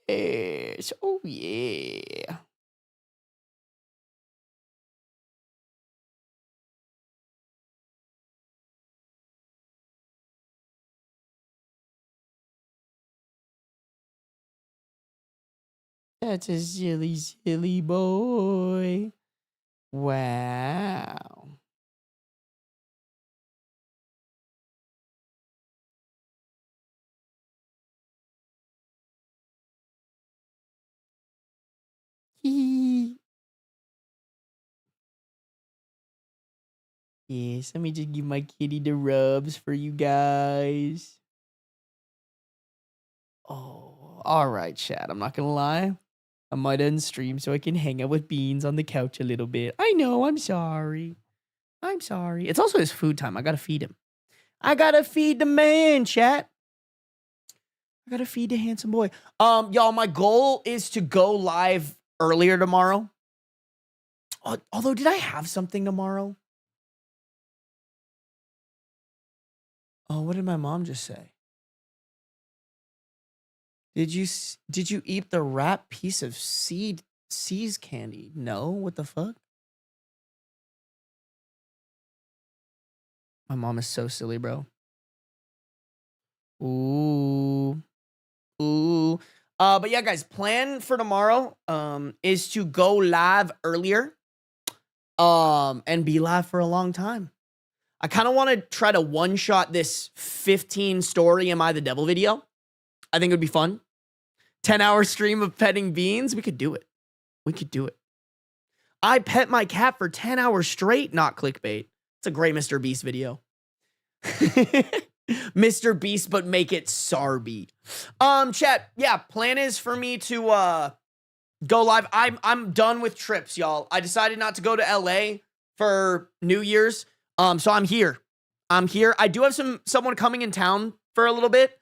Yes. Oh, yeah. That's a silly, silly boy. Wow. Yes, let me just give my kitty the rubs for you guys. Oh, all right, chat. I'm not gonna lie. I might end stream so I can hang out with Beans on the couch a little bit. I know, I'm sorry. I'm sorry. It's also his food time. I gotta feed him. I gotta feed the man, chat. I gotta feed the handsome boy. Y'all, my goal is to go live earlier tomorrow. Although, did I have something tomorrow? Oh, what did my mom just say? Did you eat the wrapped piece of C's candy? No, what the fuck? My mom is so silly, bro. Ooh. But yeah, guys, plan for tomorrow is to go live earlier and be live for a long time. I kind of want to try to one-shot this 15 story Am I the Devil video. I think it would be fun. 10-hour stream of petting Beans. We could do it. We could do it. I pet my cat for 10 hours straight, not clickbait. It's a great Mr. Beast video. Mr. Beast, but make it Sarby. Chat, yeah, plan is for me to go live. I'm done with trips, y'all. I decided not to go to LA for New Year's. So I'm here. I do have someone coming in town for a little bit.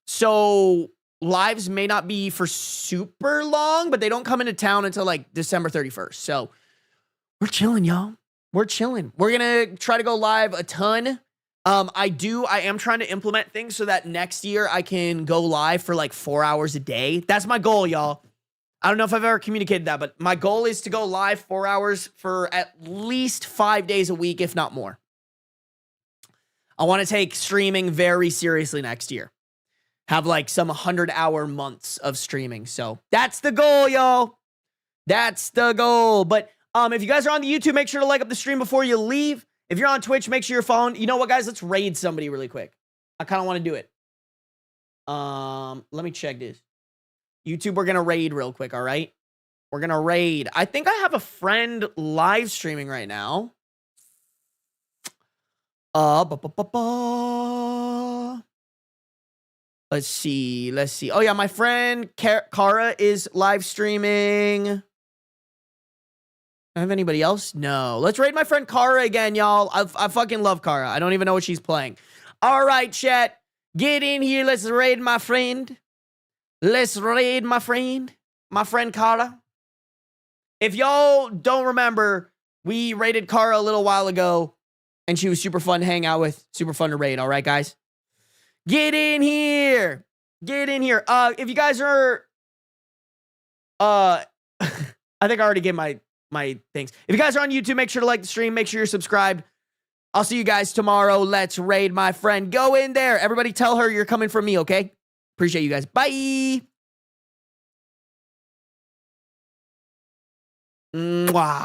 So lives may not be for super long, but they don't come into town until like December 31st. So we're chilling, y'all. We're chilling. We're going to try to go live a ton. I am trying to implement things so that next year I can go live for like 4 hours a day. That's my goal, y'all. I don't know if I've ever communicated that, but my goal is to go live 4 hours for at least 5 days a week, if not more. I want to take streaming very seriously next year. Have like some 100-hour months of streaming. So that's the goal, y'all. That's the goal. But if you guys are on the YouTube, make sure to like up the stream before you leave. If you're on Twitch, make sure you're following. You know what, guys? Let's raid somebody really quick. I kind of want to do it. Let me check this. YouTube, we're going to raid real quick, all right? We're going to raid. I think I have a friend live streaming right now. Let's see. Oh, yeah, my friend Kara is live streaming. I have anybody else? No. Let's raid my friend Kara again, y'all. I fucking love Kara. I don't even know what she's playing. All right, chat. Get in here. Let's raid my friend. Let's raid my friend. My friend Kara. If y'all don't remember, we raided Kara a little while ago, and she was super fun to hang out with. Super fun to raid. All right, guys? Get in here. Get in here. If you guys are... I think I already gave my things. If you guys are on YouTube, make sure to like the stream. Make sure you're subscribed. I'll see you guys tomorrow. Let's raid my friend. Go in there. Everybody tell her you're coming from me, okay? Appreciate you guys. Bye. Mwah.